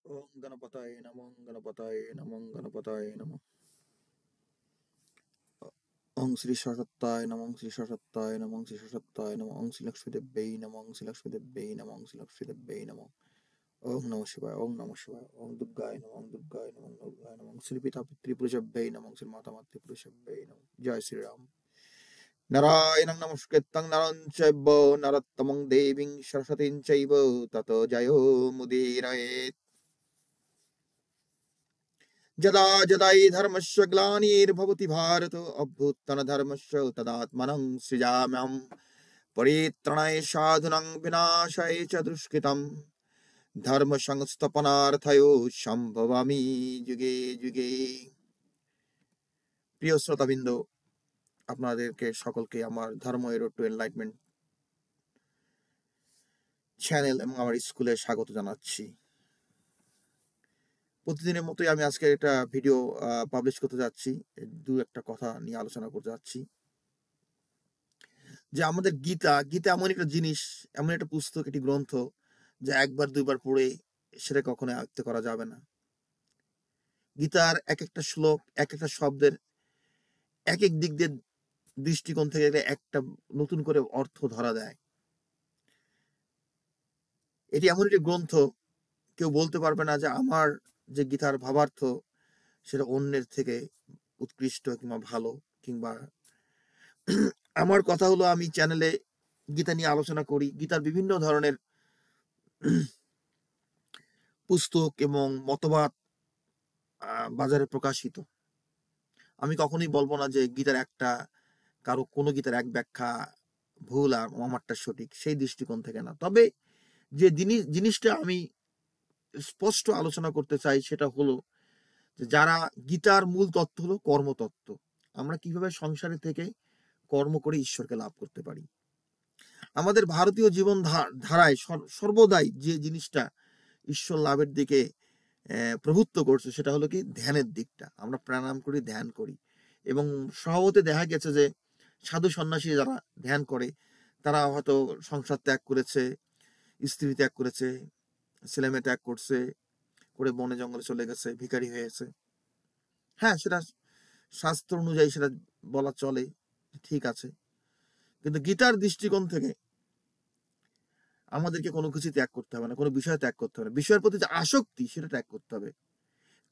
ओम गणपताय नमः गणपताय नमः गणपताय नमः। ओम श्री सरस्वत्याय नमः श्री सरस्वत्याय नमः श्री सरस्वत्याय नमः। ओम श्री लक्ष्मी देव्यै नमः ओम श्री लक्ष्मी देव्यै नमः ओम श्री लक्ष्मी देव्यै नमः। ओम नमः शिवाय ओम नमः शिवाय ओम दुर्गाय नमः ओम दुर्गाय नमः ओम दुर्गाय नमः। ओम श्री पिता पितृपुरुषभ्यै नमः ओम श्री माता मातृपुरुषभ्यै नमः। जय श्री राम। नारायणं नमस्कृतं नरं चैव नरोत्तमं देवीं सरस्वतीं चैव ततो जयो मुदीरयेत्। यदा यदा हि धर्मस्य ग्लानिर्भवति भारत अभ्युत्थानधर्मस्य तदात्मानं सृजाम्यहं परित्राणाय साधूनां विनाशाय च दुष्कृतं धर्म সংস্থাপনার্থयो সম্ভবামি যুগে যুগে। প্রিয় শ্রোতাবৃন্দ, আপনাদেরকে সকলকে আমার ধর্ম রোড টু এনলাইটমেন্ট চ্যানেল এবং আমার স্কুলে স্বাগত জানাচ্ছি। প্রতিদিনের মতোই আমি আজকে একটা ভিডিও পাবলিশ করতে যাচ্ছি, দু একটা কথা নিয়ে আলোচনা করতে যাচ্ছি। যে আমাদের গীতা এমন একটা জিনিস, এমন একটা পুস্তক, একটি গ্রন্থ যা একবার দুইবার পড়ে সেটা কখনো আয়ত্ত করা যাবে না। গীতার এক একটা শ্লোক, এক একটা শব্দের এক এক দিক দিয়ে দৃষ্টিকোণ থেকে একটা নতুন করে অর্থ ধরা দেয়। এটি এমন একটি গ্রন্থ, কেউ বলতে পারবে না যে আমার যে গীতার ভাবার্থ সেটা অন্যের থেকে উৎকৃষ্ট কিংবা ভালো। কিংবা আমার কথা হলো, আমি চ্যানেলে গীতা নিয়ে আলোচনা করি, গীতার বিভিন্ন ধরনের পুস্তক এবং মতবাদ বাজারে প্রকাশিত। আমি কখনোই বলবো না যে গীতার কোনো গীতার এক ব্যাখ্যা ভুল আর আমারটা সঠিক, সেই দৃষ্টিকোণ থেকে না। তবে যে জিনিসটা আমি স্পষ্ট আলোচনা করতে চাই সেটা হলো যে যারা গীতার মূল তত্ত্ব হলো কর্মতত্ত্ব। আমরা কিভাবে সংসারে থেকে কর্ম করে ঈশ্বরকে লাভ করতে পারি। আমাদের ভারতীয় জীবন ধারায় সর্বদাই যে জিনিসটা ঈশ্বর লাভের দিকে প্রভুত্ব করছে সেটা হলো কি ধ্যানের দিকটা। আমরা প্রাণায়াম করি, ধ্যান করি, এবং স্বভাবতে দেখা গেছে যে সাধু সন্ন্যাসী যারা ধ্যান করে তারা হয়তো সংসার ত্যাগ করেছে, স্ত্রী ত্যাগ করেছে, ছেলেমেয়ে ত্যাগ করে বনে জঙ্গলে চলে গেছে, ভিখারি হয়েছে। হ্যাঁ, সেটা শাস্ত্র অনুযায়ী সেটা বলা চলে, ঠিক আছে। কিন্তু গীতার দৃষ্টিকোণ থেকে আমাদেরকে কোনো কিছু ত্যাগ করতে হবে না, কোনো বিষয় ত্যাগ করতে হবে না। বিষয়ের প্রতি যে আসক্তি সেটা ত্যাগ করতে হবে।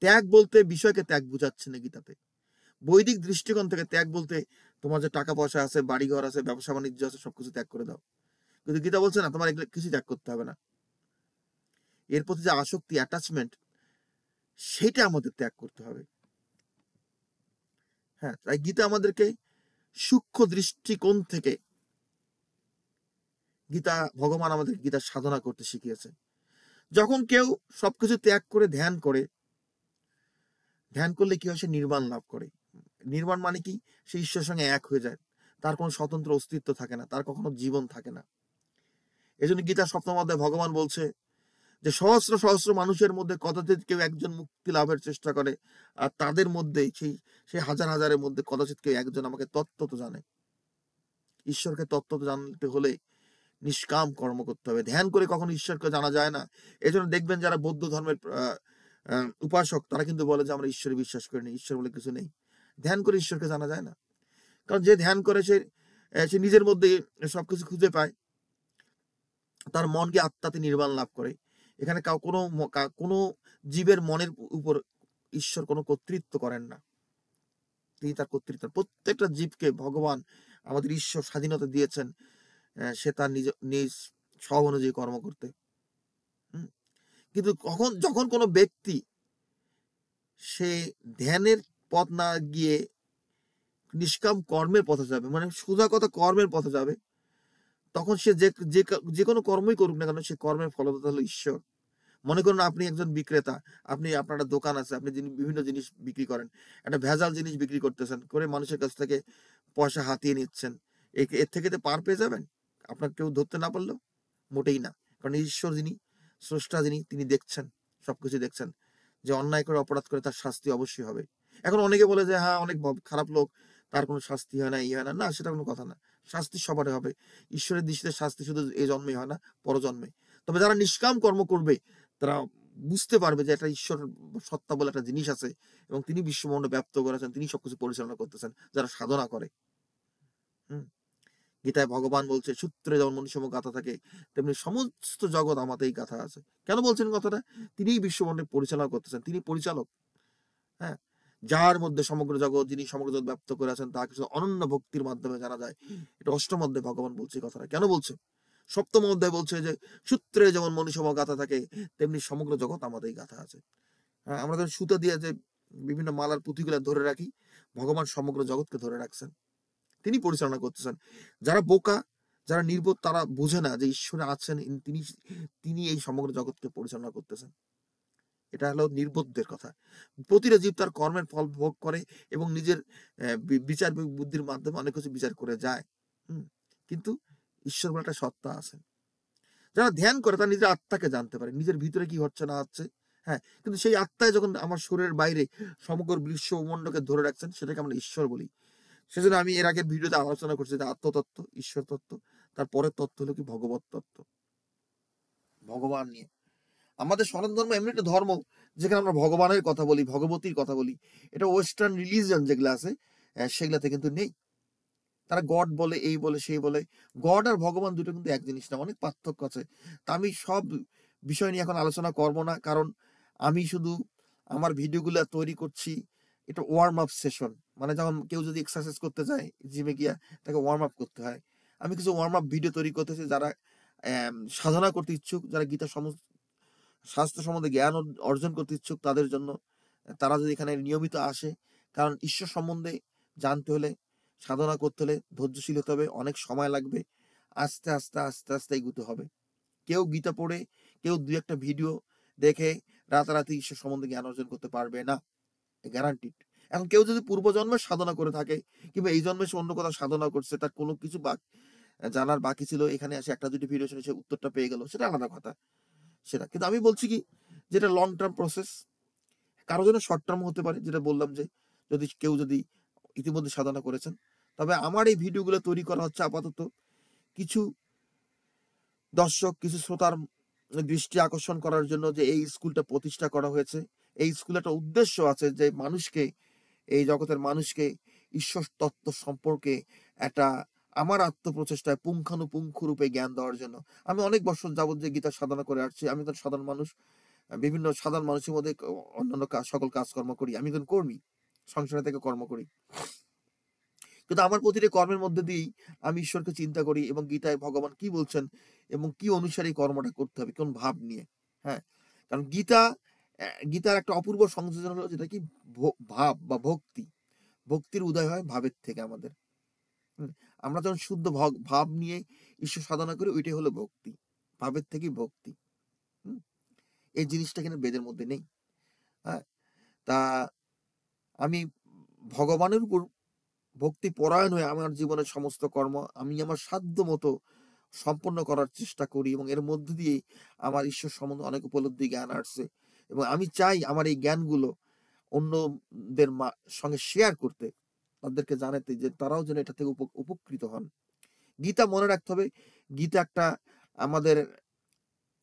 ত্যাগ বলতে বিষয়কে ত্যাগ বুঝাচ্ছে না গীতাতে। বৈদিক দৃষ্টিকোণ থেকে ত্যাগ বলতে তোমার যে টাকা পয়সা আছে, বাড়িঘর আছে, ব্যবসা বাণিজ্য আছে, সবকিছু ত্যাগ করে দাও। কিন্তু গীতা বলছে না, তোমার এগুলো কিছু ত্যাগ করতে হবে না। এর প্রতি যে আসক্তি, অ্যাটাচমেন্ট, সেটা আমাদের ত্যাগ করতে হবে। হ্যাঁ, তাই গীতা আমাদেরকে সূক্ষ্ম দৃষ্টিকোণ থেকে ভগবান আমাদের গীতার সাধনা করতে শিখিয়েছে। যখন কেউ সবকিছু ত্যাগ করে ধ্যান করলে কি হয়, সে নির্বাণ লাভ করে। নির্বাণ মানে কি, সে ঈশ্বরের সঙ্গে এক হয়ে যায়, তার কোনো স্বতন্ত্র অস্তিত্ব থাকে না, তার কখনো জীবন থাকে না। এই জন্য গীতার সপ্তম অধ্যায়ে ভগবান বলছে যে সহস্র সহস্র মানুষের মধ্যে কদাচিৎ কেউ একজন মুক্তি লাভের চেষ্টা করে, আর তাদের মধ্যে সেই হাজার হাজারের মধ্যে কদাচিৎ কেউ একজন আমাকে তত্ত্ব জানে। ঈশ্বরকে তত্ত্ব জানতে হলে নিষ্কাম কর্ম করতে হবে। ধ্যান করে কখনো ঈশ্বরকে জানা যায় না। এই জন্য দেখবেন যারা বৌদ্ধ ধর্মের উপাসক তারা কিন্তু বলে যে আমরা ঈশ্বরে বিশ্বাস করি না, ঈশ্বর বলে কিছু নেই। ধ্যান করে ঈশ্বরকে জানা যায় না, কারণ যে ধ্যান করে সে নিজের মধ্যে সবকিছু খুঁজে পায়, তার মনকে আত্মাতে নির্বাণ লাভ করে। এখানে কোনো জীবের মনের উপর ঈশ্বর কোনো কর্তৃত্ব করেন না, তিনি তার কর্তৃত্ব। প্রত্যেকটা জীবকে ভগবান, আমাদের ঈশ্বর স্বাধীনতা দিয়েছেন সে তার নিজ স্বভাব অনুযায়ী কর্ম করতে। কিন্তু যখন কোনো ব্যক্তি সে ধ্যানের পথ না গিয়ে নিষ্কাম কর্মের পথে যাবে, মানে সোজা কথা কর্মের পথে যাবে, তখন সে যে কোনো কর্মই করুক না কেন, সে কর্মের ফলদাতা হলো ঈশ্বর। মনে করুন আপনি একজন বিক্রেতা, আপনার একটা দোকান আছে, আপনি বিভিন্ন জিনিস বিক্রি করেন, একটা ভেজাল জিনিস বিক্রি করতেছেন, করে মানুষের কাছ থেকে পয়সা হাতিয়ে নিচ্ছেন। এর থেকে তো পার পেয়ে যাবেন, আপনার কেউ ধরতে না পারলেও? মোটেই না, কারণ ঈশ্বর যিনি স্রষ্টা, তিনি দেখছেন, সবকিছু দেখছেন। যে অন্যায় করে অপরাধ করে তার শাস্তি অবশ্যই হবে। এখন অনেকে বলে যে হ্যাঁ, অনেক খারাপ লোক, তার কোনো শাস্তি হয় না, হয় না। না, সেটা কোনো কথা না। শাস্তি সবারই হবে। ঈশ্বরের দৃষ্টিতে শাস্তি শুধু এই জন্মে হয় না, পরজন্মে। তবে যারা নিষ্কাম কর্ম করবে, তারা বুঝতে পারবে যে একটা ঈশ্বর সত্তা বলে একটা জিনিস আছে এবং তিনি বিশ্বব্রহ্মাণ্ড ব্যাপ্ত করেছেন, তিনি সবকিছু পরিচালনা করতেছেন যারা সাধনা করে। হুম গীতায় ভগবান বলছে, সূত্রে যেমন মনুষ্যমুখ গাথা থাকে তেমনি সমস্ত জগৎ আমাতেই গাথা আছে। কেন বলছেন কথাটা? তিনিই বিশ্বব্রহ্মাণ্ড পরিচালনা করতেছেন, তিনি পরিচালক। হ্যাঁ, যার মধ্যে সমগ্র জগৎ, যিনি সমগ্র জগৎ ব্যপ্ত করে আছেন, তাকে শুধু অনন্য ভক্তির মাধ্যমে জানা যায়। এটা অষ্টম অধ্যায়ে ভগবান বলছে এই কথাটা। কেন বলছে? সপ্তম অধ্যায় বলছে যে, সূত্রে যেমন মনুষ্যমুখ গাথা থাকে তেমনি সমগ্র জগৎ আমাতেই গাথা আছে। হ্যাঁ, আমরা যখন সুতো দিয়ে যে বিভিন্ন মালার পুঁথিগুলা ধরে রাখি, ভগবান সমগ্র জগৎকে ধরে রাখছেন, তিনি পরিচালনা করতেছেন। যারা বোকা, যারা নির্বোধ, তারা বোঝে না যে ঈশ্বর আছেন, তিনি তিনি এই সমগ্র জগৎকে পরিচালনা করতেছেন। এটা হলো নির্বোধদের কথা। প্রতিটা জীব তার কর্মের ফল ভোগ করে এবং নিজের বিচার বুদ্ধির মাধ্যমে অনেক কিছু বিচার করে যায়। কিন্তু ঈশ্বর বলে একটা সত্তা আছে। যারা ধ্যান করে তারা নিজের আত্মাকে জানতে পারে, নিজের ভিতরে কি হচ্ছে না হচ্ছে। হ্যাঁ, কিন্তু সেই আত্মায় যখন আমার শরীরের বাইরে সমগ্র বিশ্বমণ্ডলকে ধরে রাখছেন, সেটাকে আমরা ঈশ্বর বলি। সেজন্য আমি এর আগের ভিডিওতে আলোচনা করছি যে আত্মতত্ত্ব, ঈশ্বর তত্ত্ব, তারপরের তত্ত্ব হলো কি ভগবত তত্ত্ব, ভগবান নিয়ে। আমাদের সনাতন ধর্ম এমনি একটা ধর্ম যেখানে আমরা ভগবানের কথা বলি, ভগবতীর কথা বলি। এটা ওয়েস্টার্ন রিলিজিয়ন যেগুলো আছে সেগুলাতে কিন্তু নেই। তারা গড বলে, এই বলে, সেই বলে। গড আর ভগবান দুটো কিন্তু এক জিনিস না, অনেক পার্থক্য আছে। তা আমি সব বিষয় নিয়ে এখন আলোচনা করব না, কারণ আমি শুধু আমার ভিডিওগুলো তৈরি করছি। এটা ওয়ার্ম আপ সেশন, মানে যখন কেউ যদি এক্সারসাইজ করতে যায় জিমে গিয়া, তাকে ওয়ার্ম আপ করতে হয়। আমি কিছু ওয়ার্ম আপ ভিডিও তৈরি করতেছি যারা সাধনা করতে ইচ্ছুক, যারা গীতা শাস্ত্র সম্বন্ধে জ্ঞান অর্জন করতে ইচ্ছুক, তাদের জন্য। তারা যদি এখানে নিয়মিত আসে, কারণ ঈশ্বর সম্বন্ধে জানতে হলে, সাধনা করতে হলে ধৈর্যশীল হতে হবে, অনেক সময় লাগবে, আস্তে আস্তে আস্তে আস্তে এগুতে হবে। কেউ গীতা পড়ে, কেউ দুই একটা ভিডিও দেখে রাতারাতি ঈশ্বর সম্বন্ধে জ্ঞান অর্জন করতে পারবে না, গ্যারান্টিড। এখন কেউ যদি পূর্বজন্মে সাধনা করে থাকে কিংবা এই জন্মে সে অন্য কোথাও সাধনা করছে, তার কোনো কিছু জানার বাকি ছিল, এখানে আসে একটা দুটি ভিডিও শুনে সে উত্তরটা পেয়ে গেল, সেটা আলাদা কথা। সেটা কিন্তু আমি বলছি কি, যেটা লং টার্ম প্রসেস। কারো জন্য শর্ট টার্ম হতে পারে, যেটা বললাম যে কেউ যদি ইতিমধ্যে সাধনা করেছেন। তবে আমার এই ভিডিওগুলো তৈরি করা হচ্ছে আপাতত কিছু দর্শক, কিছু শ্রোতার দৃষ্টি আকর্ষণ করার জন্য, যে এই স্কুলটা প্রতিষ্ঠা করা হয়েছে। এই স্কুলের একটা উদ্দেশ্য আছে, যে মানুষকে, এই জগতের মানুষকে ঈশ্বর তত্ত্ব সম্পর্কে একটা আমার আত্মপ্রচেষ্টায় পুঙ্খানুপুঙ্খ রূপে জ্ঞান দেওয়ার জন্য। আমি অনেক বছর যাবত যে গীতা সাধনা করে আসছি, আমি তো সাধারণ মানুষ, বিভিন্ন সাধারণ মানুষের মধ্যে অন্যান্য সকল কাজকর্ম করি। আমি একজন কর্মী, সংসারে থেকে কর্ম করি, কিন্তু আমার প্রতিটি কর্মের মধ্যে দিয়েই আমি ঈশ্বরকে চিন্তা করি এবং গীতায় ভগবান কি বলছেন এবং কি অনুসারে এই কর্মটা করতে হবে, কোন ভাব নিয়ে। হ্যাঁ, কারণ গীতার একটা অপূর্ব সংযোজন হলো যেটা কি ভাব বা ভক্তি। ভক্তির উদয় হয় ভাবের থেকে আমাদের। আমরা যখন শুদ্ধ ভাব নিয়ে ঈশ্বর সাধনা করি, ওইটাই হলো ভক্তি। ভাবের থেকেই ভক্তি। এই জিনিসটা কিনা বেদের মধ্যে নেই। হ্যাঁ, তা আমি ভগবানের উপর ভক্তি পরায়ণ হয়ে আমার জীবনের সমস্ত কর্ম আমি আমার সাধ্য মতো সম্পন্ন করার চেষ্টা করি এবং এর মধ্যে দিয়ে আমার ঈশ্বর সম্বন্ধে অনেক উপলব্ধি জ্ঞান আসছে এবং আমি চাই আমার এই জ্ঞানগুলো অন্যদের সঙ্গে শেয়ার করতে, তাদেরকে জানাতে, যে তারাও যেন এটা থেকে উপকৃত হন। গীতা মনে রাখতে হবে, গীতা আমাদের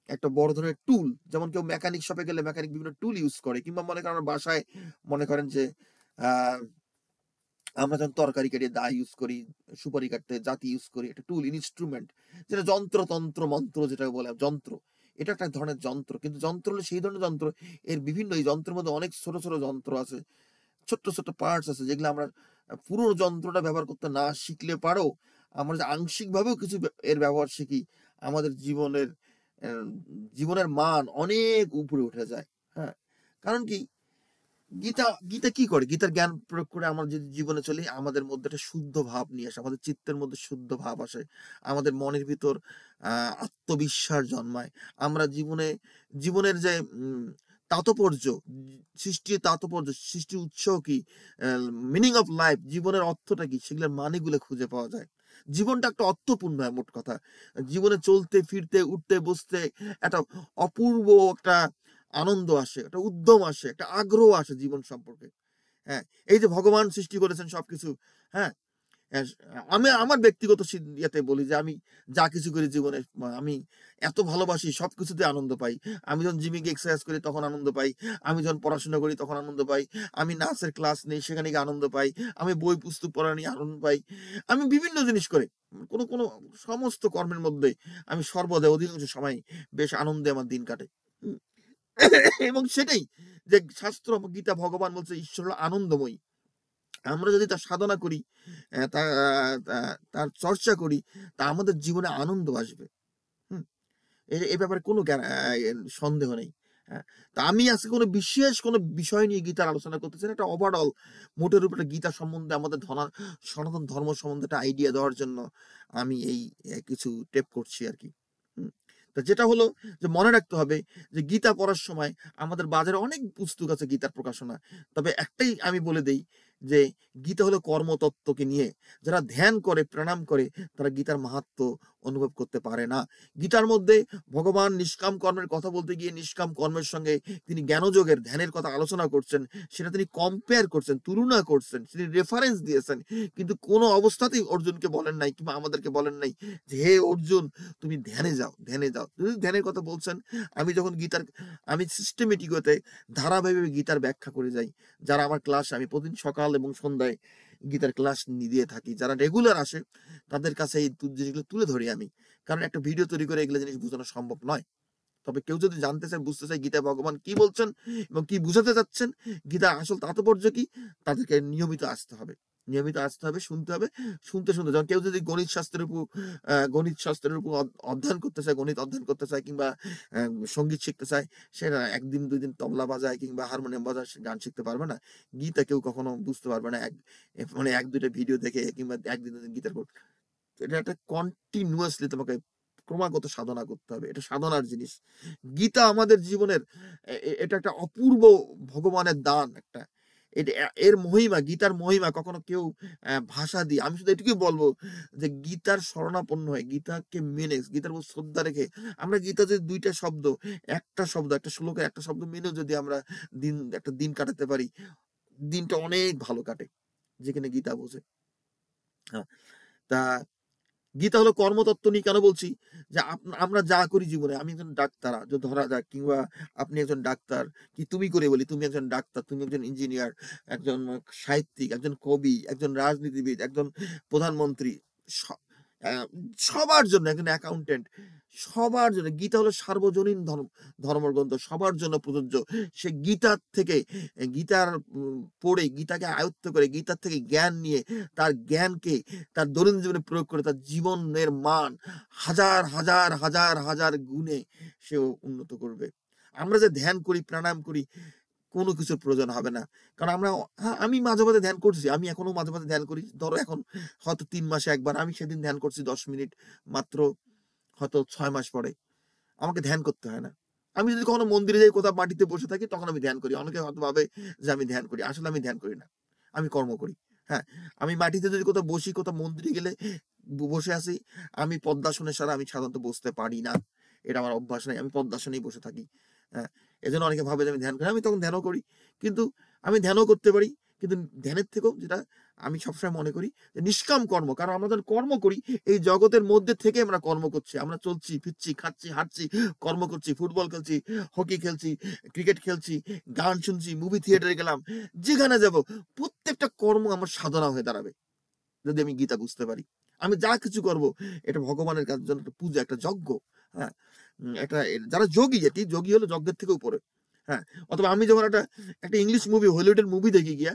একটা বড় ধরনের টুল। যেমন কেউ মেকানিক শপে গেলে মেকানিক বিভিন্ন টুল ইউজ করে, কিংবা মনে করেন বাসায় মনে করেন যে আমরা যখন তরকারি কেটে দা ইউজ করি, সুপারি কাটতে জাতি ইউজ করি, একটা টুল, ইনস্ট্রুমেন্ট, যেটা যন্ত্র, তন্ত্র, মন্ত্র যেটা বলে যন্ত্র, এটা একটা ধরনের যন্ত্র। কিন্তু যন্ত্র হলো সেই ধরনের যন্ত্র, এর বিভিন্ন, এই যন্ত্রের মধ্যে অনেক ছোট ছোট যন্ত্র আছে, ছোট্ট ছোট্ট পার্টস আছে, যেগুলো আমরা পুরো যন্ত্রটা ব্যবহার করতে না শিখলে পারো, আমরা যে আংশিক ভাবেও কিছু এর ব্যবহার শিখি, আমাদের জীবনের মান অনেক উপরে উঠে যায়। হ্যাঁ, কারণ কি, গীতা কি করে, গীতার জ্ঞান প্রয়োগ করে আমরা যদি জীবনে চলি, আমাদের মধ্যে একটা শুদ্ধ ভাব নিয়ে আসে, আমাদের চিত্তের মধ্যে শুদ্ধ ভাব আসে, আমাদের মনের ভিতর আত্মবিশ্বাস জন্মায়। আমরা জীবনের যে তাৎপর্য, সৃষ্টির তাৎপর্য, সৃষ্টির উৎস কি, মিনিং অফ লাইফ, জীবনের অর্থটা কি, সেগুলোর মানেগুলো খুঁজে পাওয়া যায়। জীবনটা একটা অর্থপূর্ণ হয়, মোট কথা। জীবনে চলতে ফিরতে, উঠতে বসতে একটা অপূর্ব একটা আনন্দ আসে, একটা উদ্যম আসে, একটা আগ্রহ আসে জীবন সম্পর্কে। হ্যাঁ, এই যে ভগবান সৃষ্টি করেছেন সবকিছু, হ্যাঁ, আমি আমার ব্যক্তিগত ইয়েতে বলি যে আমি যা কিছু করি জীবনে আমি এত ভালোবাসি, সবকিছুতে আনন্দ পাই। আমি যখন জিমে গিয়ে এক্সারসাইজ করি তখন আনন্দ পাই। আমি যখন পড়াশোনা করি তখন আনন্দ পাই। আমি নাচের ক্লাস নেই সেখানে গিয়ে আনন্দ পাই। আমি বই পুস্তক পড়া নিয়ে আনন্দ পাই। আমি বিভিন্ন জিনিস করি। কোনো সমস্ত কর্মের মধ্যে আমি সর্বদা অধিকাংশ সময় বেশ আনন্দে আমার দিন কাটে। হুম? এবং সেটাই যে শাস্ত্র গীতা ভগবান বলছে ঈশ্বর হলো আনন্দময়ী। আমরা যদি তার সাধনা করি, তার চর্চা করি, তা আমাদের জীবনে আনন্দ আসবে। হুম? এ ব্যাপারে কোনো সন্দেহ নেই। হ্যাঁ? তা আমি আজকে কোনো বিষয় নিয়ে গীতার আলোচনা করতেছি না। এটা ওভারঅল মোটের উপরে গীতা সম্বন্ধে আমাদের সনাতন ধর্ম সম্বন্ধে একটা আইডিয়া দেওয়ার জন্য আমি এই কিছু টেপ করছি আরকি। হুম? তো যেটা হলো যে মনে রাখতে হবে যে গীতা পড়ার সময় আমাদের বাজারে অনেক পুস্তক আছে গীতার প্রকাশনা। তবে একটাই আমি বলে দেই যে গীতা হলো কর্মতত্ত্বকে নিয়ে। যারা ধ্যান করে, প্রাণায়াম করে তারা গীতার মাহাত্ম্য অনুভব করতে পারে না। গীতার মধ্যে ভগবান নিষ্কাম কর্মের কথা বলতে গিয়ে নিষ্কাম কর্মের সঙ্গে তিনি জ্ঞানযোগের ধ্যানের কথা আলোচনা করছেন। সেটা তিনি কম্পেয়ার করছেন, তুলনা করছেন, তিনি রেফারেন্স দিয়েছেন। কিন্তু কোনো অবস্থাতেই অর্জুনকে বলেন নাই কিংবা আমাদেরকে বলেন নাই যে, "হে অর্জুন তুমি ধ্যানে যাও, ধ্যানে যাও।" তিনি ধ্যানের কথা বলছেন। আমি সিস্টেমেটিক ওয়েতে ধারাবাহিকভাবে গীতার ব্যাখ্যা করে যাই। যারা আমার ক্লাসে আমি প্রতিদিন সকাল এবং সন্ধ্যায় গীতার ক্লাস দিয়ে থাকি। যারা রেগুলার আসে তাদের কাছে এই জিনিসগুলো তুলে ধরি আমি। কারণ একটা ভিডিও তৈরি করে এগুলো জিনিস বোঝানো সম্ভব নয়। তবে কেউ যদি জানতে চায়, বুঝতে চায় গীতায় ভগবান কি বলছেন এবং কি বুঝাতে চাচ্ছেন, গীতার আসল তাৎপর্য কি, তাদেরকে নিয়মিত আসতে হবে। নিয়মিত আসতে হবে, শুনতে হবে। শুনতে যেমন কেউ যদি গণিত শাস্ত্রের উপর অধ্যয়ন করতে চায়, গণিত অধ্যয়ন করতে চায় কিংবা আ সঙ্গীত শিখতে চায়, সেটা ১ দিন ২ দিন তবলা বাজায় কিংবা হারমোনিয়াম বাজায় সে গান শিখতে পারবে না। গীতা কেউ কখনো বুঝতে পারবে না মানে ১-২ টা ভিডিও দেখে কিংবা ১ দিন ২ দিন গীতার এটা একটা কন্টিনিউয়াসলি তোমাকে ক্রমাগত সাধনা করতে হবে। এটা সাধনার জিনিস। গীতা আমাদের জীবনের এটা একটা অপূর্ব ভগবানের দান একটা। এর মহিমা, গীতার মহিমা কখনো কেউ ভাষা দিয়ে আমি শুধু এটুকুই বলব যে গীতার শরণাপন্ন হয়ে, গীতাকে মেনে, গীতার উপর শ্রদ্ধা রেখে আমরা গীতা যে ২ টা শব্দ, একটা শব্দ, একটা শ্লোকের একটা শব্দ মেনেও যদি আমরা একটা দিন কাটাতে পারি, দিনটা অনেক ভালো কাটে। যেখানে গীতা বোঝে। হ্যাঁ, তা গীতা হলো কর্মতত্ত্ব নিয়ে কেন বলছি? যে আমরা যা করি জীবনে, আমি একজন ডাক্তার ধরা যাক কিংবা আপনি একজন ডাক্তার, কি তুমি করে বলি, তুমি একজন ডাক্তার, তুমি একজন ইঞ্জিনিয়ার, একজন সাহিত্যিক, একজন কবি, একজন রাজনীতিবিদ, একজন প্রধানমন্ত্রী, স অ্যা সবার জন্য একজন অ্যাকাউন্টেন্ট, সবার জন্য গীতা হলো সার্বজনীন ধর্মগ্রন্থ, সবার জন্য প্রযোজ্য। সে গীতার থেকে গীতার পড়ে, গীতাকে আয়ত্ত করে, গীতার থেকে জ্ঞান নিয়ে, তার জ্ঞানকে তার দৈনন্দিন জীবনে প্রয়োগ করে তার জীবনের মান হাজার গুণে সে উন্নত করবে। আমরা যে ধ্যান করি, প্রাণায়াম করি, কোনো কিছুর প্রয়োজন হবে না। কারণ আমি মাঝে ধ্যান করছি। আমি এখনো মাঝে ধ্যান করি। ধরো এখন হয়তো ৩ মাসে একবার। আমি সেদিন ধ্যান করছি ১০ মিনিট মাত্র, হয়তো ৬ মাস পরে। আমাকে ধ্যান করতে হয় না। আমি যদি কখনো মন্দিরে যাই, কোথাও মাটিতে বসে থাকি, তখন আমি ধ্যান করি। অনেকে হয়তো ভাবে যে আমি ধ্যান করি। আসলে আমি ধ্যান করি না। আমি কর্ম করি। হ্যাঁ, আমি মাটিতে যদি কোথাও বসি, কোথাও মন্দিরে গেলে বসে আছি, আমি পদ্মাসনে ছাড়া আমি সাধারণত বসতে পারি না। এটা আমার অভ্যাস নাই। আমি পদ্মাসনেই বসে থাকি। হ্যাঁ, এজন্য অনেকে ভাবে যে আমি ধ্যান করি। আমি তখন ধ্যানও করি। কিন্তু আমি ধ্যানও করতে পারি। কিন্তু ধ্যানের থেকেও যেটা আমি সবসময় মনে করি যে নিষ্কাম কর্ম। কারণ আমরা যখন কর্ম করি, এই জগতের মধ্যে থেকে আমরা কর্ম করছি। আমরা চলছি, ফিরছি, খাচ্ছি, হাঁটছি, কর্ম করছি, ফুটবল খেলছি, হকি খেলছি, ক্রিকেট খেলছি, গান শুনছি, মুভি থিয়েটারে গেলাম। যেখানে যাব প্রত্যেকটা কর্ম আমার সাধনা হয়ে দাঁড়াবে। যদি আমি গীতা বুঝতে পারি। আমি যা কিছু করব এটা ভগবানের জন্য একটা পূজা, একটা যজ্ঞ। হ্যাঁ? যারা যোগী, যোগী হলো যজ্ঞের থেকেও উপরে। হ্যাঁ? অথবা আমি যখন একটা ইংলিশ মুভি, হলিউডের মুভি দেখে গিয়ে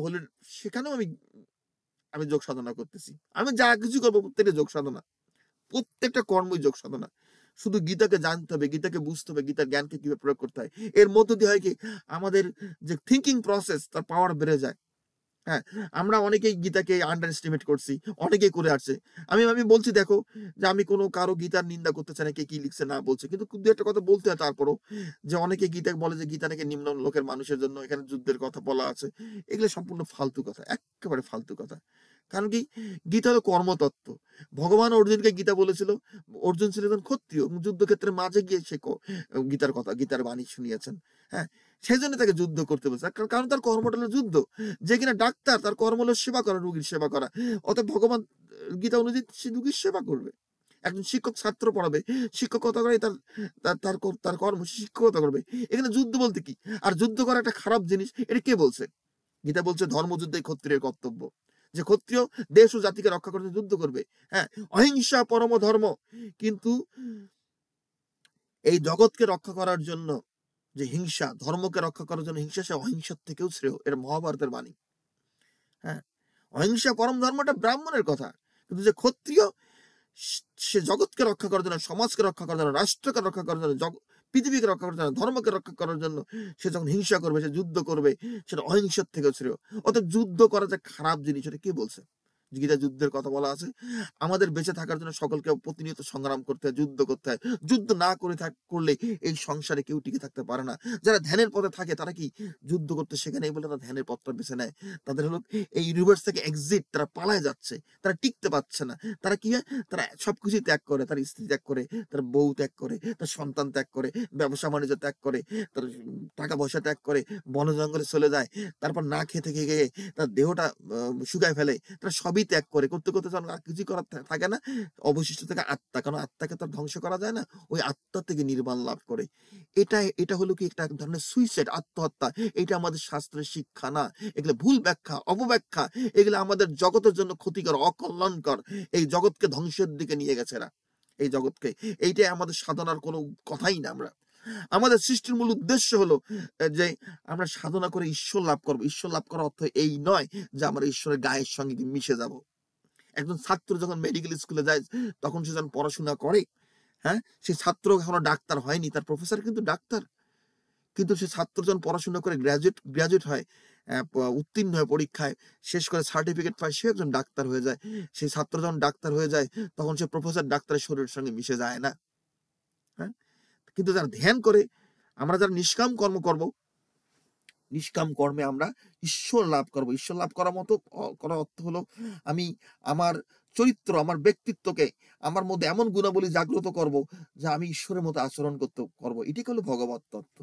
হলিউড সেখানেও আমি যোগ সাধনা করতেছি। আমি যা কিছু করব প্রত্যেকটা যোগ সাধনা। প্রত্যেকটা কর্মই যোগ সাধনা। শুধু গীতাকে জানতে হবে, গীতাকে বুঝতে হবে, গীতার জ্ঞানকে কিভাবে প্রয়োগ করতে হয়। এর মধ্য দিয়ে হয় কি আমাদের যে থিংকিং প্রসেস তার পাওয়ার বেড়ে যায়। হ্যাঁ, আমরা অনেকেই গীতাকে আন্ডার এস্টিমেট করছি। অনেকেই করে আসছে। আমি বলছি দেখো যে আমি কোনো কারো গীতার নিন্দা করতে চাই না, কে কি লিখছে না বলছে। কিন্তু ২ একটা কথা বলতে হয় তারপরও। যে অনেকে গীতাকে বলে যে গীতা নাকি নিম্ন লোকের মানুষের জন্য, এখানে যুদ্ধের কথা বলা আছে। এগুলো সম্পূর্ণ ফালতু কথা। এক্কেবারে ফালতু কথা। কারণ কি, গীতা হলো কর্মতত্ত্ব। ভগবান অর্জুনকে গীতা বলেছিল, অর্জুন ছিল একজন ক্ষত্রিয় এবং যুদ্ধক্ষেত্রের মাঝে গিয়ে সে গীতার কথা, গীতার বাণী শুনিয়েছেন। হ্যাঁ, সেই জন্য তাকে যুদ্ধ করতে বলছে, কারণ তার কর্মটা হলো যুদ্ধ। যে কিনা ডাক্তার, তার কর্ম হলো সেবা করা, রোগীর সেবা করা। অতএব ভগবান গীতা অনুযায়ী সে রোগীর সেবা করবে। একজন শিক্ষক ছাত্র পড়াবে, শিক্ষকতা করে তার তার তার তার কর্ম শিক্ষকতা করবে। এখানে যুদ্ধ বলতে কি? আর যুদ্ধ করা একটা খারাপ জিনিস, এটা কে বলছে? গীতা বলছে ধর্মযুদ্ধই ক্ষত্রিয়ের কর্তব্য। যে ক্ষত্রিয় দেশ ও জাতিকে রক্ষা করতে যুদ্ধ করবে। হ্যাঁ, অহিংসা পরম ধর্ম। কিন্তু এই জগৎকে রক্ষা করার জন্য যে হিংসা, ধর্মকে রক্ষা করার জন্য হিংসা, সে অহিংসার থেকেও শ্রেয়। এটা মহাভারতের বাণী। হ্যাঁ, অহিংসা পরম ধর্মটা ব্রাহ্মণের কথা। কিন্তু যে ক্ষত্রিয়, সে জগৎকে রক্ষা করার জন্য, সমাজকে রক্ষা করার জন্য, রাষ্ট্রকে রক্ষা করার জন্য, পৃথিবীকে রক্ষা করার জন্য, ধর্মকে রক্ষা করার জন্য সে যখন হিংসা করবে, সে যুদ্ধ করবে, সেটা অহিংসার থেকেও শ্রেয়। অর্থাৎ যুদ্ধ করা যে খারাপ জিনিস, এটা কে বলছে? গীতা যুদ্ধের কথা বলা আছে। আমাদের বেঁচে থাকার জন্য সকলকে প্রতিনিয়ত সংগ্রাম করতে হয়, যুদ্ধ করতে হয়। যুদ্ধ না করলে এই সংসারে কেউ টিকে থাকতে পারে না। যারা ধ্যানের পথে থাকে তারা কি যুদ্ধ করতে শেখে নাই বলে তারা ধ্যানের পথটা বেছে নেয়? তাদের হলো এই ইউনিভার্স থেকে এক্সিট, তারা পালায় যাচ্ছে, তারা টিকতে পারছে না। তারা কি হয়? তারা সবকিছু ত্যাগ করে, তার স্ত্রী ত্যাগ করে, তার বউ ত্যাগ করে, তার সন্তান ত্যাগ করে, ব্যবসা বাণিজ্য ত্যাগ করে, তার টাকা পয়সা ত্যাগ করে, বন জঙ্গলে চলে যায়। তারপর না খেতে খেয়ে তার দেহটা শুকায় ফেলে। তারা সবই ত্যাগ করে, করতে করতে যখন আর কিছুই করার থাকে না, অবশিষ্ট থাকে আত্মা। কারণ আত্মাকে তো ধ্বংস করা যায় না, ওই আত্মা থেকে নির্বাণ লাভ করে। এটা হলো কি একটা ধরনের সুইসাইড, আত্মহত্যা। এটা আমাদের শাস্ত্রের শিক্ষা না। এগুলো ভুল ব্যাখ্যা, অপব্যাখ্যা। এগুলো আমাদের জগতের জন্য ক্ষতিকর, অকল্যাণকর। এই জগৎকে ধ্বংসের দিকে নিয়ে গেছে এরা, এই জগৎকে। এইটাই আমাদের সাধনার কোনো কথাই না। আমাদের সৃষ্টির মূল উদ্দেশ্য হলো যে আমরা সাধনা করে ঈশ্বর লাভ করবো। ঈশ্বর লাভ করার অর্থ এই নয় যে আমরা ঈশ্বরের গায়ের সঙ্গে মিশে যাব। একজন ছাত্র যখন মেডিকেল স্কুলে যায়, তখন সে যখন পড়াশোনা করে, হ্যাঁ, সে ছাত্র এখনো ডাক্তার হয়নি, তার প্রফেসর কিন্তু ডাক্তার। কিন্তু সে ছাত্র যখন পড়াশোনা করে গ্রাজুয়েট হয়, উত্তীর্ণ হয় পরীক্ষায়, শেষ করে সার্টিফিকেট পায়, সে একজন ডাক্তার হয়ে যায়। সেই ছাত্র যখন ডাক্তার হয়ে যায়, তখন সে প্রফেসর ডাক্তারের শরীরের সঙ্গে মিশে যায় না। হ্যাঁ, কিন্তু যারা ধ্যান করে, আমরা যারা নিষ্কাম কর্ম করব, নিষ্কাম কর্মে আমরা ঈশ্বর লাভ করব। ঈশ্বর লাভ করার মতো করার অর্থ হলো আমি আমার চরিত্র, আমার ব্যক্তিত্বকে, আমার মধ্যে এমন গুণাবলী জাগ্রত করব যে আমি ঈশ্বরের মতো আচরণ করতে করব। এটাই হলো ভগবত তত্ত্ব।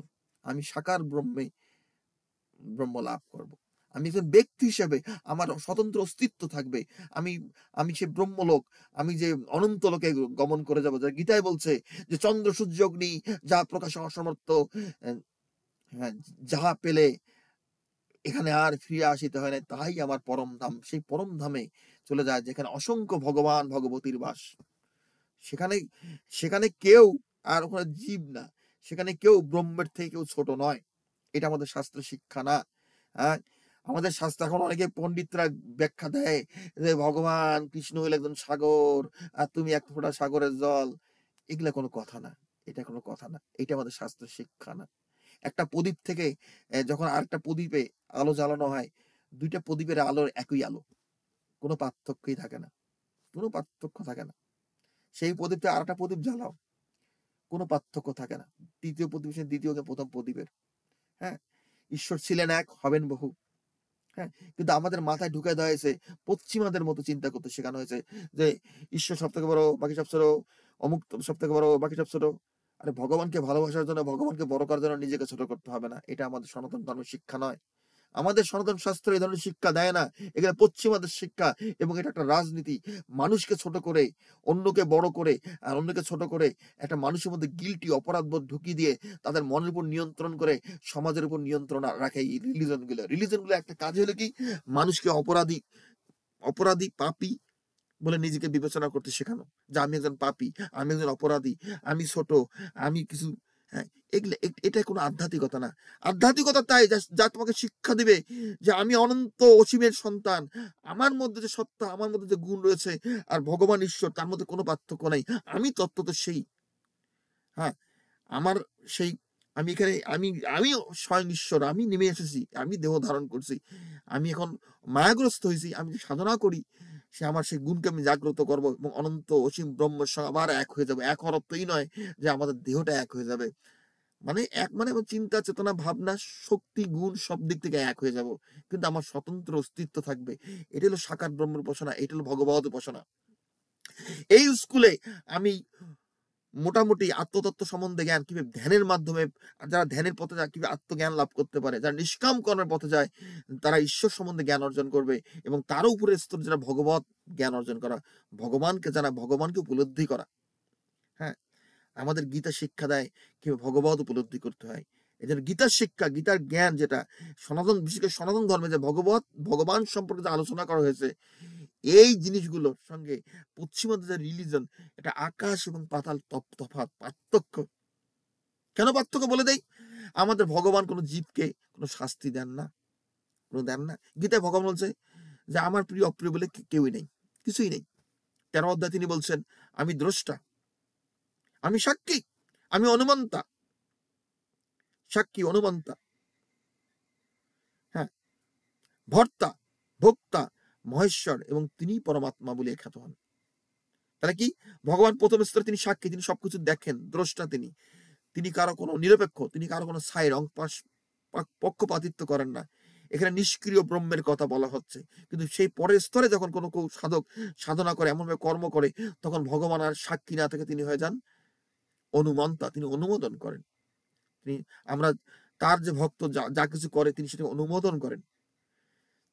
আমি সাকার ব্রহ্ম লাভ করব। আমি একজন ব্যক্তি হিসেবে আমার স্বতন্ত্র অস্তিত্ব থাকবে। আমি আমি সে ব্রহ্মলোক, আমি যে অনন্ত লোকে গমন করে যাব। যা গীতায় বলছে যে চন্দ্র সূর্য অগ্নি যা প্রকাশ অসমর্থ, হ্যাঁ, যাহা পেলে এখানে আর ফিরে আসিতে হয় না, তাই আমার পরম ধাম। সেই পরম ধামে চলে যায় যেখানে অসংখ্য ভগবান ভগবতীর বাস। সেখানে সেখানে কেউ আর ওখানে জীব না, সেখানে কেউ ব্রহ্মের থেকে কেউ ছোট নয়। এটা আমাদের শাস্ত্র শিক্ষা না। হ্যাঁ, আমাদের শাস্ত্র এখন অনেকে পণ্ডিতরা ব্যাখ্যা দেয় যে ভগবান কৃষ্ণ হইল একজন সাগর, আর তুমি এক ফোঁটা সাগরের জল। এগুলা কোনো কথা না, এটা কোনো কথা না, এটা আমাদের শাস্ত্র শিক্ষা না। একটা প্রদীপ থেকে যখন আরেকটা প্রদীপে আলো জ্বালানো হয়, দুইটা প্রদীপের আলোর একই আলো, কোনো পার্থক্যই থাকে না, কোনো পার্থক্য থাকে না। সেই প্রদীপটা আরেকটা প্রদীপ জ্বালাও, কোনো পার্থক্য থাকে না। তৃতীয় প্রদীপ সে দ্বিতীয় প্রথম প্রদীপের। হ্যাঁ, ঈশ্বর ছিলেন এক, হবেন বহু। হ্যাঁ, কিন্তু আমাদের মাথায় ঢুকে দেওয়া হয়েছে, পশ্চিমাদের মতো চিন্তা করতে শেখানো হয়েছে যে ঈশ্বর সব থেকে বড়, বাকি সব ছোট, অমুক সব থেকে বড়, বাকি সব ছোট। আরে ভগবানকে ভালোবাসার জন্য, ভগবানকে বড় করার জন্য নিজেকে ছোট করতে হবে না। এটা আমাদের সনাতন ধর্মের শিক্ষা নয়। আমাদের সনাতন শাস্ত্র এই ধরনের শিক্ষা দেয় না। এগুলো পশ্চিমাদের শিক্ষা, এবং এটা একটা রাজনীতি। মানুষকে ছোট করে, অন্যকে বড় করে, আর অন্যকে ছোট করে একটা মানুষের মধ্যে গিল্টি, অপরাধবোধ ঢুকিয়ে দিয়ে তাদের মনের উপর নিয়ন্ত্রণ করে সমাজের উপর নিয়ন্ত্রণ রাখে এই রিলিজনগুলো। একটা কাজ হলো কি, মানুষকে অপরাধী পাপী বলে নিজেকে বিবেচনা করতে শেখানো, যে আমি একজন পাপী, আমি একজন অপরাধী, আমি ছোট, আমি কিছু। হ্যাঁ, এগুলো এটা কোনো আধ্যাত্মিকতা না। আধ্যাত্মিকতা তাই যা তোমাকে শিক্ষা দিবে যে আমি অনন্ত অসীমের সন্তান, আমার মধ্যে যে সত্তা, আমার মধ্যে যে গুণ রয়েছে, আর ভগবান ঈশ্বর, তার মধ্যে কোনো পার্থক্য নাই। আমি তত্ত্ব তো সেই। হ্যাঁ, আমার সেই, আমি এখানে, আমি স্বয়ং ঈশ্বর, আমি নেমে এসেছি, আমি দেহ ধারণ করছি, আমি এখন মায়াগ্রস্ত হয়েছি, আমি সাধনা করি, সে আমার সেই গুণকে আমি জাগ্রত করব এবং অনন্ত অসীম ব্রহ্মের সঙ্গে আবার এক হয়ে যাবো। এক হওয়ার অর্থই নয় যে আমাদের দেহটা এক হয়ে যাবে। মানে এক মানে আমার চিন্তা চেতনা ভাবনা শক্তি গুণ সব দিক থেকে এক হয়ে যাব, কিন্তু আমার স্বতন্ত্র অস্তিত্ব থাকবে। এটা হলো সাকার ব্রহ্মের উপাসনা, এটা হলো ভগবত উপাসনা। এই স্কুলে আমি মোটামুটি আত্মতত্ত্ব সম্বন্ধে জ্ঞান কিভাবে ধ্যানের মাধ্যমে, যারা ধ্যানের পথে যায় কিভাবে আত্মজ্ঞান লাভ করতে পারে, যারা নিষ্কাম কর্মের পথে যায় তারা ঈশ্বর সম্বন্ধে জ্ঞান অর্জন করবে, এবং তারও উপরে স্তর যারা ভগবত জ্ঞান অর্জন করা, ভগবানকে জানা, ভগবানকে উপলব্ধি করা। হ্যাঁ, আমাদের গীতা শিক্ষা দেয় কিভাবে ভগবত উপলব্ধি করতে হয়। এই জন্য গীতার শিক্ষা, গীতার জ্ঞান, যেটা সনাতন, বিশেষ করে সনাতন ধর্মে যে ভগবান সম্পর্কে যে আলোচনা করা হয়েছে, এই জিনিসগুলোর সঙ্গে পশ্চিমাদের যে রিলিজন, এটা আকাশ এবং পাতাল তফাৎ, পার্থক্য। কেন পার্থক্য বলে দেই? আমাদের ভগবান কোনো জীবকে কোনো শাস্তি দেন না, কোনো দেন না। গীতায় ভগবান বলছে যে আমার প্রিয় অপ্রিয় বলে কেউই নেই, কিছুই নেই। 13 অধ্যায় তিনি বলছেন আমি দ্রষ্টা, আমি সাক্ষী, আমি অনুমন্তা, সাক্ষী অনুমন্তা, হ্যাঁ, ভর্তা, ভোক্তা, মহেশ্বর এবং তিনি পরমাত্মা বলে খ্যাত হন। তাহলে কি? ভগবান প্রথম স্তরে তিনি সাক্ষী, তিনি সবকিছু দেখেন, দ্রষ্টা তিনি, তিনি কারো কোনো নিরপেক্ষ, তিনি কারো কোনো সাইড পক্ষপাতিত্ব করেন না। এখানে নিষ্ক্রিয় ব্রহ্মের কথা বলা হচ্ছে, কিন্তু সেই পরের স্তরে যখন কোনো সাধক সাধনা করে, এমনভাবে কর্ম করে, তখন ভগবান আর সাক্ষী না থেকে তিনি হয়ে যান অনুমন্তা, তিনি অনুমোদন করেন। তিনি, আমরা তার যে ভক্ত যা কিছু করে তিনি সেটা অনুমোদন করেন।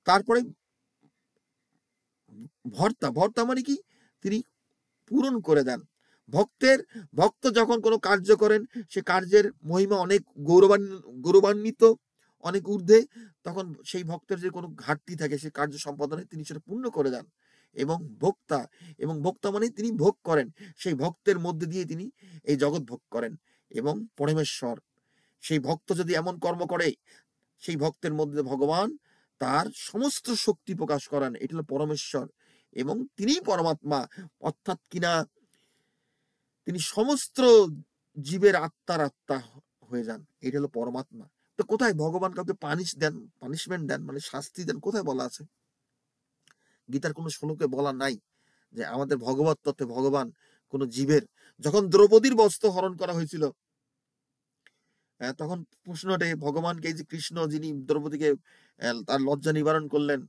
তারপরে ভর্তা, ভর্তা মানে কি? তিনি পূরণ করে দেন। ভক্ত যখন কোনো কার্য করেন, সে কার্যের মহিমা অনেক গৌরবান্বিত, অনেক ঊর্ধ্বে, তখন সেই ভক্তের যে কোনো ঘাটতি থাকে সে কার্য সম্পাদনে তিনি সেটা পূর্ণ করে দেন। এবং ভোক্তা মানে তিনি ভোগ করেন, সেই ভক্তের মধ্যে দিয়ে তিনি এই জগৎ ভোগ করেন। এবং পরমেশ্বর, সেই ভক্ত যদি এমন কর্ম করে, সেই ভক্তের মধ্যে ভগবান তার সমস্ত শক্তি প্রকাশ করেন, এটা হলো পরমেশ্বর। এবং তিনি পরমাত্মা, অর্থাৎ কিনা তিনি সমস্ত জীবের আত্মার আত্মা হয়ে যান, এটা হলো পরমাত্মা। তো কোথায় ভগবান কাউকে পানিশমেন্ট দেন, মানে শাস্তি দেন, কোথায় বলা আছে? গীতার কোনো শ্লোকে বলা নাই যে আমাদের ভগবত তত্ত্বে ভগবান কোন জীবের, যখন দ্রৌপদীর বস্ত্র হরণ করা হয়েছিল, তখন প্রশ্ন ওঠে ভগবানকে, এই যে কৃষ্ণ যিনি দ্রৌপদীকে তার লজ্জা নিবারণ করলেন,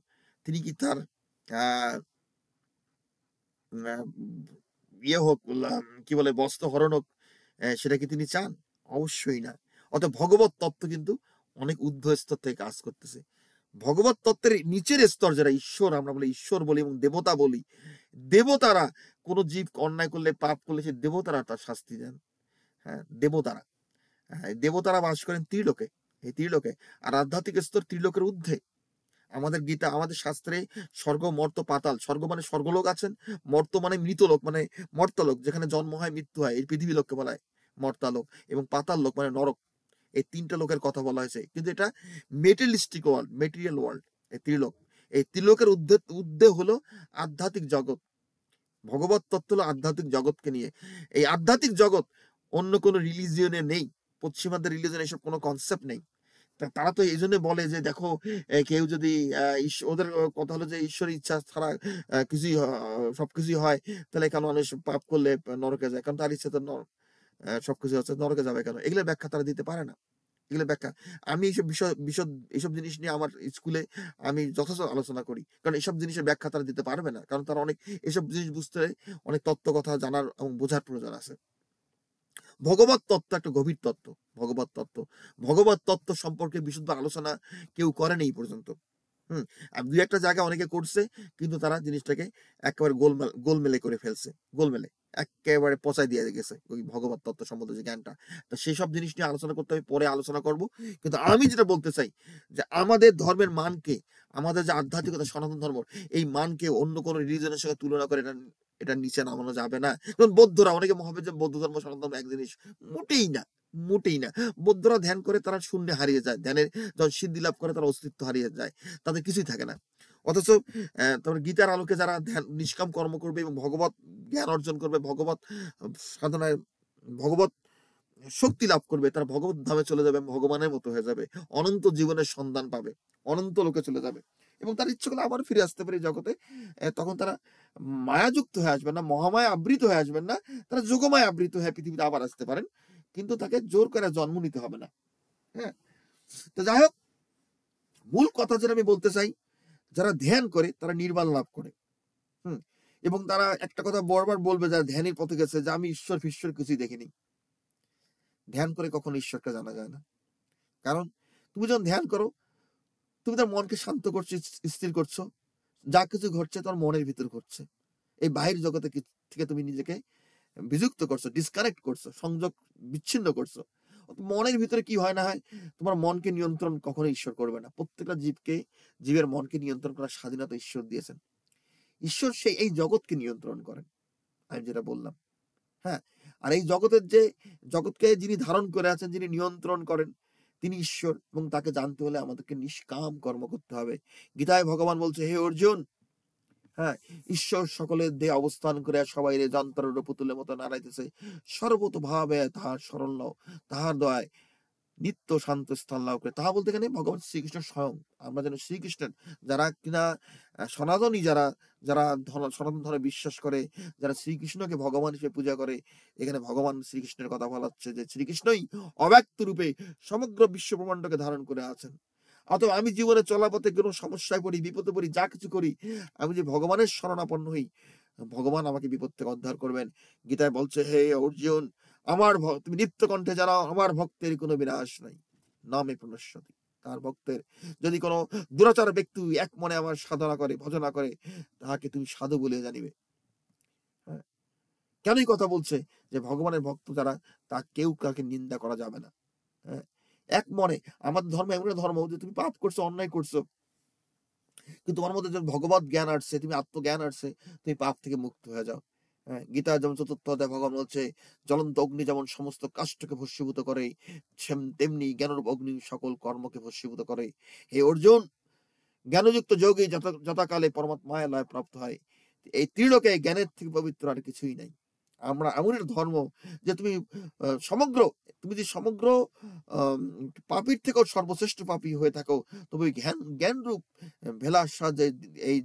তিনি কি তার আহ ইয়ে হোক, কি বলে, বস্ত্র হরণ হোক, সেটা কি তিনি চান? অবশ্যই না। অর্থাৎ ভগবত তত্ত্ব কিন্তু অনেক ঊর্ধ্ব স্তর থেকে কাজ করতেছে। ভগবত তত্ত্বের নিচের স্তর যারা ঈশ্বর, আমরা বলি ঈশ্বর বলি এবং দেবতা বলি, দেবতারা কোন জীব অন্যায় করলে, পাপ করলে, সে দেবতারা তার শাস্তি দেন। হ্যাঁ, দেবতারা বাস করেন ত্রিলোকে, এই ত্রিলোকে। আর আধ্যাত্মিক স্তর ত্রিলোকের ঊর্ধ্বে। আমাদের গীতা, আমাদের শাস্ত্রে স্বর্গ, মর্ত, পাতাল, স্বর্গ মানে স্বর্গলোক আছেন, মর্ত মানে মৃতলোক, মানে মর্তলোক, যেখানে জন্ম হয় মৃত্যু হয়, এই পৃথিবী লোককে বলা হয় মর্তালোক, এবং পাতাল লোক মানে নরক। এই তিনটা লোকের কথা বলা হয়েছে, কিন্তু এটা মেটেরিয়ালিস্টিক ওয়ার্ল্ড, মেটেরিয়াল ওয়ার্ল্ড, এই ত্রিলোক। এই ত্রিলোকের ঊর্ধ্বে হলো আধ্যাত্মিক জগৎ। ভগবত তত্ত্ব হলো আধ্যাত্মিক জগৎকে নিয়ে। এই আধ্যাত্মিক জগৎ অন্য কোনো রিলিজিয়নে নেই, পশ্চিমাদের রিলিজিয়নে এসব কোনো কনসেপ্ট নেই। তারা তো এই জন্য বলে যে দেখো, কেউ যদি ওদের কথা হলো যে ঈশ্বরের ইচ্ছা ছাড়া কিছুই সবকিছুই হয়, তাহলে কেন মানুষ পাপ করলে নরকে যায়? কারণ তার ইচ্ছা তো সবকিছু হচ্ছে, নরকে যাবে কেন? এগুলো ব্যাখ্যা তারা দিতে পারে না। এগুলো ব্যাখ্যা আমি এইসব বিশদ এইসব জিনিস নিয়ে আমার স্কুলে আমি যথেষ্ট আলোচনা করি, কারণ এইসব জিনিসের ব্যাখ্যা তারা দিতে পারবে না, কারণ তারা অনেক এসব জিনিস বুঝতে অনেক তত্ত্ব কথা জানার এবং বোঝার প্রয়োজন আছে। ভগবত তত্ত্ব একটা গভীর তত্ত্ব। ভগবত তত্ত্ব সম্পর্কে বিশুদ্ধ আলোচনা কেউ করেনি এই পর্যন্ত। আর দুই একটা জায়গা অনেকে করছে, কিন্তু তারা জিনিসটাকে একেবারে গোলমেলে করে ফেলছে, গোলমেলে একেবারে পচাই দিয়ে গেছে ওই ভগবত তত্ত্ব সম্বন্ধে যে জ্ঞানটা। তো সেই সব জিনিস নিয়ে আলোচনা করতে হবে, পরে আলোচনা করব। কিন্তু আমি যেটা বলতে চাই যে আমাদের ধর্মের মানকে, আমাদের যে আধ্যাত্মিকতা সনাতন ধর্ম, এই মানকে অন্য কোনো রিলিজনের সঙ্গে তুলনা করে এটা নিচে নামানো যাবে না। যেমন বৌদ্ধরা, অনেকে মহাবীর যে বৌদ্ধ ধর্ম সনাতন ধর্ম এক জিনিস, মোটেই না, মোটেই না। বৌদ্ধরা ধ্যান করে তারা শূন্যে হারিয়ে যায়, ধ্যানের যখন সিদ্ধি লাভ করে তারা অস্তিত্ব হারিয়ে যায়, তাদের কিছুই থাকে না। অথচ তারপরে গীতার আলোকে যারা ধ্যান নিষ্কাম কর্ম করবে এবং ভগবত জ্ঞান অর্জন করবে, ভগবত সাধনায় ভগবত শক্তি লাভ করবে, তারা ভগবত ধামে চলে যাবে, ভগবানের মতো হয়ে যাবে, অনন্ত জীবনের সন্ধান পাবে, অনন্ত লোকে চলে যাবে, এবং তার ইচ্ছে করলে আবার ফিরে আসতে পারে জগতে। তখন তারা মায়াযুক্ত হয়ে আসবেন না, মহামায়া আবৃত হয়ে আসবেন না, তারা যোগমায় আবৃত হয়ে পৃথিবীতে আবার আসতে পারেন। কিন্তু তাকে জোর করে জন্ম নিতে হবে না। হ্যাঁ, তো যাই হোক, মূল কথা যেটা আমি বলতে চাই, যারা ধ্যান করে তারা নির্বাণ লাভ করে। হুম, এবং তারা একটা কথা বারবার বলবে, যারা ধ্যানের পথে গেছে, যে আমি ঈশ্বর ফিশ্বর কিছুই দেখিনি। ধ্যান করে কখনো ঈশ্বরকে জানা যায় না। কারণ তুমি যখন ধ্যান করো, তুমি তার মনকে শান্ত করছো, স্থির করছো, যা কিছু ঘটছে তোমার মনের ভিতর ঘটছে। এই বাহির জগতে থেকে তুমি নিজেকে বিযুক্ত করছো, ডিসকানেক্ট করছো, সংযোগ বিচ্ছিন্ন করছো। মনের ভিতরে কি হয় না হয়, তোমার মনকে নিয়ন্ত্রণ কখনো ঈশ্বর করবে না। প্রত্যেকটা জীবের মনকে নিয়ন্ত্রণ করার স্বাধীনতা ঈশ্বর দিয়েছেন। ঈশ্বর সেই এই জগৎকে নিয়ন্ত্রণ করেন, আমি যেটা বললাম। হ্যাঁ, আর এই জগৎকে যিনি ধারণ করে আছেন, যিনি নিয়ন্ত্রণ করেন, তিনি ঈশ্বর, এবং তাকে জানতে হলে আমাদেরকে নিষ্কাম কর্ম করতে হবে। গীতায় ভগবান বলছে, হে অর্জুন, হ্যাঁ, ঈশ্বর সকলের দেহে অবস্থান করে সবাই যন্ত্রের পুতুলের মতো নাড়াইতেছে, সর্বতোভাবে তাহার স্মরণ লও, তাহার দয়ায় নিত্য শান্ত স্থান লাভ করে। তাহা বলতে এখানে ভগবান শ্রীকৃষ্ণ স্বয়ং। আমরা যেন শ্রীকৃষ্ণের, যারা কিনা সনাতনী, যারা সনাতন ধর্মে বিশ্বাস করে, যারা শ্রীকৃষ্ণকে ভগবান হিসেবে পূজা করে, এখানে ভগবান শ্রীকৃষ্ণের কথা বলা হচ্ছে, যে শ্রীকৃষ্ণই অব্যক্ত রূপে সমগ্র বিশ্ব ব্রহ্মাণ্ডকে ধারণ করে আছেন। অথবা আমি জীবনে চলার পথে কোনো সমস্যায় পড়ি, বিপদে পড়ি, যা কিছু করি, আমি যে ভগবানের শরণাপন্ন হই, ভগবান আমাকে বিপদ থেকে উদ্ধার করবেন। গীতায় বলছে, হে অর্জুন, তুমি নিত্য কণ্ঠে জানাও, আমার ভক্তের কোনো বিনাশ নাই, নামে প্রণশ্যতি। তার ভক্তের যদি কোনো দুরাচার ব্যক্তি এক মনে আমার সাধনা করে, ভজনা করে, তাহাকে তুমি সাধু বলে জানিবে। হ্যাঁ, কেনই কথা বলছে, যে ভগবানের ভক্ত যারা, তা কেউ কাকে নিন্দা করা যাবে না। হ্যাঁ, এক মনে। আমাদের ধর্ম এমন ধর্ম যে তুমি পাপ করছো, অন্যায় করছো, কিন্তু তোমার মধ্যে যখন ভগবত জ্ঞান আসছে, তুমি আত্মজ্ঞান আসছে, তুমি পাপ থেকে মুক্ত হয়ে যাও। হ্যাঁ, গীতা যেমন ৪র্থ অধ্যায় ভগবান বলছে, জ্বলন্ত অগ্নি যেমন সমস্ত কাষ্ঠকে ভস্মীভূত করে, তেমনি জ্ঞানরূপ অগ্নি সকল কর্মকে ভস্মীভূত করে। হে অর্জুন, জ্ঞানযুক্ত যোগী যথাকালে পরমাত্মায় লয় প্রাপ্ত হয়। এই ত্রিলোকে জ্ঞানের থেকে পবিত্র আর কিছুই নাই। আমরা এমন একটা ধর্ম, যে তুমি সমগ্র পাপীর থেকেও সর্বশ্রেষ্ঠ পাপী হয়ে থাকো, তবে জ্ঞান রূপ ভেলার সাহায্যে এই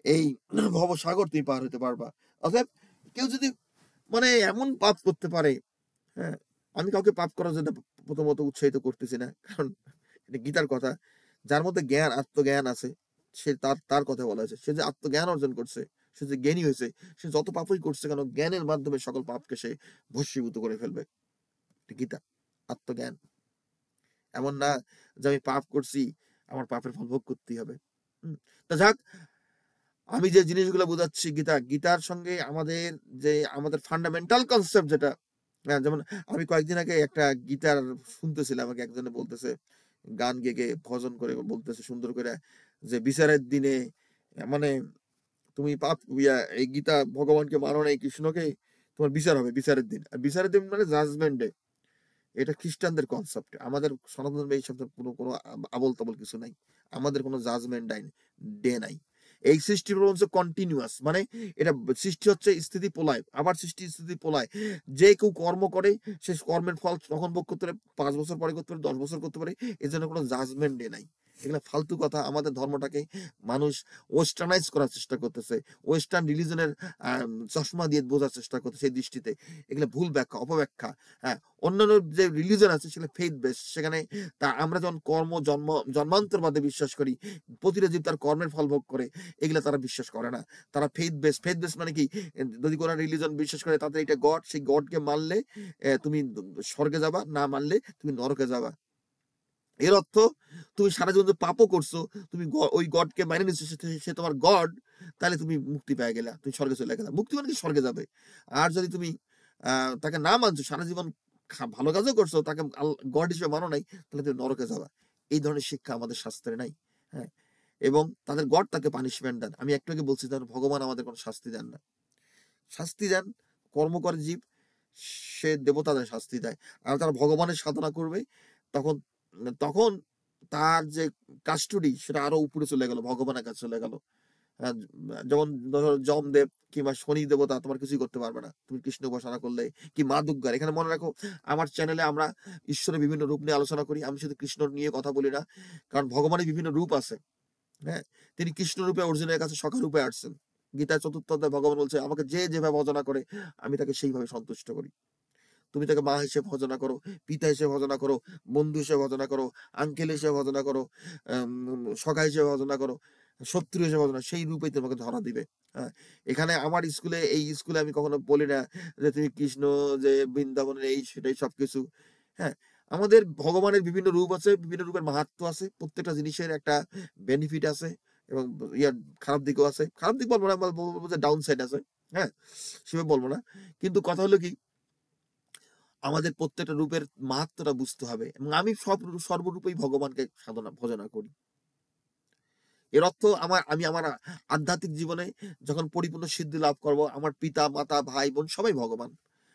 এই ভবসাগর তুমি পার হতে পারবা। অতএব কেউ যদি মানে এমন পাপ করতে পারে, হ্যাঁ, আমি কাউকে পাপ করার জন্য প্রথমত উৎসাহিত করতেছি না, কারণ এটা গীতার কথা। যার মধ্যে আত্মজ্ঞান আছে, সে তার কথা বলা হয়েছে। সে যে আত্মজ্ঞান অর্জন করছে, সে যে জ্ঞানী হয়েছে, সে যত পাপই করছে কেন, জ্ঞানের মাধ্যমে সকল পাপকে সে ভস্মীভূত করে ফেলবে। গীতা, আত্মজ্ঞান। এমন না যে আমি পাপ করছি, আমার পাপের ফল ভোগ করতেই হবে। তা যাক, আমি যে জিনিসগুলো বোঝাচ্ছি, গীতার সঙ্গে আমাদের ফান্ডামেন্টাল কনসেপ্ট যেটা, যেমন আমি কয়েকদিন আগে একটা গীতার শুনতেছিলাম, আমাকে একজনে বলতেছে, গান গেয়ে ভজন করে বলতেছে সুন্দর করে, যে বিচারের দিনে মানে তুমি এই গীতা ভগবানকে মানো নাই, কৃষ্ণকে, তোমার বিচার হবে বিচারের দিন। আর বিচারের দিন মানে জাজমেন্ট ডে। এটা খ্রিস্টানদের কনসেপ্ট। আমাদের সনাতন ধর্মে এই শব্দের কোনো আবল তাবল কিছু নাই। আমাদের কোনো জাজমেন্ট ডে নাই। এই সৃষ্টি প্রপঞ্চ কন্টিনিউয়াস, মানে এটা সৃষ্টি হচ্ছে, স্থিতি প্রলয়, আবার সৃষ্টি স্থিতি প্রলয়। যে কেউ কর্ম করে, সে কর্মের ফল তখন ভোগ করতে পারে, 5 বছর পরে করতে পারে, 10 বছর করতে পারে। এর জন্য কোনো জাজমেন্ট ডে নাই। এগুলো ফালতু কথা। আমাদের ধর্মটাকে মানুষ ওয়েস্টার্নাইজ করার চেষ্টা করতেছে, ওয়েস্টার্ন রিলিজনের চশমা দিয়ে বোঝার চেষ্টা করতেছে। এই দৃষ্টিতে এগুলো ভুল ব্যাখ্যা, অপব্যাখ্যা। হ্যাঁ, অন্যান্য যে রিলিজন আছে সেগুলো ফেথ বেস। সেখানে আমরা যখন জন্মান্তরবাদে বিশ্বাস করি, প্রতিটা জীব তার কর্মের ফল ভোগ করে, এগুলো তারা বিশ্বাস করে না। তারা ফেথ বেস মানে কি, যদি কোনো রিলিজন বিশ্বাস করে তাদের এটা গড, সেই গডকে মানলে তুমি স্বর্গে যাবা, না মানলে তুমি নরকে যাবা। এর অর্থ, তুমি সারা জীবন পাপও করছো, তুমি ওই গডকে মানে নিচ্ছ, সে তোমার গড, তাহলে তুমি মুক্তি পেয়ে গেলা, তুমি স্বর্গে চলে গেলা। মুক্তি মানে কি, স্বর্গে যাবে। আর যদি তুমি তাকে না মানছো, সারা জীবন ভালো কাজও করছো, তাকে গড হিসেবে মানো নাই, তাহলে তুমি নরকে যাবা। এই ধরনের শিক্ষা আমাদের শাস্ত্রে নাই। হ্যাঁ, এবং তাদের গড তাকে পানিশমেন্ট দেন। আমি একটু আগে বলছি, ভগবান আমাদের কোনো শাস্তি দেন না। শাস্তি দেন কর্ম করে জীব, সে দেবতাদের শাস্তি দেয়। আর তারা ভগবানের সাধনা করবে, তখন তখন তার যে কাস্টডি, সেটা আরো উপরে চলে গেল, ভগবানের কাছে চলে গেল। যেমন ধরো যমদেব কিংবা শনি দেবতা তোমার কিছুই করতে পারবে না, তুমি কৃষ্ণ উপাসনা করলে, কি মা দুর্গার। এখানে মনে রাখো, আমার চ্যানেলে আমরা ঈশ্বরের বিভিন্ন রূপ নিয়ে আলোচনা করি। আমি শুধু কৃষ্ণ নিয়ে কথা বলি না, কারণ ভগবানের বিভিন্ন রূপ আছে। হ্যাঁ, তিনি কৃষ্ণ রূপে অর্জুনের কাছে সখা রূপে আসছেন। গীতার 4র্থ অধ্যায় ভগবান বলছে, আমাকে যে যেভাবে ভজনা করে, আমি তাকে সেইভাবে সন্তুষ্ট করি। তুমি তাকে মা হিসেবে ভজনা করো, পিতা হিসেবে ভজনা করো, বন্ধু হিসেবে ভজনা করো, আঙ্কেল হিসেবে ভজনা করো, সখা হিসেবে ভজনা করো, শত্রু হিসেবে ভজনা, সেই রূপেই তোমাকে ধরা দিবে। হ্যাঁ, এখানে আমার স্কুলে, এই স্কুলে আমি কখনো বলি না যে তুমি কৃষ্ণ, যে বৃন্দাবনের এই সেটাই সবকিছু। হ্যাঁ, আমাদের ভগবানের বিভিন্ন রূপ আছে, বিভিন্ন রূপের মাহাত্ম্য আছে, প্রত্যেকটা জিনিসের একটা বেনিফিট আছে এবং ইয়ার খারাপ দিকও আছে। খারাপ দিক বলবো না, বলবো যে ডাউন সাইড আছে। হ্যাঁ, সেভাবে বলবো না, কিন্তু কথা হলো কি, আমাদের প্রত্যেকটা রূপের মাহাত্ম্যটা বুঝতে হবে এবং আমি সর্বরূপেই ভগবানকে ভজনা করি। এর অর্থ আমি আমার আধ্যাত্মিক জীবনে যখন পরিপূর্ণ সিদ্ধি লাভ করব, আমার পিতা মাতা ভাই বোন সবাই ভগবান,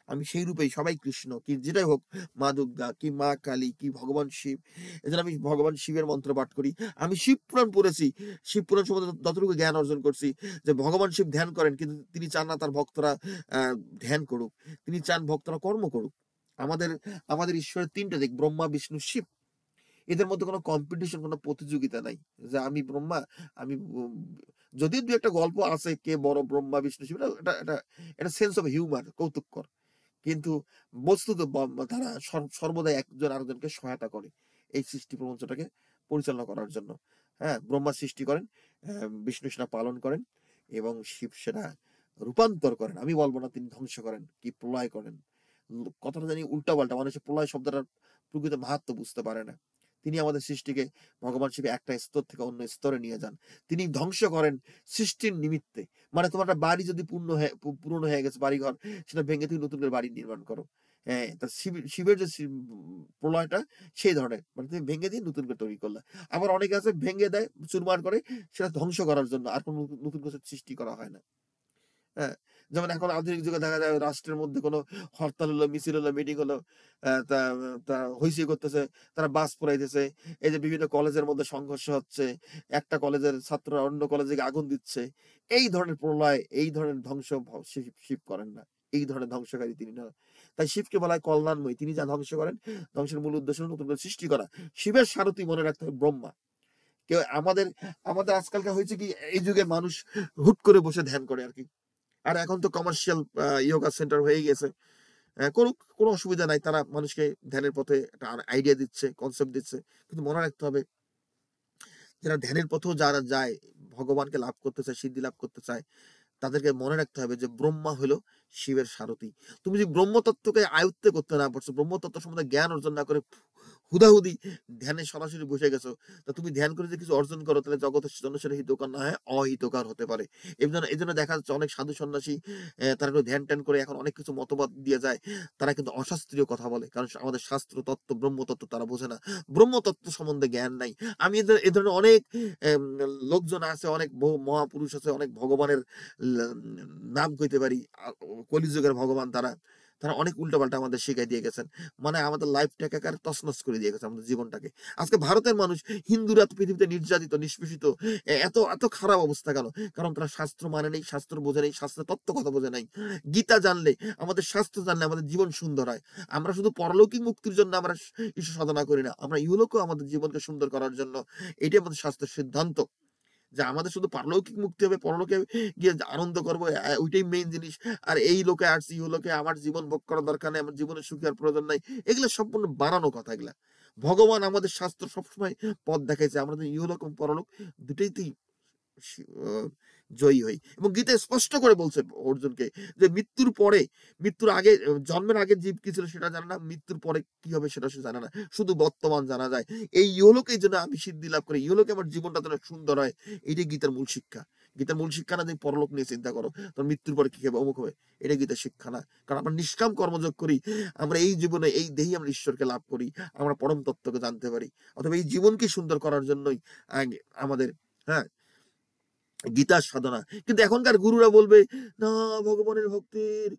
আমি সেই রূপেই, সবাই কৃষ্ণ, কি যেটাই হোক, মা দুর্গা কি মা কালী কি ভগবান শিব, এজন্য আমি ভগবান শিবের মন্ত্র পাঠ করি। আমি শিব পুরাণ পড়েছি, শিব পুরাণ সম্বন্ধে যতটুকু জ্ঞান অর্জন করছি, যে ভগবান শিব ধ্যান করেন, কিন্তু তিনি চান না তার ভক্তরা ধ্যান করুক, তিনি চান ভক্তরা কর্ম করুক। আমাদের আমাদের ঈশ্বরের তিনটা দিক, ব্রহ্মা বিষ্ণু শিব, এদের মধ্যে কোনো কম্পিটিশন, কোনো প্রতিযোগিতা নাই যে আমি ব্রহ্মা, আমি যদিও দু একটা গল্প আছে কে বড় ব্রহ্মা বিষ্ণু শিব, এটা এটা এটা সেন্স অফ হিউমার, কৌতুককর, কিন্তু বস্তুত তারা সর্বদাই একজন আরেকজনকে সহায়তা করে এই সৃষ্টি প্রপঞ্চটাকে পরিচালনা করার জন্য। হ্যাঁ, ব্রহ্মা সৃষ্টি করেন, বিষ্ণু সেটা পালন করেন এবং শিব সেটা রূপান্তর করেন। আমি বলবো না তিনি ধ্বংস করেন কি প্রলয় করেন, কথাটা জানি উল্টা পাল্টা, মানুষের প্রলয় শব্দটার প্রকৃত মাহাত্ম্য বুঝতে পারে না। তিনি আমাদের সৃষ্টিকে, ভগবান শিব একটা স্তর থেকে অন্য স্তরে নিয়ে যান, তিনি ধ্বংস করেন সৃষ্টির নিমিত্তে। মানে তোমার একটা বাড়ি যদি পুরনো হয়ে গেছে, বাড়ি ঘর, সেটা ভেঙে তুমি নতুন করে বাড়ি নির্মাণ করো। হ্যাঁ, তা শিবের যে প্রলয়টা সেই ধরনের, মানে তুমি ভেঙে দিয়ে নতুন করে তৈরি করলা। আবার অনেকে আছে ভেঙে দেয়, চুরমার করে, সেটা ধ্বংস করার জন্য, আর কোনো নতুন কিছু সৃষ্টি করা হয় না। হ্যাঁ, যেমন এখন আধুনিক যুগে দেখা যায় রাষ্ট্রের মধ্যে কোনো হরতাল হলো, মিছিল হলো, মিটিং হলো, তা তা হইচই করতেছে, তারা বাস পোড়াইতেছে, এই যে বিভিন্ন কলেজের মধ্যে সংঘর্ষ হচ্ছে, একটা কলেজের ছাত্ররা অন্য কলেজে আগুন দিচ্ছে, এই ধরনের প্রলয়, এই ধরনের ধ্বংস শিব করেন না, এই ধরনের ধ্বংসকারী তিনি না। তাই শিবকে বলা হয় কল্যাণময়, তিনি যা ধ্বংস করেন, ধ্বংসের মূল উদ্দেশ্য নতুন করে সৃষ্টি করা। শিবের সারথি মনে রাখতে হবে ব্রহ্মা। কেউ আমাদের আমাদের আজকালকার হয়েছে কি, এই যুগে মানুষ হুট করে বসে ধ্যান করে আর কি। আর এখন তো কমার্শিয়াল ইয়োগা সেন্টার হয়ে গেছে, করুক, কোনো অসুবিধা নাই, তারা মানুষকে ধ্যানের পথে একটা আইডিয়া দিচ্ছে, কনসেপ্ট দিচ্ছে, কিন্তু মনে রাখতে হবে যারা ধ্যানের পথেও যারা যায়, ভগবানকে লাভ করতে চায়, সিদ্ধি লাভ করতে চায়, তাদেরকে মনে রাখতে হবে যে ব্রহ্মা হলো শিবের সারথি। তুমি যদি ব্রহ্মতত্ত্বকে আয়ত্তে করতে না পারছো, ব্রহ্মতত্ত্ব সম্বন্ধে জ্ঞান অর্জন না করে হুদাহুদি ধ্যানে সরাসরি বসে গেছো, তা তুমি ধ্যান করে যে কিছু অর্জন করো, তাহলে জগতের জন্য সেটা হিতকার না হয় অহিতকার হতে পারে। এই জন্য দেখা যাচ্ছে অনেক সাধু সন্ন্যাসী, তারা একটু ধ্যান ট্যান করে এখন অনেক কিছু মতবাদ দিয়ে যায়, তারা কিন্তু অশাস্ত্রীয় কথা বলে, কারণ আমাদের শাস্ত্র তত্ত্ব ব্রহ্মতত্ত্ব তারা বোঝে না, ব্রহ্মতত্ত্ব সম্বন্ধে জ্ঞান নাই। আমি এ ধরনের অনেক লোকজন আছে, অনেক মহাপুরুষ আছে, অনেক ভগবানের নাম কইতে পারি, কলিযুগের ভগবান তারা, তারা অনেক উল্টাপাল্টা আমাদের শিখাই দিয়ে গেছেন, মানে আমাদের লাইফটাকে একেবারে তছনছ করে দিয়ে গেছে, আমাদের জীবনটাকে। আজকে ভারতের মানুষ, হিন্দুরা তো পৃথিবীতে নির্যাতিত, নিষ্পেষিত, এত এত খারাপ অবস্থা কেন? কারণ তারা শাস্ত্র মানে নেই, শাস্ত্র বোঝে নেই, শাস্ত্রের তত্ত্ব কথা বোঝে নাই। গীতা জানলে, আমাদের শাস্ত্র জানলে আমাদের জীবন সুন্দর হয়। আমরা শুধু পরলৌকিক মুক্তির জন্য আমরা ঈশ্বর সাধনা করি না, আমরা ইহলোকেও আমাদের জীবনকে সুন্দর করার জন্য, এটাই আমাদের শাস্ত্রের সিদ্ধান্ত, যে আমাদের শুধু পারলৌকিক মুক্তি হবে, পরলোকে গিয়ে আনন্দ করবো, ওইটাই মেইন জিনিস। আর এই লোকে আসছি, ইহলোকে আমার জীবন ভোগ করার দরকার নেই, আমার জীবনে সুখী আর প্রয়োজন নাই, এগুলো সম্পূর্ণ বানানো কথা। এগুলা ভগবান আমাদের শাস্ত্র সবসময় পথ দেখাইছে, আমরা ইহলোক এবং পরলোক দুটোইতেই জয়ী হই। এবং গীতায় স্পষ্ট করে বলছে অর্জুনকে যে মৃত্যুর পরে, মৃত্যুর আগে, জন্মের আগে জীব কি ছিল সেটা জানে না, মৃত্যুর পরে কি হবে সেটা সে জানে না, শুধু বর্তমান জানা যায়। এই ইহলোকের জন্য আমি সিদ্ধি লাভ করি, ইহলোকে আমার জীবনটা যেন সুন্দর হয়, এটাই গীতার মূল শিক্ষা। গীতার মূল শিক্ষা না যে পরলোক নিয়ে চিন্তা করো, তোর মৃত্যুর পরে কি হবে, অমুক হবে, এটা গীতার শিক্ষা না। কারণ আমরা নিষ্কাম কর্মযোগ করি, আমরা এই জীবনে এই দেহি আমরা ঈশ্বরকে লাভ করি, আমরা পরম তত্ত্বকে জানতে পারি। অথবা এই জীবনকে সুন্দর করার জন্যই আমাদের, হ্যাঁ, গীতার সাধনা। কিন্তু এখনকার গুরুরা বলবে না, ভগবানের ভক্তির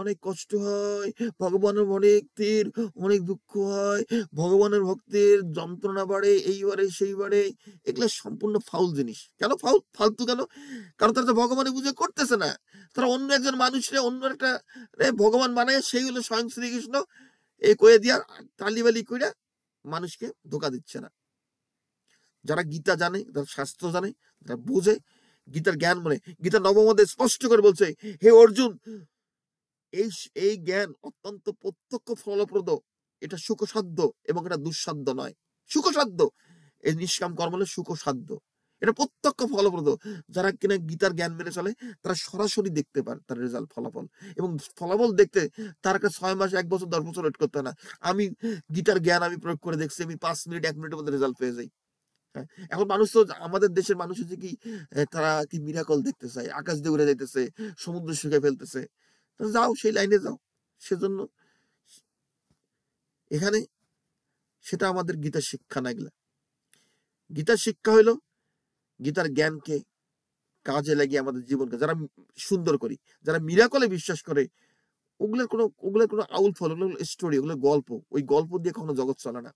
অনেক কষ্ট হয়, ভগবানের ভক্তির অনেক দুঃখ হয়, ভগবানের ভক্তির যন্ত্রণা বাড়ে, এইবারে সেইবারে। এগুলো সম্পূর্ণ ফাউল জিনিস। কেন ফালতু কেন? কারণ তারা তো ভগবানের বুঝে করতেছে না, তারা অন্য একজন মানুষরে, অন্য একটা ভগবান বানায়, সেই হলো স্বয়ং শ্রীকৃষ্ণ, এই কয়ে দিয়া তালিবালি কইরা মানুষকে ধোকা দিচ্ছে না। যারা গীতা জানে, যারা শাস্ত্র জানে, যারা বোঝে, গীতার জ্ঞান, মানে গীতা নবম অধ্যায়ে স্পষ্ট করে বলছে, হে অর্জুন, এই এই জ্ঞান অত্যন্ত প্রত্যক্ষ ফলপ্রদ, এটা সুখসাধ্য এবং এটা দুঃসাধ্য নয়। সুখসাধ্য, এই নিষ্কাম কর্ম হলো সুখসাধ্য, এটা প্রত্যক্ষ ফলপ্রদ। যারা কিনা গীতার জ্ঞান মেনে চলে তারা সরাসরি দেখতে পারে তার রেজাল্ট, ফলাফল। এবং ফলাফল দেখতে তার কাছে 6 মাস 1 বছর 10 বছর ওয়েট করতে হয় না। আমি গীতার জ্ঞান আমি প্রয়োগ করে দেখছি, আমি 5 মিনিট 1 মিনিটের মধ্যে রেজাল্ট পেয়ে যাই। হ্যাঁ, এখন মানুষ তো, আমাদের দেশের মানুষ হচ্ছে কি, তারা কি মিরাকল দেখতে চায়, আকাশ দিয়ে উড়ে যাইতেছে, সমুদ্র শুকে ফেলতেছে। যাও সেই লাইনে যাও। সেজন্য এখানে সেটা আমাদের গীতার শিক্ষা না। এগুলা গীতার শিক্ষা হইলো গীতার জ্ঞানকে কাজে লাগিয়ে আমাদের জীবনকে যারা সুন্দর করি, যারা মিরাকলে বিশ্বাস করে, ওগুলোর কোনো আউল ফল, ওগুলো স্টোরি, ওগুলো গল্প। ওই গল্প দিয়ে কখনো জগৎ চলে না।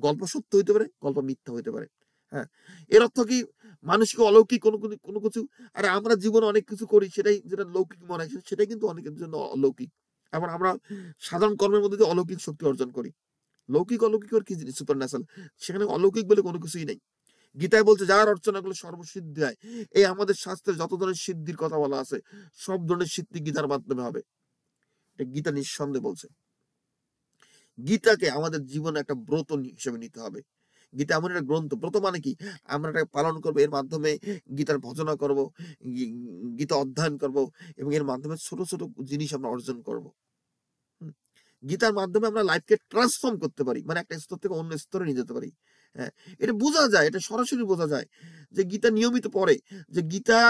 গল্প সত্য হইতে পারে, গল্প মিথ্যা হইতে পারে। হ্যাঁ, এর অর্থ কি মানুষকে অলৌকিক কোনো কিছু, আরে আমরা জীবনে অনেক কিছু করি সেটাই যেটা লৌকিক মনে হয় সেটাই কিন্তু অনেকের জন্য অলৌকিক। আবার আমরা সাধারণ কর্মের মধ্যে দিয়ে অলৌকিক শক্তি অর্জন করি। লৌকিক অলৌকিক কি জিনিস? Super natural. সেখানে অলৌকিক বলে কোনো কিছুই নেই। গীতায় বলছে যার অর্চনা গুলো সর্বসিদ্ধি হয়। এই আমাদের শাস্ত্রে যত ধরনের সিদ্ধির কথা বলা আছে সব ধরনের সিদ্ধি গীতার মাধ্যমে হবে। এটা গীতা নিঃসন্দেহে বলছে। গীতাকে আমাদের জীবনে একটা ব্রত হিসেবে নিতে হবে। গীতা এমন একটা গ্রন্থ, ব্রত মানে কি, আমরা এটাকে পালন করবো, এর মাধ্যমে গীতার ভজনা করব, গীতা অধ্যয়ন করব, এবং এর মাধ্যমে ছোট ছোট জিনিস আমরা অর্জন করব। গীতার মাধ্যমে আমরা লাইফকে ট্রান্সফর্ম করতে পারি, মানে একটা স্তর থেকে অন্য স্তরে নিয়ে যেতে পারি। হ্যাঁ, এটা বোঝা যায়, এটা সরাসরি বোঝা যায় যে গীতা নিয়মিত পড়ে, যে গীতা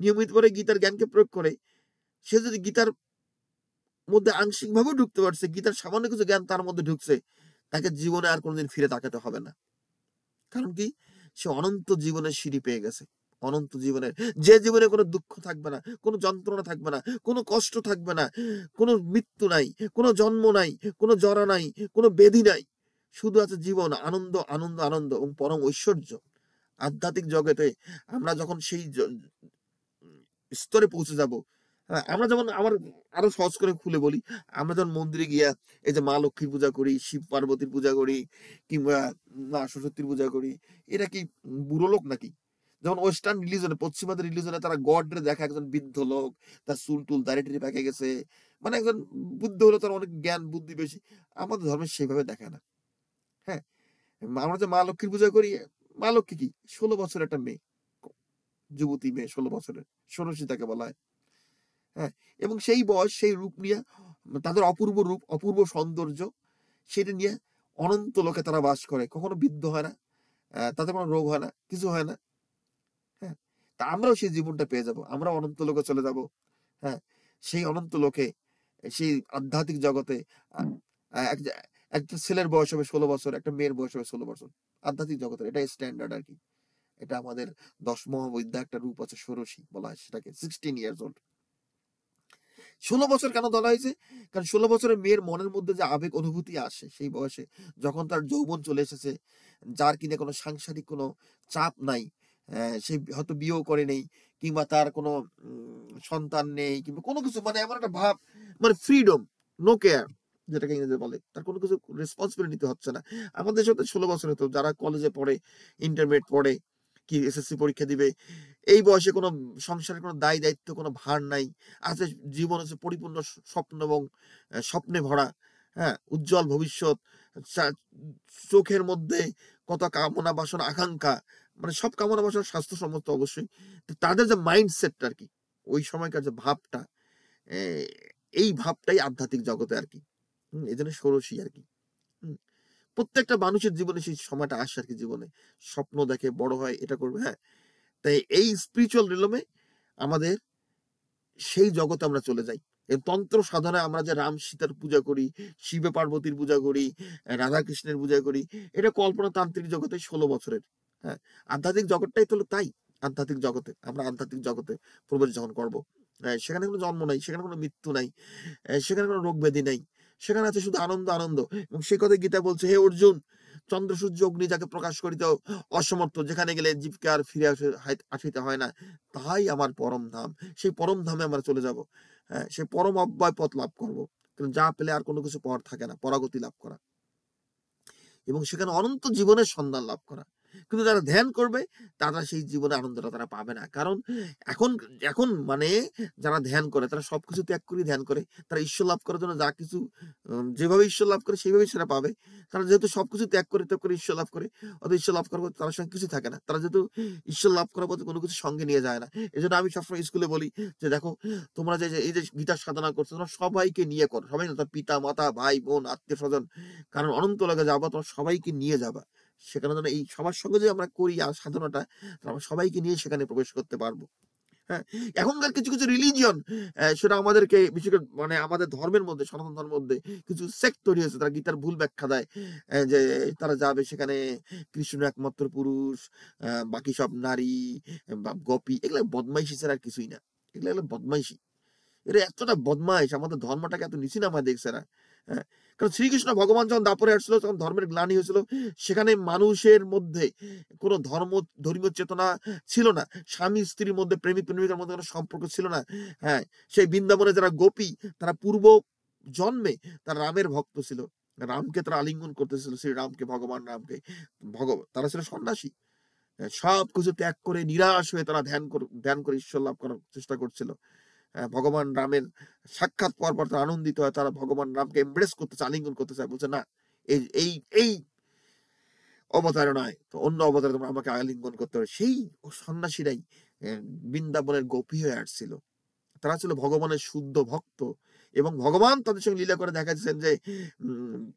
নিয়মিত পড়ে, গীতার জ্ঞানকে প্রয়োগ করে, সে যদি গীতার মধ্যে আংশিক ভাবেও ঢুকতে পারছে, গীতার সামান্য কিছু জ্ঞান তার মধ্যে ঢুকছে, তাকে জীবনে আর কোনোদিন ফিরে তাকাতে হবে না। কারণ কি, সে অনন্ত জীবনের সিঁড়ি পেয়ে গেছে। অনন্ত জীবনের, যে জীবনে কোনো দুঃখ থাকবে না, কোনো যন্ত্রণা থাকবে না, কোনো কষ্ট থাকবে না, কোনো মৃত্যু নাই, কোনো জন্ম নাই, কোনো জরা নাই, কোনো ব্যাধি নাই, শুধু আছে জীবন, আনন্দ আনন্দ আনন্দ এবং পরম ঐশ্বর্য। আধ্যাত্মিক জগতে আমরা যখন সেই স্তরে পৌঁছে যাব, হ্যাঁ, আমরা যেমন, আমার আরো সহজ করে খুলে বলি, আমরা যখন মন্দিরে গিয়া এই যে মা লক্ষ্মীর পূজা করি, শিব পার্বতীর পূজা করি, কিংবা মা সরস্বতীর পূজা করি, এটা কি বুড়ো লোক নাকি? যেমন ওয়েস্টার্ন রিলিজনে, পশ্চিমাদের রিলিজনে তারা গড রে দেখা একজন বৃদ্ধ লোক, তার চুল টুল দাড়ি টাড়ি পেকে গেছে, মানে একজন বুদ্ধ হলো, তার অনেক জ্ঞান বুদ্ধি বেশি। আমাদের ধর্মে সেইভাবে দেখে না। হ্যাঁ, আমরা যে মা লক্ষ্মীর পূজা করি, মা লক্ষ্মী কি 16 বছরের একটা মেয়ে, যুবতী মেয়ে, 16 বছরের, ষোড়শী তাকে বলা হয়। হ্যাঁ, এবং সেই বয়স, সেই রূপ নিয়ে, তাদের অপূর্ব রূপ, অপূর্ব সৌন্দর্য, সেটা নিয়ে অনন্ত লোকে তারা বাস করে, কখনো বৃদ্ধ হয় না, তাদের কোনো রোগ হয় না, কিছু হয় না। হ্যাঁ, তা আমরাও সেই জীবনটা পেয়ে যাব, আমরা অনন্ত লোকে চলে যাব। হ্যাঁ, সেই অনন্ত লোকে, সেই আধ্যাত্মিক জগতে একটা ছেলের বয়স হবে 16 বছর, একটা মেয়ের বয়স হবে 16 বছর। আধ্যাত্মিক জগতের এটাই স্ট্যান্ডার্ড আর কি। এটা আমাদের 10 মহাবিদ্যা একটা রূপ আছে, ষোড়শী বলা হয় সেটাকে, 16 ইয়ার্স ওল্ড। 16 বছর কেন ধরা হয়েছে? কারণ 16 বছরের মেয়ের মনের মধ্যে যে আবেগ অনুভূতি আসে সেই বয়সে, যখন তার যৌবন চলে এসেছে, যার কিনা কোনো সাংসারিক কোনো চাপ নাই, সে হয়তো বিয়েও করে নেই, কিংবা তার কোনো সন্তান নেই, কিংবা কোনো কিছু, মানে এমন একটা ভাব, মানে ফ্রিডম, নো কেয়ার, যেটাকে ইংরেজিতে বলে, তার কোনো কিছু রেসপন্সিবিলিটি নিতে হচ্ছে না। আমাদের সাথে 16 বছরে তো যারা কলেজে পড়ে, ইন্টারমিডিয়েট পড়ে, কি এসএসসি পরীক্ষা দিবে, এই বয়সে কোনো সংসারের কোনো দায় দায়িত্ব, কোনো ভার নাই, আছে জীবন আছে পরিপূর্ণ স্বপ্ন এবং স্বপ্নে ভরা। হ্যাঁ, উজ্জ্বল ভবিষ্যৎ, চোখের মধ্যে কত কামনা বাসনা আকাঙ্ক্ষা, মানে সব কামনা বাসনা স্বাস্থ্যসম্মত অবশ্যই। তাদের যে মাইন্ডসেটটা আর কি, ওই সময়কার যে ভাবটা, এই ভাবটাই আধ্যাত্মিক জগতে আর কি। এই জন্য ষোড়শী আর কি। প্রত্যেকটা মানুষের জীবনে সেই সময়টা আসে আর কি, জীবনে স্বপ্ন দেখে, বড় হয়, এটা করবে। হ্যাঁ, তাই এই স্পিরিচুয়াল রিলমে আমাদের সেই জগতে আমরা চলে যাই। এই তন্ত্র সাধনায় আমরা যে রাম সীতার পূজা করি, শিব পার্বতীর পূজা করি, রাধা কৃষ্ণের পূজা করি, এটা কল্পনা তান্ত্রিক জগতে 16 বছরের। হ্যাঁ, আধ্যাত্মিক জগৎটাই তো তাই। আধ্যাত্মিক জগতে আমরা আধ্যাত্মিক জগতে প্রবেশ যখন করবো, সেখানে কোনো জন্ম নাই, সেখানে কোনো মৃত্যু নাই, সেখানে কোনো রোগ ব্যাধি নাই, সেখানে আছে শুধু আনন্দ আনন্দ। এবং সে কথা গীতা বলছে, হে অর্জুন, চন্দ্র সূর্য অগ্নি যাকে প্রকাশ করিতে অসমর্থ, যেখানে গেলে জীবকে আর ফিরে আসিতে হয় না, তাই আমার পরম ধাম। সেই পরম ধামে আমরা চলে যাব। হ্যাঁ, সে পরম অব্যয় পথ লাভ করবো। কিন্তু যা পেলে আর কোনো কিছু পাওয়ার থাকে না, পরাগতি লাভ করা, এবং সেখানে অনন্ত জীবনের সন্ধান লাভ করা। কিন্তু যারা ধ্যান করবে তারা সেই জীবনে আনন্দটা তারা পাবে না। কারণ এখন এখন মানে যারা ধ্যান করে তারা সবকিছু ত্যাগ করে ধ্যান করে। তারা ঈশ্বর লাভ করার জন্য যা কিছু যেভাবে ঈশ্বর লাভ করে সেইভাবেই সেটা পাবে। তারা যেহেতু সবকিছু ত্যাগ করে ঈশ্বর লাভ করে, অতএব ঈশ্বর লাভ করার পর তাদের সঙ্গে কিছু থাকে না। তারা যেহেতু ঈশ্বর লাভ করার পর কোনো কিছু সঙ্গে নিয়ে যায় না। এজন্য আমি সবসময় স্কুলে বলি যে, "দেখো তোমরা যে এই যে গীতার সাধনা করছো তোমরা সবাইকে নিয়ে করো। সবাই না, তোমার পিতা, মাতা, ভাই, বোন, আত্মীয়স্বজন, কারণ অনন্ত লোকে যাবা তোমরা সবাইকে নিয়ে যাবা। সেখানে যেন এই সবার সঙ্গে যদি আমরা করি সাধনাটা, তাহলে আমরা সবাইকে নিয়ে সেখানে প্রবেশ করতে পারবো।" হ্যাঁ? এখনকার কিছু, কিছু রিলিজিয়ন সেটা আমাদেরকে বিশেষ করে মানে আমাদের ধর্মের মধ্যে, সনাতন ধর্মের মধ্যে কিছু সেক্ট তৈরি হয়েছে। তারা গীতার ভুল ব্যাখ্যা দেয়। যে তারা যাবে সেখানে কৃষ্ণ একমাত্র পুরুষ, বাকি সব নারী বা গোপী। এগুলা বদমাইশি ছাড়া আর কিছুই না। এগুলা হলো বদমাইশি। এরা এতটা বদমাইশ, আমাদের ধর্মটাকে এত নিচু নামায় দেখছে এরা। হ্যাঁ? কারণ শ্রীকৃষ্ণ ভগবান যখন দাপরে আসছিল তখন ধর্মের গ্লানি হয়েছিল। সেখানে মানুষের মধ্যে কোন ধর্মীয় চেতনা ছিল না। স্বামী স্ত্রীর মধ্যে, প্রেমিক প্রেমিকার মধ্যে কোন সম্পর্ক ছিল না। হ্যাঁ? সেই বৃন্দাবনে যারা গোপী তারা পূর্ব জন্মে তারা রামের ভক্ত ছিল। রামকে তারা আলিঙ্গন করতেছিল, শ্রীরামকে, ভগবান রামকে। তারা ছিল সন্ন্যাসী। সবকিছু ত্যাগ করে নিরাশ হয়ে তারা ধ্যান করে ঈশ্বর লাভ করার চেষ্টা করছিল। ভগবান রামের সাক্ষাৎ পাওয়ার পর তারা আনন্দিত হয়। তারা ভগবান রামকে এমব্রেস করতে চায়, আলিঙ্গন করতে চায়। বলছে, "না, এই এই এই অবতারে নয়। তো অন্য অবতারে তোমরা আমাকে আলিঙ্গন করতে হবে।" সেই সন্ন্যাসীরাই বৃন্দাবনের গোপী হয়ে আসছিল। তারা ছিল ভগবানের শুদ্ধ ভক্ত এবং ভগবান তাদের সঙ্গে লীলা করে দেখাচ্ছেন যে উম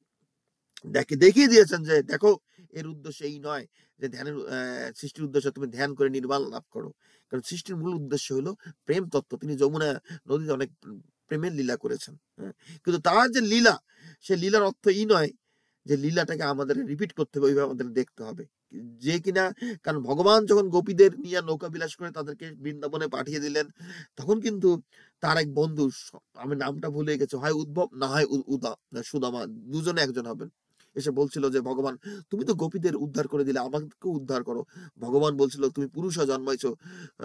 দেখিয়ে দিয়েছেন যে, "দেখো এর উদ্দেশ্য এই নয় যে ধ্যানের সৃষ্টির উদ্দেশ্য তুমি ধ্যান করে নির্বাণ লাভ করো।" কারণ সৃষ্টির মূল উদ্দেশ্য হলো প্রেম তত্ত্ব। তিনি যমুনা নদীতে অনেক প্রেমের লীলা করেছেন। হ্যাঁ? কিন্তু তার যে লীলা, সে লীলার অর্থ এই নয় যে লীলাটাকে আমাদের রিপিট করতে হবে, ওইভাবে আমাদের দেখতে হবে। যে কিনা, কারণ ভগবান যখন গোপীদের নিয়ে নৌকা বিলাস করে তাদেরকে বৃন্দাবনে পাঠিয়ে দিলেন, তখন কিন্তু তার এক বন্ধু, আমি নামটা ভুলে গেছি, হয় উদ্ভব না হয় সুদামা, দুজনে একজন হবেন। এসে বলছিল যে, "ভগবান তুমি তো গোপীদের উদ্ধার করে দিলে, আমাকেও উদ্ধার করো।" ভগবান বলছিল, "তুমি পুরুষ হয়ে জন্মাইছো,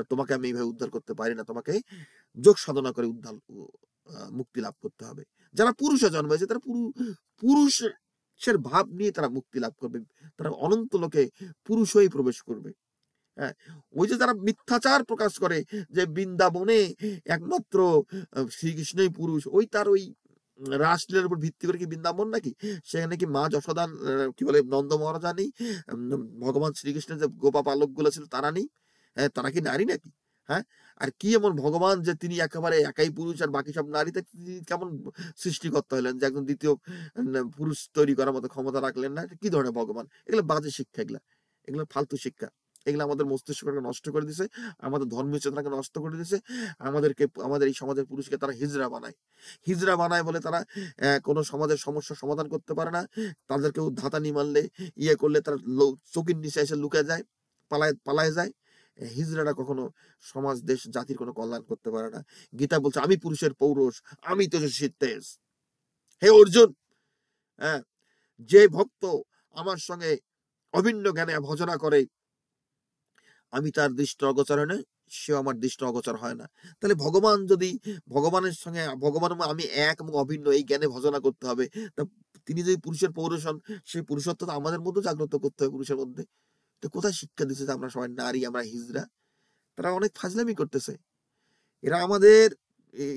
তোমাকে আমি এইভাবে উদ্ধার করতে পারি না। তোমাকে যোগ সাধনা করে মুক্তি লাভ করতে হবে। যারা পুরুষ হয়ে জন্মাইছে তারা পুরুষের ভাব নিয়ে তারা মুক্তি লাভ করবে। তারা অনন্ত লোকে পুরুষ হয়েই প্রবেশ করবে।" হ্যাঁ? ওই যে যারা মিথ্যাচার প্রকাশ করে যে বৃন্দাবনে একমাত্র শ্রীকৃষ্ণই পুরুষ, তার রাসলীলার উপর ভিত্তি করে কি বৃন্দাবন নাকি? সেখানে কি মা যশোদা, কি বলে, নন্দ মহারাজা নেই? ভগবান শ্রীকৃষ্ণের যে গোপা পালকগুলো ছিল তারা নেই? হ্যাঁ, তারা কি নারী নাকি? হ্যাঁ? আর কি এমন ভগবান যে তিনি একেবারে একাই পুরুষ আর বাকি সব নারী? তিনি কেমন সৃষ্টিকর্তা হইলেন যে একজন দ্বিতীয় পুরুষ তৈরি করার মতো ক্ষমতা রাখলেন না? এটা কি ধরনের ভগবান? এগুলো বাজে শিক্ষা এগুলা। এগুলো ফালতু শিক্ষা। এগুলো আমাদের মস্তিষ্কটাকে নষ্ট করে দিছে, আমাদের ধর্মীয় চেতনাকে নষ্ট করে দিছে। আমাদের এই সমাজের পুরুষকে তারা হিজড়া বানায়। হিজড়া বানায় বলে তারা কোনো সমাজের সমস্যার সমাধান করতে পারে না। তাদেরকেও ধাতানি মারলে, ইয়ে করলে তারা চৌকির নিচে এসে লুকায় যায়, পালায় যায়। হিজড়ারা কখনো সমাজ, দেশ, জাতির কোনো কল্যাণ করতে পারে না। গীতা বলছে, "আমি পুরুষের পৌরুষ, আমি তেজস্বীর তেজ।" হে অর্জুন, হ্যাঁ, যে ভক্ত আমার সঙ্গে অভিন্ন জ্ঞানে ভজনা করে, আমি তার দৃষ্ট অগোচর হয় না, সেও আমার দৃষ্ট অগোচর হয় না। তাহলে ভগবানের সঙ্গে আমি এক এবং অভিন্ন, এই জ্ঞানে ভজনা করতে হবে। তা তিনি যদি পুরুষের পৌরুষ হন, সেই পুরুষত্ব তো আমাদের মধ্যে জাগ্রত করতে হবে পুরুষের মধ্যে। তো কোথায় শিক্ষা দিচ্ছে যে আমরা সবাই নারী, আমরা হিজড়া? তারা অনেক ফাজলামি করতেছে। এরা আমাদের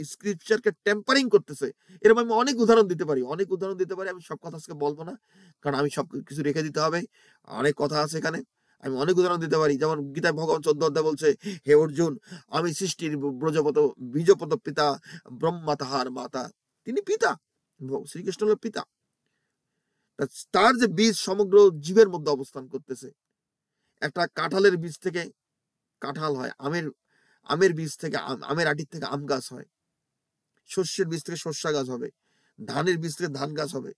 স্ক্রিপচারকে টেম্পারিং করতেছে। এরকম আমি অনেক উদাহরণ দিতে পারি। আমি সব কথা আজকে বলব না। কারণ আমি সবকিছু রেখে দিতে হবে। অনেক কথা আছে এখানে। আমি অনেক উদাহরণ দিতে পারি। যেমন গীতায় ভগবান ১৪ অধ্যায়ে বলছে, "হে অর্জুন, আমি সৃষ্টির বীজপত পিতা, ব্রহ্মা তাহার মাতা।" তিনি পিতা। শ্রীকৃষ্ণ হলো পিতা। তার যে বীজ সমগ্র জীবের মধ্যে অবস্থান করতেছে। একটা কাঁঠালের বীজ থেকে কাঁঠাল হয়। আমের বীজ থেকে আমের আটির থেকে আম গাছ হয়। শস্যের বীজ থেকে শস্য গাছ হবে। ধানের বীজ থেকে ধান গাছ হবে।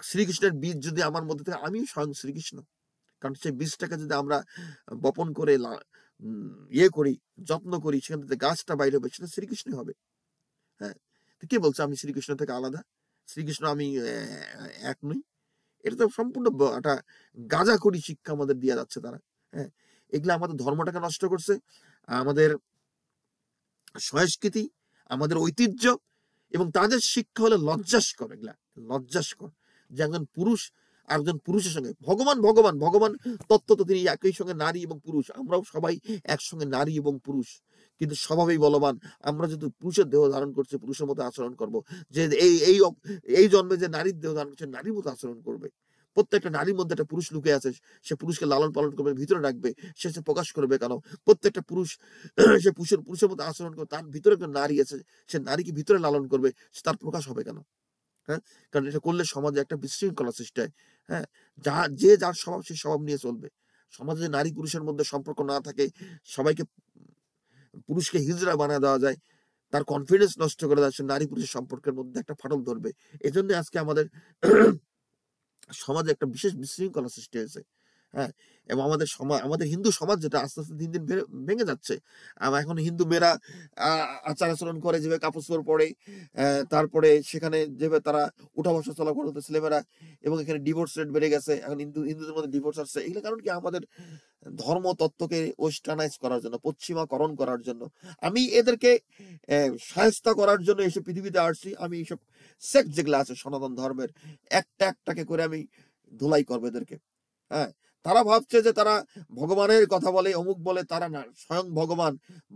শ্রীকৃষ্ণের বীজ যদি আমার মধ্যে থাকে, আমিও স্বয়ং শ্রীকৃষ্ণ। কারণ সেই বীজটাকে যদি আমরা বপন করে ইয়ে করি, যত্ন করি, সেখান থেকে গাছটা বাইরে হবে, সেটা শ্রীকৃষ্ণই হবে। হ্যাঁ? তো কে বলছে আমি শ্রীকৃষ্ণ থেকে আলাদা? শ্রীকৃষ্ণ আমি এক নই? এটা তো সম্পূর্ণ একটা গাঁজাখড়ি শিক্ষা আমাদের দিয়ে যাচ্ছে তারা। হ্যাঁ? এগুলা আমাদের ধর্মটাকে নষ্ট করছে। আমাদের সংস্কৃতি, আমাদের ঐতিহ্য, এবং তাদের শিক্ষা হলো লজ্জাস্কর। এগুলা লজ্জাস্কর যে একজন পুরুষ একজন পুরুষের সঙ্গে। ভগবান ভগবান ভগবান তত্ত্ব তো তিনি একই সঙ্গে নারী এবং পুরুষ, আমরাও সবাই একসঙ্গে নারী এবং পুরুষ, কিন্তু স্বভাবেই বলবান। আমরা যদি পুরুষের দেহ ধারণ করছি পুরুষের মতো আচরণ করব, যে এই এই এই জন্মে যে নারীর দেহ ধারণ করছে নারীর মতো আচরণ করবে। প্রত্যেকটা নারীর মধ্যে একটা পুরুষ লুকে আছে, সে পুরুষকে লালন পালন করবে, ভিতরে রাখবে, সে প্রকাশ করবে কেন? প্রত্যেকটা পুরুষ সে পুরুষের মতো আচরণ করবে, তার ভিতরে একটা নারী আছে, সে নারীকে ভিতরে লালন করবে, তার প্রকাশ হবে কেন? হ্যাঁ, কারণ এটা করলে সমাজে একটা বিশৃঙ্খলা সৃষ্টি হয়। হ্যাঁ, যে যার স্বভাব সে স্বভাব নিয়ে চলবে। সমাজে নারী পুরুষের মধ্যে সম্পর্ক না থাকে, সবাইকে পুরুষকে হিজড়া বানিয়ে দেওয়া যায়, তার কনফিডেন্স নষ্ট করে দেওয়া, সে নারী পুরুষের সম্পর্কের মধ্যে একটা ফাটল ধরবে। এজন্য আজকে আমাদের সমাজে একটা বিশেষ বিশৃঙ্খলা সৃষ্টি হয়েছে। হ্যাঁ, এবং আমাদের হিন্দু সমাজ যেটা আস্তে আস্তে দিন দিন ভেঙে যাচ্ছে। এখন হিন্দু মেয়েরা আচার আচরণ করে, যেভাবে কাপড় চোপড় পরে, তারপরে সেখানে যেভাবে তারা উঠা বসা চলা করতে ছেলেমেয়েরা, এবং এখানে ডিভোর্স রেট বেড়ে গেছে। এখন হিন্দুদের মধ্যে ডিভোর্স আসছে। এগুলো কারণ কি? আমাদের ধর্ম তত্ত্বকে ওয়েস্টার্নাইজ করার জন্য, পশ্চিমাকরণ করার জন্য। আমি এদেরকে শায়েস্তা করার জন্য এসে পৃথিবীতে আসছি। আমি এইসব সেক্ট যেগুলো আছে সনাতন ধর্মের, একটাকে করে আমি ধুলাই করবো এদেরকে। হ্যাঁ, তারা ভাবছে যে তারা ভগবানের কথা বলে, অমুক বলে, তারা না, স্বয়ং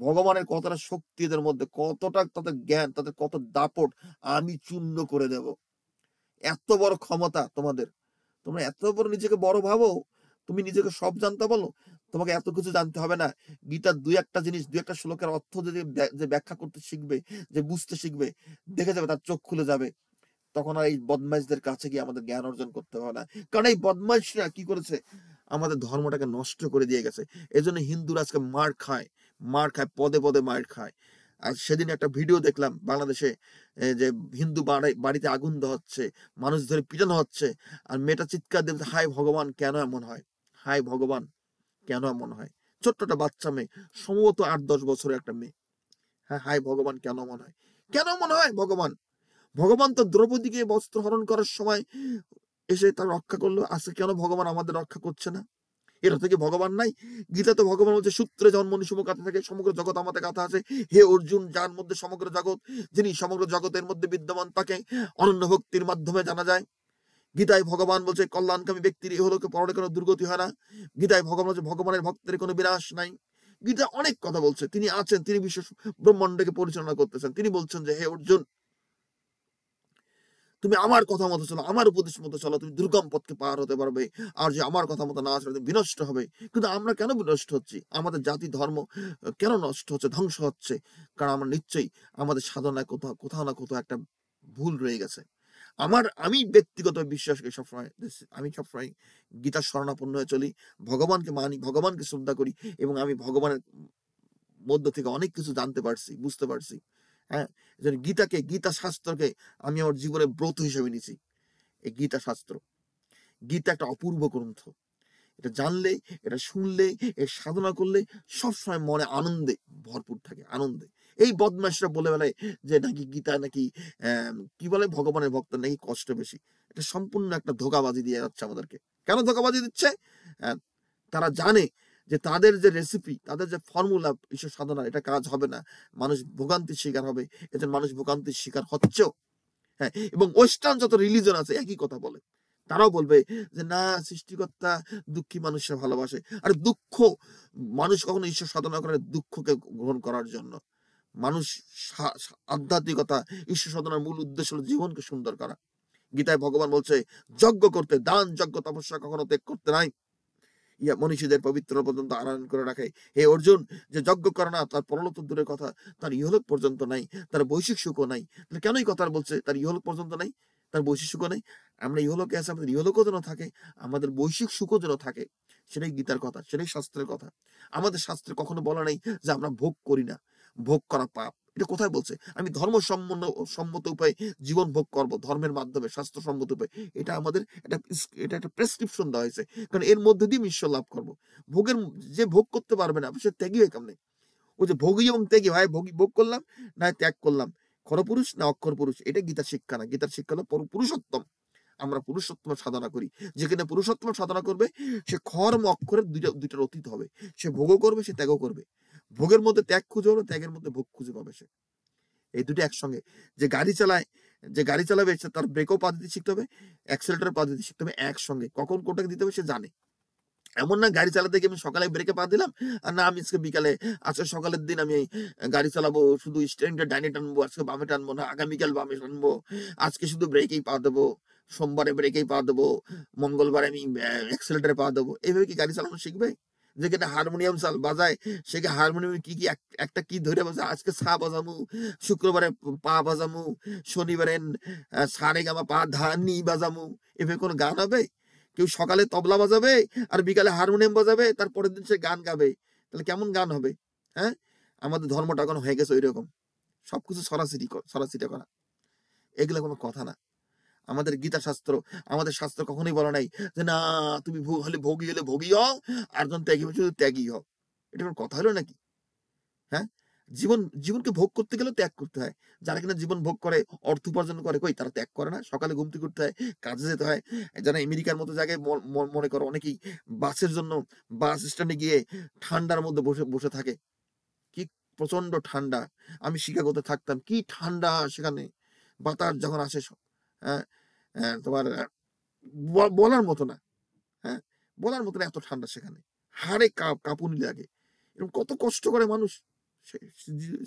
ভগবানের কতটা শক্তি এদের মধ্যে, কতটা তাদের জ্ঞান, তাদের কত দাপট, আমি চূর্ণ করে দেব। এত বড় ক্ষমতা তোমাদের, তোমরা এত বড় নিজেকে বড় ভাবো, তুমি নিজেকে সব জানতে বলো, তোমাকে এত কিছু জানতে হবে না। গীতার দুই একটা শ্লোকের অর্থ যদি যে ব্যাখ্যা করতে শিখবে, যে বুঝতে শিখবে, দেখে যাবে, তার চোখ খুলে যাবে। তখন আর এই বদমাইশদের কাছে গিয়ে আমাদের জ্ঞান অর্জন করতে হবে না। কারণ এই বদমাইশরা কি করেছে? আমাদের ধর্মটাকে নষ্ট করে দিয়ে গেছে। এজন্য হিন্দুরা আজকে মার খায়, পদে পদে মার খায়। আর সেদিন একটা ভিডিও দেখলাম বাংলাদেশে, যে হিন্দু বাড়িতে আগুন দেওয়া হচ্ছে, মানুষ ধরে পিটানো হচ্ছে, আর মেয়েটা চিৎকার দিচ্ছে, হায় ভগবান কেন এমন হয়, হায় ভগবান কেন এমন হয়। ছোট্ট একটা বাচ্চা মেয়ে, সম্ভবত 8-10 বছরের একটা মেয়ে। হ্যাঁ, হায় ভগবান কেন এমন হয়, কেন মনে হয়? ভগবান তো দ্রৌপদীকে বস্ত্র হরণ করার সময় এসে তার রক্ষা করলো, আজকে কেন ভগবান আমাদের রক্ষা করছে না? এটা থেকে ভগবান নাই? গীতা তো ভগবান বলছে, সূত্রে জন্ম নিশুম কাথা থেকে সমগ্র জগৎ আমাদের কাথা আছে। হে অর্জুন, যার মধ্যে সমগ্র জগৎ, যিনি সমগ্র জগতের মধ্যে বিদ্যমান, তাকে অনন্য ভক্তির মাধ্যমে জানা যায়। গীতায় ভগবান বলছে, কল্যাণকামী ব্যক্তির ইহলোকে পরলোকে কোনো দুর্গতি হয় না। গীতায় ভগবান বলছে, ভগবানের ভক্তের কোনো বিনাশ নাই। গীতা অনেক কথা বলছে, তিনি আছেন, তিনি বিশ্ব ব্রহ্মাণ্ডকে পরিচালনা করতেছেন। তিনি বলছেন যে, হে অর্জুন, তুমি আমার কথা মতো চলো, আমার উপদেশ মতো চলো, তুমি দুর্গম পথকে পার হতে পারবে। আর যে আমার কথা মতো না চলে, তুমি বিনষ্ট হবে। কিন্তু আমরা কেন বিনষ্ট হচ্ছি? আমাদের জাতি ধর্ম কেন নষ্ট হচ্ছে, ধ্বংস হচ্ছে? কারণ আমরা নিশ্চয়ই আমাদের সাধনায় কোথাও না কোথাও একটা ভুল রয়ে গেছে। আমি ব্যক্তিগত বিশ্বাস করি সবসময়, আমি সবসময় গীতার শরণাপন্ন হয়ে চলি, ভগবানকে মানি, ভগবানকে শ্রদ্ধা করি, এবং আমি ভগবানের মধ্য থেকে অনেক কিছু জানতে পারছি, বুঝতে পারছি। হ্যাঁ, গীতা শাস্ত্রকে আমি আমার জীবনের ব্রত হিসেবে নিছি। এই গীতা একটা অপূর্ব গ্রন্থ। এটা জানলে, এটা শুনলে, এর সাধনা করলে সবসময় মনে আনন্দে ভরপুর থাকে, আনন্দে। এই বদমাশরা বলে বেলায় যে নাকি গীতা নাকি কি বলে, ভগবানের ভক্ত নাকি কষ্ট বেশি। এটা সম্পূর্ণ একটা ধোঁকাবাজি দিয়ে যাচ্ছে আমাদেরকে। কেন ধোঁকাবাজি দিচ্ছে? তারা জানে যে তাদের যে রেসিপি, তাদের যে ফর্মুলা ঈশ্বর সাধনা, এটা কাজ হবে না, মানুষ ভোগান্তির শিকার হবে। এদের মানুষ ভোগান্তির শিকার হচ্ছেও। হ্যাঁ, এবং ওয়েস্টার্ন যত রিলিজন আছে একই কথা বলে। তারাও বলবে যে না, সৃষ্টিকর্তা দুঃখী মানুষরা ভালোবাসে। আর দুঃখ, মানুষ কখনো ঈশ্বর সাধনা করে দুঃখকে গ্রহণ করার জন্য। মানুষ আধ্যাত্মিকতা, ঈশ্বর সাধনার মূল উদ্দেশ্য হলো জীবনকে সুন্দর করা। গীতায় ভগবান বলছে, যজ্ঞ করতে, দান যজ্ঞ তপস্যা কখনো ত্যাগ করতে নাই, ইয়া মনীষীদের পবিত্র পর্যন্ত আনয়ন করে রাখে। হে অর্জুন, যে যজ্ঞ করে না, তার পরলোক তো দূরের কথা, তার ইহলোক পর্যন্ত নাই, তার বৈশ্বিক সুখও নাই। তাহলে কেন এই কথা বলছে, তার ইহলোক পর্যন্ত নাই, তার বৈশ্বিক সুখও নেই? আমরা ইহলোকে আছে, আমাদের ইহলোকও যেন থাকে, আমাদের বৈশ্বিক সুখও যেন থাকে। সেটাই গীতার কথা, সেটাই শাস্ত্রের কথা। আমাদের শাস্ত্রে কখনো বলা নেই যে আমরা ভোগ করি না, ভোগ করা পাপ। এটা কোথায় বলছে? আমি সম্মত উপায়ে জীবন ভোগ করব, ধর্মের মাধ্যমে, স্বাস্থ্যসম্মত উপায়ে। এটা একটা প্রেসক্রিপশন দেওয়া হয়েছে, কারণ এর মধ্যে দিয়ে ঈশ্বর লাভ করবো। যে ভোগ করতে পারবে না, সে ত্যাগী হয় কেমনে? ওই যে ভোগী এবং ত্যাগী, হয় ভোগ করলাম না ত্যাগ করলাম, খরপুরুষ না অক্ষর পুরুষ, এটা গীতার শিক্ষা না। গীতার শিক্ষা হলো পুরুষোত্তম। আমরা পুরুষোত্তম সাধনা করি। যেখানে পুরুষোত্তম সাধনা করবে, সে খর্ম অক্ষরের দুইটার অতীত হবে। সে ভোগও করবে, সে ত্যাগও করবে। ভোগের মধ্যে ত্যাগ খুঁজে হবে, ত্যাগের মধ্যে ভোগ খুঁজে পাবে সে। এই দুটো একসঙ্গে। যে গাড়ি চালায়, যে গাড়ি চালাবে তার ব্রেকও পা দিতে শিখতে হবে, অ্যাক্সেলেটার পা দিতে শিখতে হবে একসঙ্গে। কখন কোনটাকে দিতে হবে সে জানে। এমন না গাড়ি চালাতে গিয়ে আমি সকালে ব্রেকে পা দিলাম, আর না আমি আজকে বিকালে, আজকে সকালের দিন আমি গাড়ি চালাবো শুধু স্টিয়ারিংটা ডাইনে টানবো, আজকে বামে টানবো না, আগামীকাল বামে টানবো, আজকে শুধু ব্রেকেই পা দেবো, সোমবারে ব্রেকেই পা দেবো, মঙ্গলবারে আমি অ্যাক্সেলেটারে পা দেবো। এইভাবে কি গাড়ি চালানো শিখবে? যেখানে হারমোনিয়াম বাজায় সেকে হারমোনিয়াম কি কি একটা কি ধরে বাজায়, আজকে সা বাজামু, শুক্রবারে পা বাজামু, শনিবারে সারে গামা পা ধা নি বাজামু। এভাবে কোনো গান হবে? কেউ সকালে তবলা বাজাবে আর বিকালে হারমোনিয়াম বাজাবে, তারপরের দিন সে গান গাবে, তাহলে কেমন গান হবে? হ্যাঁ, আমাদের ধর্মটা এখন হয়ে গেছে ওই রকম, সবকিছু সরাসরি করা। এগুলো কোনো কথা না। আমাদের গীতা শাস্ত্র, আমাদের শাস্ত্র কখনোই বলা নাই যে না তুমি ভোগী হলে ভোগী হও, আর যখন ত্যাগী হলে শুধু ত্যাগী হও। এটা কোনো কথা হলো নাকি? হ্যাঁ, জীবনকে ভোগ করতে গেলেও ত্যাগ করতে হয়। যারা কিনা জীবন ভোগ করে, অর্থ উপার্জন করে, কই তারা ত্যাগ করে না? সকালে ঘুম থেকে উঠতে হয়, কাজে যেতে হয়। যারা আমেরিকার মতো জায়গায় মনে করো অনেকেই বাসের জন্য বাস স্ট্যান্ডে গিয়ে ঠান্ডার মধ্যে বসে বসে থাকে। কি প্রচন্ড ঠান্ডা! আমি শিকাগোতে থাকতাম, কি ঠান্ডা সেখানে! বাতাস যখন আসে হ্যাঁ, তোমার বলার মতো না। হ্যাঁ, বলার মতো না, এত ঠান্ডা সেখানে। হাড়ে কাঁপুনি লাগে। এরকম কত কষ্ট করে মানুষ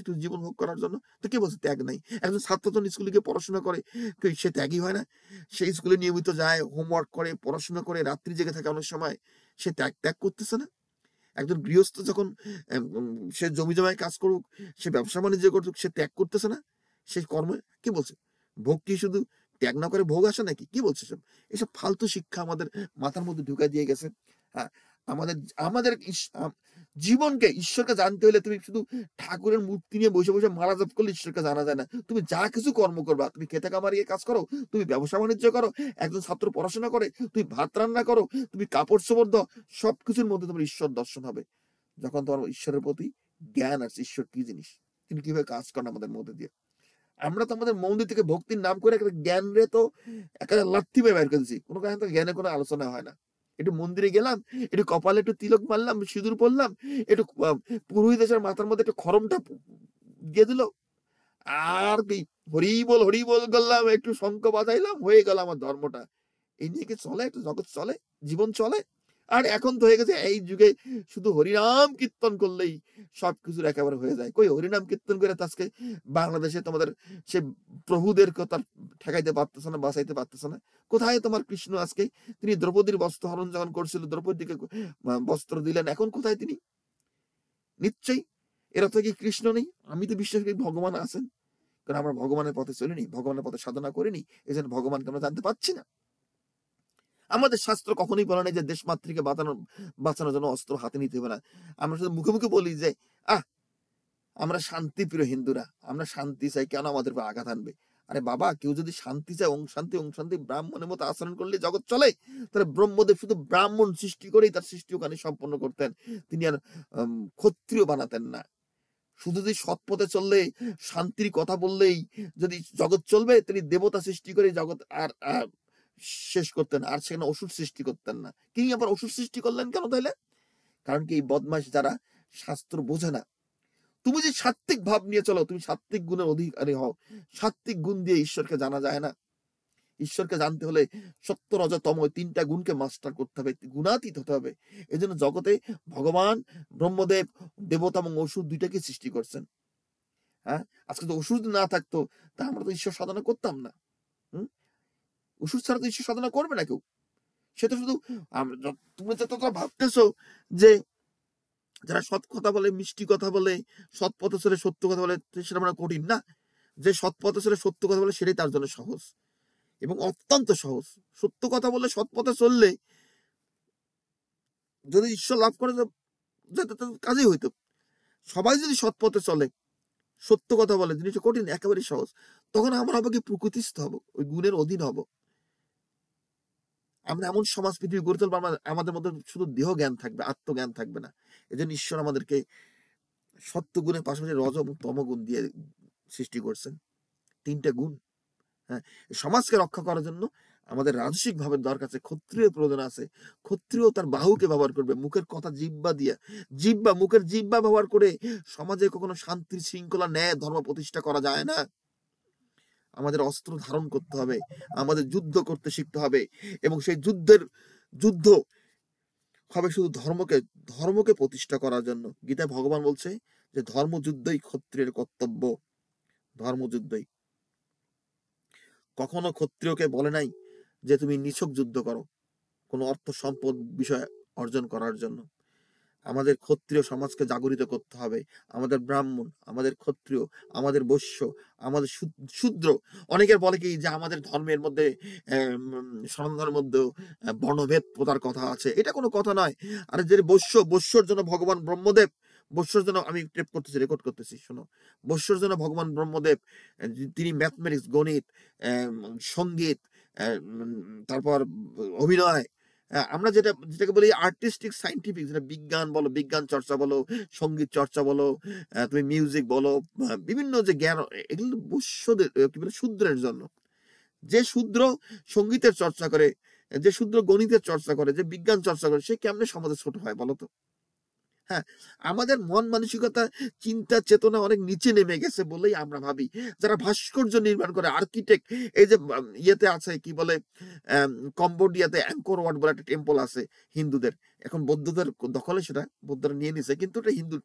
একটু জীবন ভোগ করার জন্য। তো কে বলছে ত্যাগ নাই? একজন ছাত্র যখন স্কুলে গিয়ে পড়াশোনা করে, সে ত্যাগই হয় না? সে স্কুলে নিয়মিত যায়, হোমওয়ার্ক করে, পড়াশোনা করে, রাত্রি জেগে থাকে অনেক সময়, সে ত্যাগ করতেছে না? একজন গৃহস্থ যখন সে জমি জমায় কাজ করুক, সে ব্যবসা বাণিজ্য করুক, সে ত্যাগ করতেছে না? সে কর্মে কি বলছে? ভোগ কি শুধু ত্যাগ না করে ভোগ আসে নাকি? কি বলছে সব? এসব ফালতু শিক্ষা আমাদের মাথার মধ্যে ঢুকাই দিয়ে গেছে। হ্যাঁ, আমাদের আমাদের জীবনকে, ঈশ্বরকে জানতে হলে তুমি শুধু ঠাকুরের মূর্তি নিয়ে বসে বসে মালা জপ করলে ঈশ্বরকে জানা যায় না। তুমি যা কিছু কর্ম করবা, তুমি খেতে কামারিয়ে কাজ করো, তুমি ব্যবসা বাণিজ্য করো, একজন ছাত্র পড়াশোনা করে, তুমি ভাত রান্না করো, তুমি কাপড় চোপড় দাও, সবকিছুর মধ্যে তোমার ঈশ্বর দর্শন হবে। যখন তোমার ঈশ্বরের প্রতি জ্ঞান আছে, ঈশ্বর কি জিনিস, তিনি কিভাবে কাজ করেন আমাদের মধ্যে দিয়ে। আমরা তো আমাদের মন্দির থেকে ভক্তির নাম করে একটা জ্ঞান রে তো একটা লাথি মেরে বের করে দিচ্ছি। কোনো কারণে তো জ্ঞানের কোনো আলোচনা হয় না। একটু মন্দিরে গেলাম, একটু কপালে একটু তিলক মারলাম, সিঁদুর পড়লাম, একটু পুরোহিত এসে মাথার মধ্যে একটু খড়মটা দিয়ে দিল, আর কি হরি বল করলাম, একটু শঙ্খ বাজাইলাম, হয়ে গেল আমার ধর্মটা। এই নিয়ে কি চলে? একটা জগৎ চলে, জীবন চলে। আর এখন তো হয়ে গেছে এই যুগে শুধু হরিনাম কীর্তন করলেই সবকিছুর একেবারে হয়ে যায়। কই হরিনাম কীর্তন করে আজকে বাংলাদেশে তোমাদের সে প্রভুদের কথা ঠেকাইতে পারতেছে না, বাঁচাইতে পারতেছে না। কোথায় তোমার কৃষ্ণ আজকে? তিনি দ্রৌপদীর বস্ত্র হরণ যখন করছিল, দ্রৌপদীকে বস্ত্র দিলেন, এখন কোথায় তিনি? নিশ্চয়ই এরা তো কি কৃষ্ণ নেই? আমি তো বিশ্বাস করি ভগবান আছেন, কারণ আমরা ভগবানের পথে চলিনি, ভগবানের পথে সাধনা করিনি, এই জন্য ভগবানকে আমরা জানতে পারছি না। আমাদের শাস্ত্র কখনোই বলে নাই যে দেশ মাতৃকে বাঁচানোর জন্য অস্ত্র হাতে নিতে হবে না। আমরা শুধু মুখে মুখে বলি যে আমরা শান্তিপ্রিয় হিন্দুরা, আমরা শান্তি চাই, কেন আমাদের উপর আঘাত আনবে? আরে বাবা, কেউ যদি শান্তি চায়, ওং শান্তি ব্রাহ্মণের মতো আচরণ করলে জগৎ চলে। তাহলে ব্রহ্মদেব শুধু ব্রাহ্মণ সৃষ্টি করেই তার সৃষ্টি ওখানে সম্পন্ন করতেন, তিনি আর ক্ষত্রিয় বানাতেন না। শুধু যদি সৎ পথে চললে, শান্তির কথা বললেই যদি জগৎ চলবে, তিনি দেবতা সৃষ্টি করে জগৎ আর শেষ করতেন, আর সেখানে অসুর সৃষ্টি করতেন না। তিনি আবার অসুর সৃষ্টি করলেন কেন তাইলে? কারণ কি, এই বদমাশ যারা শাস্ত্র বোঝে না। তুমি যে সাত্ত্বিক ভাব নিয়ে চলো, তুমি সাত্ত্বিক গুণের অধিকারী হও। সাত্ত্বিক গুণ দিয়ে ঈশ্বরকে জানা যায় না। ঈশ্বরকে জানতে হলে সত্য রজ তম তিনটা গুণকে মাস্টার করতে হবে, গুণাতীত হতে হবে। এই জন্য জগতে ভগবান ব্রহ্মদেব দেবতা এবং অসুর দুইটাকে সৃষ্টি করছেন। হ্যাঁ, আজকে তো অসুর না থাকতো তা আমরা তো ঈশ্বর সাধনা করতাম না। অসুর ছাড়া তো ঈশ্বর সাধনা করবে না কেউ। সে তো শুধু তুমি যতটা ভাবতেছো যে যারা সৎ কথা বলে, মিষ্টি কথা বলে, সৎ পথে চলে, সত্য কথা বলে, সেটা আমরা কঠিন না। যে সৎ পথে চলে, সত্য কথা বলে, সেটাই তার জন্য সহজ এবং অত্যন্ত সহজ। সত্য কথা বলে, সৎ পথে চললে যদি ঈশ্বর লাভ করে কাজই হইতো। সবাই যদি সৎ পথে চলে, সত্য কথা বলে, জিনিসটা কঠিন, একেবারে সহজ। তখন আমরা হবে কি প্রকৃতিস্থ হবো, ওই গুণের অধীন হব। আমরা এমন সমাজ পৃথিবী গড়ে তুলবো, আমাদের মধ্যে শুধু দেহ জ্ঞান থাকবে, আত্মজ্ঞান থাকবে না। এই জন্য ঈশ্বর আমাদেরকে সত্য গুণের পাশাপাশি রজ এবং তম গুণ দিয়ে সৃষ্টি করছেন, তিনটা গুণ। হ্যাঁ, সমাজকে রক্ষা করার জন্য আমাদের রাজসিক ভাবের দরকার আছে, ক্ষত্রিয় প্রয়োজন আছে। ক্ষত্রিয় তার বাহুকে ব্যবহার করবে, মুখের কথা জিহ্বা দিয়ে, মুখের জিহ্বা ব্যবহার করে সমাজে কখনো শান্তির শৃঙ্খলা, ন্যায়, ধর্ম প্রতিষ্ঠা করা যায় না। আমাদের অস্ত্র ধারণ করতে হবে, আমাদের যুদ্ধ করতে শিখতে হবে, এবং সেই যুদ্ধ হবে শুধু ধর্মকে প্রতিষ্ঠা করার জন্য। গীতায় ভগবান বলছে যে ধর্মযুদ্ধই ক্ষত্রিয়ের কর্তব্য, ধর্মযুদ্ধই। কখনো ক্ষত্রিয়কে বলে নাই যে তুমি নিছক যুদ্ধ করো কোনো অর্থ সম্পদ বিষয় অর্জন করার জন্য। আমাদের ক্ষত্রিয় সমাজকে জাগরিত করতে হবে। আমাদের ব্রাহ্মণ, আমাদের ক্ষত্রিয়, আমাদের বৈশ্য, আমাদের শূদ্র। অনেকের বলে কি যে আমাদের ধর্মের মধ্যে সনাতন ধর্মের মধ্যেও বর্ণভেদ প্রথার কথা আছে। এটা কোনো কথা নয়। আর যে বৈশ্যর জন্য ভগবান ব্রহ্মদেব, বৈশ্যর জন্য আমি রেকর্ড করতেছি, শোনো। বৈশ্যর জন্য ভগবান ব্রহ্মদেব তিনি ম্যাথমেটিক্স, গণিত, সঙ্গীত, তারপর অভিনয়, আমরা যেটাকে বলি আর্টিস্টিক সাইন্টিফিক, যেটা বিজ্ঞান বলো, বিজ্ঞান চর্চা বলো, সঙ্গীত চর্চা বলো, তুমি মিউজিক বলো, বিভিন্ন যে জ্ঞান, এগুলো বৈশ্যদের কি বলে শূদ্রের জন্য। যে শূদ্র সঙ্গীতের চর্চা করে, যে শূদ্র গণিতের চর্চা করে, যে বিজ্ঞান চর্চা করে, সে কেমনে সমাজে ছোট হয় বলতো? হ্যাঁ, আমাদের মন মানসিকতা, চিন্তা চেতনা অনেক নিচে নেমে গেছে বলেই আমরা ভাবি। যারা ভাস্কর্য নির্মাণ করে, আর্কিটেক্ট, এই যে ইয়েতে আছে কি বলে, কম্বোডিয়াতে অ্যাঙ্কর ওয়াট বলে একটা টেম্পল আছে হিন্দুদের, এখন বৌদ্ধদের দখলে সেটা, বৌদ্ধরা নিয়ে নিছে, কিন্তু এটা হিন্দু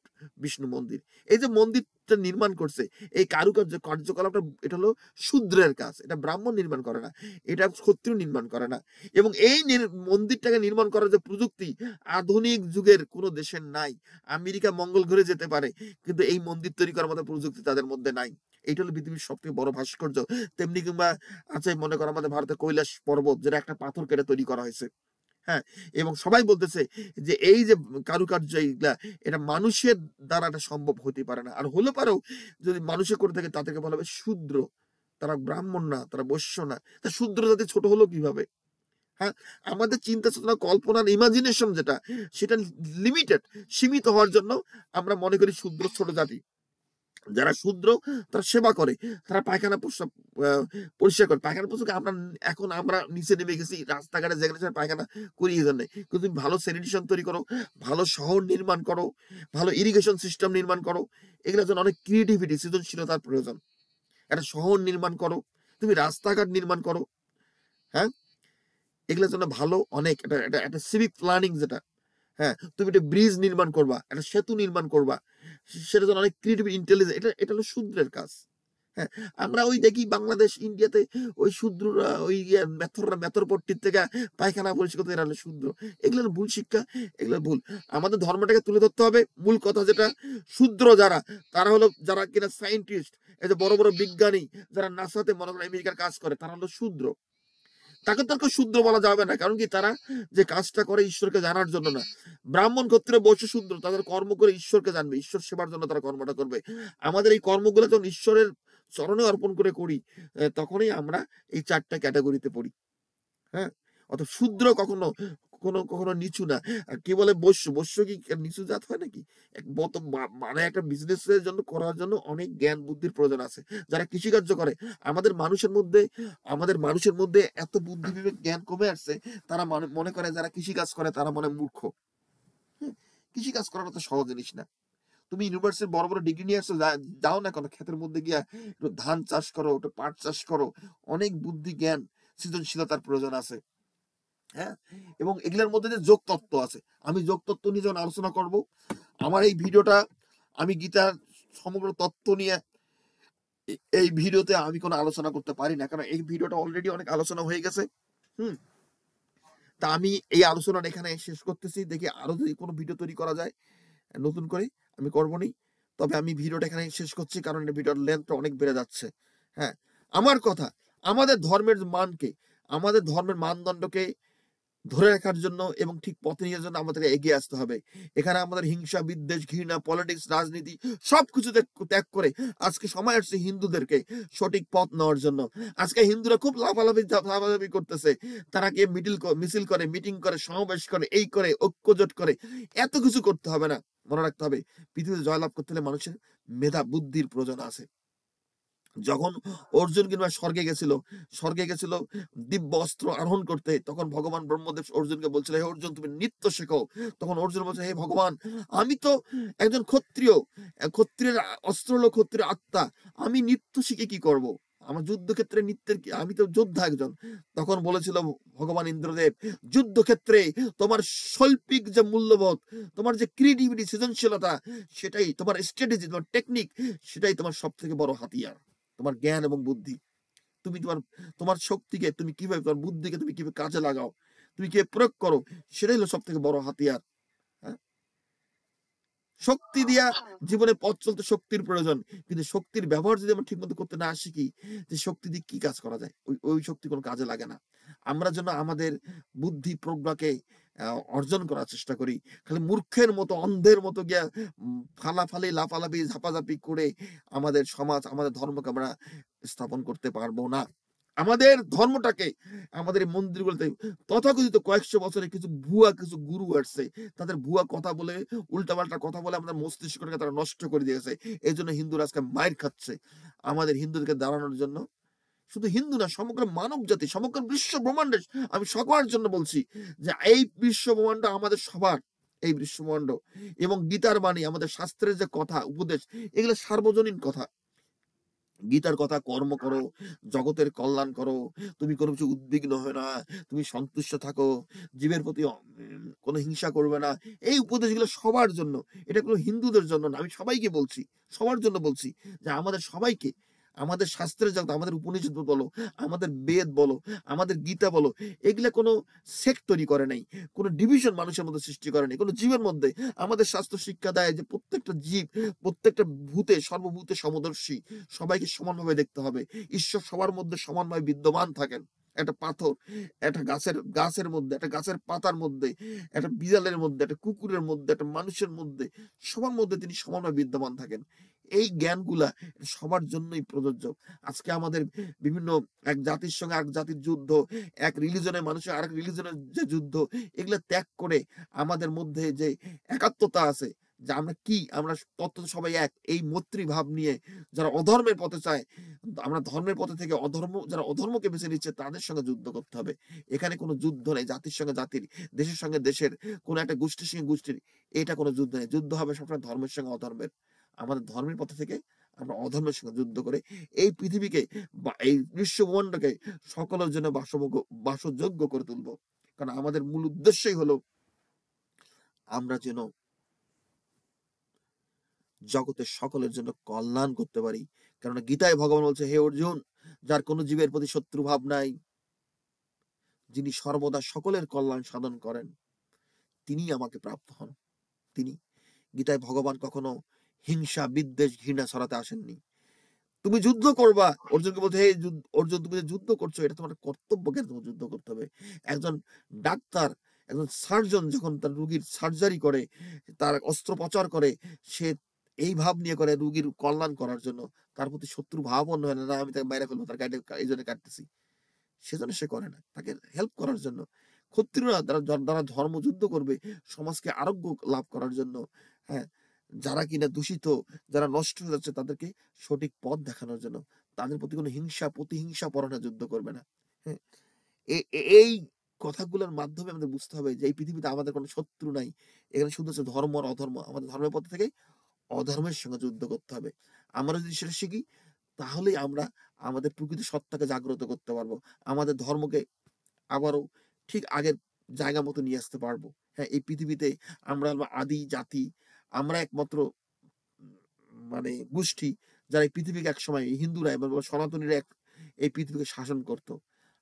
বিষ্ণু মন্দির। এই যে মন্দিরটা নির্মাণ করছে, এই কার্যকলাপটা এটা হলো শূদ্রের কাজ, এটা ব্রাহ্মণ নির্মাণ করে না, এটা ক্ষত্রিয় নির্মাণ করে না। এবং এই মন্দিরটাকে নির্মাণ করার যে প্রযুক্তি আধুনিক যুগের কোনো দেশের নাই। আমেরিকা মঙ্গল ঘুরে যেতে পারে, কিন্তু এই মন্দির তৈরি করার মতো প্রযুক্তি তাদের মধ্যে নাই। এইটা হলো পৃথিবীর সবথেকে বড় ভাস্কর্য। তেমনি কিংবা আছে মনে করো আমাদের ভারতের কৈলাস পর্বত, যেটা একটা পাথর কেটে তৈরি করা হয়েছে। হ্যাঁ, এবং সবাই বলতেছে যে এই যে কারুকার্য, এইগুলা এটা মানুষের দ্বারা এটা সম্ভব হতে পারে না। আর হলে পারেও যদি মানুষে করে থাকে তাদেরকে বলা হবে শূদ্র, তারা ব্রাহ্মণ না, তারা বৈশ্য না। তা শূদ্র জাতি ছোট হলো কিভাবে? হ্যাঁ, আমাদের চিন্তা চেতনা, কল্পনার ইমাজিনেশন যেটা, সেটা লিমিটেড, সীমিত হওয়ার জন্য আমরা মনে করি শূদ্র ছোট জাতি। যারা শূদ্র তারা সেবা করে, তারা পায়খানা পরিষ্কার করে। পায়খানা পরিষ্কার আমরা নিচে নেমে গেছি, রাস্তাঘাটে যেখানে পায়খানা করিয়ে দেন নাই। কিন্তু তুমি ভালো স্যানিটেশন তৈরি করো, ভালো শহর নির্মাণ করো, ভালো ইরিগেশন সিস্টেম নির্মাণ করো, এগুলোর জন্য অনেক ক্রিয়েটিভিটি, সৃজনশীলতার প্রয়োজন। একটা শহর নির্মাণ করো, তুমি রাস্তাঘাট নির্মাণ করো, হ্যাঁ, এগুলোর জন্য ভালো অনেক একটা সিভিক প্ল্যানিং যেটা, হ্যাঁ, তুমি একটা ব্রিজ নির্মাণ করবা, একটা সেতু নির্মাণ করবা, সেটার জন্য অনেক ক্রিয়েটিভ ইন্টেলিজেন্স, এটা হলো শূদ্রের কাজ। হ্যাঁ, আমরা ওই দেখি বাংলাদেশ ইন্ডিয়াতে ওই শূদ্ররা ওই মেথরপট্টির থেকে পায়খানা পরিষ্কার করতে, এরা হলো শূদ্র। এগুলো ভুল শিক্ষা, এগুলো ভুল। আমাদের ধর্মটাকে তুলে ধরতে হবে। মূল কথা যেটা, শূদ্র যারা, তারা হলো যারা কিনা সায়েন্টিস্ট, এই যে বড় বড় বিজ্ঞানী, যারা নাসাতে মনে করেন আমেরিকার কাজ করে, তারা হলো শূদ্র। তাকে তো শূদ্র বলা যাবে না, কারণ কি তারা যে কাজটা করে ঈশ্বরকে জানার জন্য না। ব্রাহ্মণ ক্ষত্রিয় বৈশ্য শূদ্র তাদের কর্ম করে ঈশ্বরকে জানবে, ঈশ্বর সেবার জন্য তারা কর্মটা করবে। আমাদের এই কর্মগুলো যখন ঈশ্বরের চরণে অর্পণ করে করি, তখনই আমরা এই চারটা ক্যাটাগরিতে পড়ি। হ্যাঁ, অত শূদ্র কখনো কখনো নিচু না। আর কি বলে বৈশ্য কি নিচু জাত হয় নাকি? মানে একটা বিজনেস এর জন্য করার জন্য অনেক জ্ঞান বুদ্ধির প্রয়োজন আছে। যারা কৃষিকার্য করে, আমাদের মানুষের মধ্যে এত বুদ্ধি বিবেক জ্ঞান কমে আসছে, তারা মনে করে যারা কৃষিকাজ করে তারা মনে মূর্খ। কৃষিকাজ করাটা তো সহজ জিনিস না। তুমি ইউনিভার্সিটির বড় বড় ডিগ্রি নিয়ে আসছো, যাও না কোনো ক্ষেতের মধ্যে গিয়া একটু ধান চাষ করো, একটু পাট চাষ করো। অনেক বুদ্ধি জ্ঞান সৃজনশীলতার প্রয়োজন আছে। হ্যাঁ, এবং এগুলোর মধ্যে যে যোগ তত্ত্ব আছে, আমি যোগ তত্ত্ব নিয়ে যখন আলোচনা করব, আমার এই ভিডিওটা, আমি গীতার সমগ্র তত্ত্ব নিয়ে এই ভিডিওতে আমি কোনো আলোচনা করতে পারি না, কারণ এই ভিডিওটা অলরেডি অনেক আলোচনা হয়ে গেছে। তা আমি এই আলোচনা এখানে শেষ করতেছি। দেখি আরো যদি কোনো ভিডিও তৈরি করা যায় নতুন করে, আমি করবো নি। তবে আমি ভিডিওটা এখানে শেষ করছি, কারণ এই ভিডিওর লেন্থটা অনেক বেড়ে যাচ্ছে। হ্যাঁ, আমার কথা, আমাদের ধর্মের মানকে, আমাদের ধর্মের মানদণ্ডকে ধরে রাখার জন্য এবং ঠিক পথে নিয়ে জন্য আমাদের এগিয়ে আসতে হবে। এখানে আমাদের হিংসা, বিদ্বেষ, ঘৃণা, পলিটিক্স, রাজনীতি সবকিছু ত্যাগ করে আজকে সময় আসছে হিন্দুদেরকে সঠিক পথ নেওয়ার জন্য। আজকে হিন্দুরা খুব লাফালাফি করতেছে, তারা গিয়ে মিছিল করে, মিটিং করে, সমাবেশ করে, এই করে, ঐক্যজোট করে। এত কিছু করতে হবে না। মনে রাখতে হবে, পৃথিবীতে জয়লাভ করতে হলে মানুষের মেধা বুদ্ধির প্রয়োজন আছে। যখন অর্জুন কিংবা স্বর্গে গেছিল দিব্য অস্ত্র আরোহণ করতে, তখন ভগবান ব্রহ্মদেব অর্জুনকে বলছিল, হে অর্জুন তুমি নৃত্য শেখো। তখন অর্জুন বলছে, হে ভগবান, আমি তো একজন ক্ষত্রিয়, ক্ষত্রিয়ের অস্ত্র হলো ক্ষত্রিয় আত্মা, আমি নৃত্য শিখে কি করব? আমার যুদ্ধক্ষেত্রে নিত্যের কি, আমি তো যোদ্ধা একজন। তখন বলেছিল ভগবান ইন্দ্রদেব, যুদ্ধক্ষেত্রে তোমার শৈল্পিক যে মূল্যবোধ, তোমার যে ক্রিয়েটিভিটি, সৃজনশীলতা, সেটাই তোমার স্ট্র্যাটেজি, তোমার টেকনিক, সেটাই তোমার সব থেকে বড় হাতিয়ার। তোমার জ্ঞান এবং বুদ্ধি, তুমি তোমার তোমার শক্তিকে তুমি কিভাবে, তোমার বুদ্ধিকে তুমি কিভাবে কাজে লাগাও, তুমি কিভাবে প্রয়োগ করো, সেটাই হলো সব থেকে বড় হাতিয়ার। হ্যাঁ, শক্তি দিয়া জীবনে পথ চলতে শক্তির প্রয়োজন, কিন্তু শক্তির ব্যবহার যদি আমরা ঠিক মতো করতে না শিখি, যে শক্তি দিয়ে কি কাজ করা যায়, ওই শক্তি কোনো কাজে লাগে না। আমরা যেন আমাদের বুদ্ধি প্রজ্ঞাকে অর্জন করার চেষ্টা করি। খালি মূর্খের মতো, অন্ধের মতো গিয়া ফালাফালি, লাফালাফি, ঝাপাঝাপি করে আমাদের সমাজ, আমাদের ধর্মকে আমরা স্থাপন করতে পারবো না। আমাদের ধর্মটাকে, আমাদের এই মন্দিরগুলোতে তথাকথিত কয়েকশো বছরে কিছু গুরু আসছে, তাদের ভুয়া কথা বলে, উল্টাপাল্টা কথা বলে আমাদের মস্তিষ্কটাকে তারা নষ্ট করে দিয়েছে। এই জন্য হিন্দুরা আজকে মাইর খাচ্ছে। আমাদের হিন্দুদেরকে দাঁড়ানোর জন্য, শুধু হিন্দু না, সমগ্র মানব জাতি, সমগ্র বিশ্ব ব্রহ্মাণ্ডের, আমি সকলের জন্য বলছি যে এই বিশ্ব ব্রহ্মাণ্ড আমাদের সবার, এই বিশ্ব ব্রহ্মাণ্ড এবং গীতার বাণী, আমাদের শাস্ত্রের যে কথা উপদেশ, এগুলো সার্বজনীন কথা। গীতার কথা, কর্ম করো, জগতের কল্যাণ করো, তুমি কোনো কিছু উদ্বিগ্ন হয় না, তুমি সন্তুষ্ট থাকো, জীবের প্রতি কোনো হিংসা করবে না, এই উপদেশগুলো সবার জন্য। এটা কোনো হিন্দুদের জন্য না, আমি সবাইকে বলছি, সবার জন্য বলছি, যে আমাদের সবাইকে, আমাদের শাস্ত্রের জগৎ, আমাদের উপনিষদ বলো, আমাদের বেদ বলো, আমাদের গীতা বলো, এগুলা কোনো সেক্ট তৈরি করে নাই, কোনো ডিভিশন মানুষের মধ্যে সৃষ্টি করে নাই, কোনো জীবের মধ্যে। আমাদের শাস্ত্র শিক্ষা দেয় যে প্রত্যেকটা জীব, প্রত্যেকটা ভূতে, সর্বভূতে সমদর্শী, সবাইকে সমানভাবে দেখতে হবে। ঈশ্বর সবার মধ্যে সমানভাবে বিদ্যমান থাকেন। একটা পাথর, একটা গাছের মধ্যে, একটা গাছের পাতার মধ্যে, একটা বিড়ালের মধ্যে, একটা কুকুরের মধ্যে, একটা মানুষের মধ্যে, সবার মধ্যে তিনি সমানভাবে বিদ্যমান থাকেন। এই জ্ঞানগুলা সবার জন্যই প্রযোজ্য। আজকে আমাদের বিভিন্ন, এক জাতির সঙ্গে আরেক জাতির যুদ্ধ, এক রিলিজনের মানুষের আরেক রিলিজনের যে যুদ্ধ, এগুলা ত্যাগ করে আমাদের মধ্যে যে একাত্মতা আছে, যে আমরা কি, আমরা তত্ত্ব সবাই এক, এই মৈত্রী ভাব নিয়ে যারা অধর্মের পথে চায়, আমরা ধর্মের পথে থেকে অধর্ম, যারা অধর্মকে বেছে নিচ্ছে, তাদের সঙ্গে যুদ্ধ করতে হবে। এখানে কোনো যুদ্ধ নেই জাতির সঙ্গে জাতির, দেশের সঙ্গে দেশের, কোন একটা গোষ্ঠীর সঙ্গে গোষ্ঠীর, এটা কোনো যুদ্ধ নেই। যুদ্ধ হবে সবসময় ধর্মের সঙ্গে অধর্মের। আমাদের ধর্মের পথে থেকে আমরা অধর্মের সঙ্গে যুদ্ধ করে এই পৃথিবীকে বা এই বিশ্বব্রহ্মাণ্ডকে সকলের জন্য বাসযোগ্য করে তুলবো। কারণ আমাদের মূল উদ্দেশ্যই হলো আমরা যেন জগতের সকলের জন্য কল্যাণ করতে পারি। কারণ গীতায় ভগবান বলছে, হে অর্জুন, যার কোনো জীবের প্রতি শত্রু ভাব নাই, যিনি সর্বদা সকলের কল্যাণ সাধন করেন, তিনি আমাকে প্রাপ্ত হন। তিনি, গীতায় ভগবান কখনো হিংসা, বিদ্বেষ, ঘৃণা ছড়াতে আসেননি। তুমি যুদ্ধ করবা, অর্জুনকে বলছে, হে অর্জুন, তুমি যে যুদ্ধ করছো, এটা তোমার কর্তব্য, কেন তোমার যুদ্ধ করতে হবে? একজন ডাক্তার, একজন সার্জন যখন তার রুগীর সার্জারি করে, তার অস্ত্রোপচার করে, সে এই ভাব নিয়ে করে রুগীর কল্যাণ করার জন্য, তার প্রতি শত্রু ভাব অন্য হয় না, না আমি তাকে মেরে ফেলবো, তার গাড়ি এই জন্য কাটতেছি, সেজন্য সে করে না, তাকে হেল্প করার জন্য। ক্ষত্রিয়রা যারা ধর্মযুদ্ধ করবে সমাজকে আরোগ্য লাভ করার জন্য, হ্যাঁ, যারা কিনা দূষিত, যারা নষ্ট হয়ে যাচ্ছে, তাদেরকে সঠিক পথ দেখানোর জন্য, তাদের প্রতি কোনো হিংসা, প্রতিহিংসা পরায়ণ যুদ্ধ করবে না। হ্যাঁ, এই কথাগুলোর মাধ্যমে আমাদের বুঝতে হবে যে এই পৃথিবীতে আমাদের কোনো শত্রু নাই, এখানে শুধু হচ্ছে ধর্ম আর অধর্ম। আমাদের ধর্মের পথ থেকে অধর্মের সঙ্গে যুদ্ধ করতে হবে। আমরা যদি সেটা শিখি, তাহলেই আমরা আমাদের প্রকৃত সত্তাকে জাগ্রত করতে পারবো, আমাদের ধর্মকে আবারও ঠিক আগের জায়গা মতো নিয়ে আসতে পারবো। হ্যাঁ, এই পৃথিবীতে আমরা হলো আদি জাতি, আমরা একমাত্র মানে গোষ্ঠী, যারা এই পৃথিবীকে একসময়, হিন্দুরা এবং সনাতনীরা এই পৃথিবীকে শাসন করতো।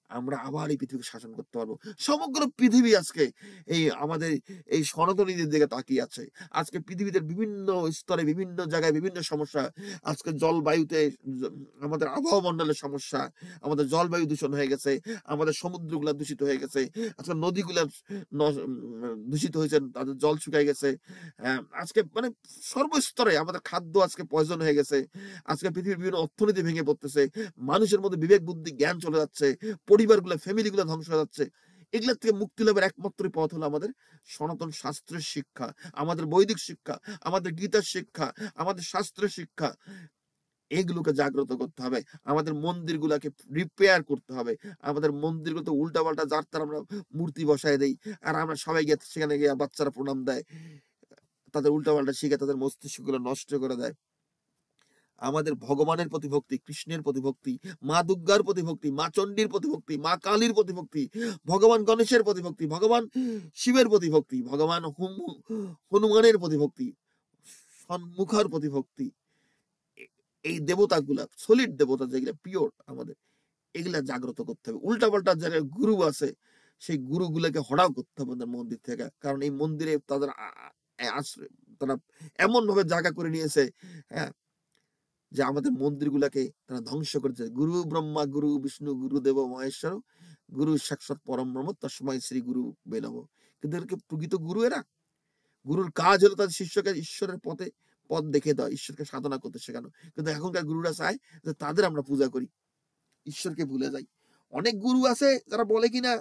আমরা আবার এই পৃথিবীকে শাসন করতে পারবো। সমগ্র পৃথিবী আজকে এই আমাদের এই সনাতনীদের দিকে তাকিয়ে আছে। আজকে পৃথিবীতে বিভিন্ন স্তরে, বিভিন্ন জায়গায় বিভিন্ন সমস্যা। আজকে জলবায়ুতে আমাদের আবহাওয়া মন্ডলের সমস্যা, আমাদের জলবায়ু দূষণ হয়ে গেছে, আমাদের সমুদ্রগুলা দূষিত হয়ে গেছে, আজকে নদীগুলা দূষিত হয়েছে, তাদের জল শুকায় গেছে। আজকে মানে সর্বস্তরে আমাদের খাদ্য আজকে পয়জন হয়ে গেছে। আজকে পৃথিবীর বিভিন্ন অর্থনীতি ভেঙে পড়তেছে, মানুষের মধ্যে বিবেক বুদ্ধি জ্ঞান চলে যাচ্ছে, পরিবারগুলো, ফ্যামিলিগুলো ধ্বংস হয়ে যাচ্ছে। এগুলোর থেকে মুক্তি লাভের একমাত্র পথ হলো আমাদের সনাতন শাস্ত্রের শিক্ষা, আমাদের বৈদিক শিক্ষা, আমাদের গীতার শিক্ষা, আমাদের শাস্ত্রের শিক্ষা। এগুলোকে জাগ্রত করতে হবে, আমাদের মন্দিরগুলোকে রিপেয়ার করতে হবে। আমাদের মন্দিরগুলোতে উল্টা পাল্টা যার তার আমরা মূর্তি বসায় দেই, আর আমরা সবাই গিয়ে সেখানে গিয়ে বাচ্চারা প্রণাম দেয়, তাদের উল্টা পাল্টা শিখে তাদের মস্তিষ্কগুলো নষ্ট করে দেয়। আমাদের ভগবানের প্রতিভক্তি, কৃষ্ণের প্রতিভক্তি, মা দুর্গার প্রতিভক্তি, মা চণ্ডীর প্রতিভক্তি, মা কালীর প্রতিভক্তি, ভগবান গণেশের প্রতিভক্তি, ভগবান শিবের প্রতিভক্তি, ভগবান হনুমানের প্রতিভক্তি, সন্মুখার প্রতিভক্তি, এই দেবতাগুলা সলিড দেবতা যেগুলা পিওর আমাদের, এগুলা জাগ্রত করতে হবে। উল্টাপাল্টা জায়গায় গুরু আছে, সেই গুরুগুলোকে হটাও করতে হবে আমাদের মন্দির থেকে। কারণ এই মন্দিরে তাদের আশ্রয়, তারা এমন ভাবে জায়গা করে নিয়েছে, হ্যাঁ, যে আমাদের মন্দিরগুলাকে তারা ধ্বংস করেছে। গুরু ব্রহ্মা গুরু বিষ্ণু গুরু দেব মহেশ্বর গুরু সাক্ষাৎ পরম ব্রহ্ম তস্মৈ শ্রী গুরু বেনব। কিন্তু এদেরকে প্রকৃত গুরু এরা। গুরুর কাজ হলো তাদের শিষ্যকে ঈশ্বরের পথ দেখে দেওয়া, ঈশ্বরকে সাধনা করতে শেখানো। কিন্তু এখনকার গুরুরা চায় যে তাদের আমরা পূজা করি, ঈশ্বরকে ভুলে যাই। অনেক গুরু আছে যারা বলে কিনা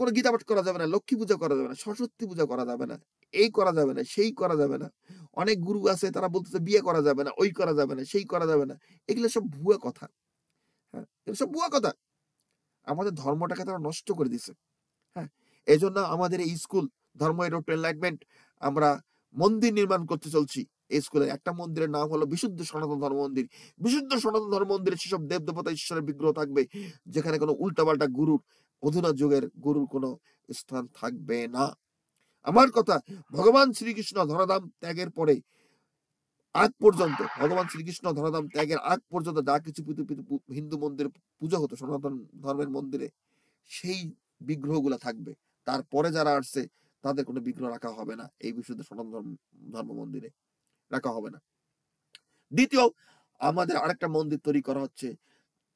কোনো গীতা পাঠ করা যাবে না, লক্ষ্মী পূজা করা যাবে না, সরস্বতী পূজা করা যাবে না, এই করা যাবে না, সেই করা যাবে না। অনেক গুরু আছে তারা বলতেছে বিয়ে করা যাবে না, ওই করা যাবে না, সেই করা যাবে না। এগুলো সব ভুয়া কথা। হ্যাঁ, এগুলো সব ভুয়া কথা। আমাদের ধর্মটাকে তারা নষ্ট করে দিছে। হ্যাঁ, এই জন্য আমাদের এই স্কুল ধর্ম রোড টু এনলাইটমেন্ট, আমরা মন্দির নির্মাণ করতে চলছি। এই স্কুলের একটা মন্দিরের নাম হলো বিশুদ্ধ সনাতন ধর্ম মন্দির। বিশুদ্ধ সনাতন ধর্ম মন্দিরে সেসব দেব দেবতা ঈশ্বরের বিগ্রহ থাকবে, যেখানে কোনো উল্টাপাল্টা গুরুর, অধুনা যুগের গুরুর কোনো স্থান থাকবে না। আমার কথা, ভগবান শ্রীকৃষ্ণ ধরাধাম ত্যাগের পরে আগ পর্যন্ত, ভগবান শ্রীকৃষ্ণ ধরাধাম ত্যাগের আগ পর্যন্ত যা কিছু হিন্দু মন্দিরে পুজো হতো সনাতন ধর্মের মন্দিরে, সেই বিগ্রহগুলা থাকবে। তারপরে যারা আসছে তাদের কোনো বিগ্রহ রাখা হবে না, এই বিশুদ্ধ সনাতন ধর্ম মন্দিরে রাখা হবে না। দ্বিতীয়, আমাদের আরেকটা মন্দির তৈরি করা হচ্ছে,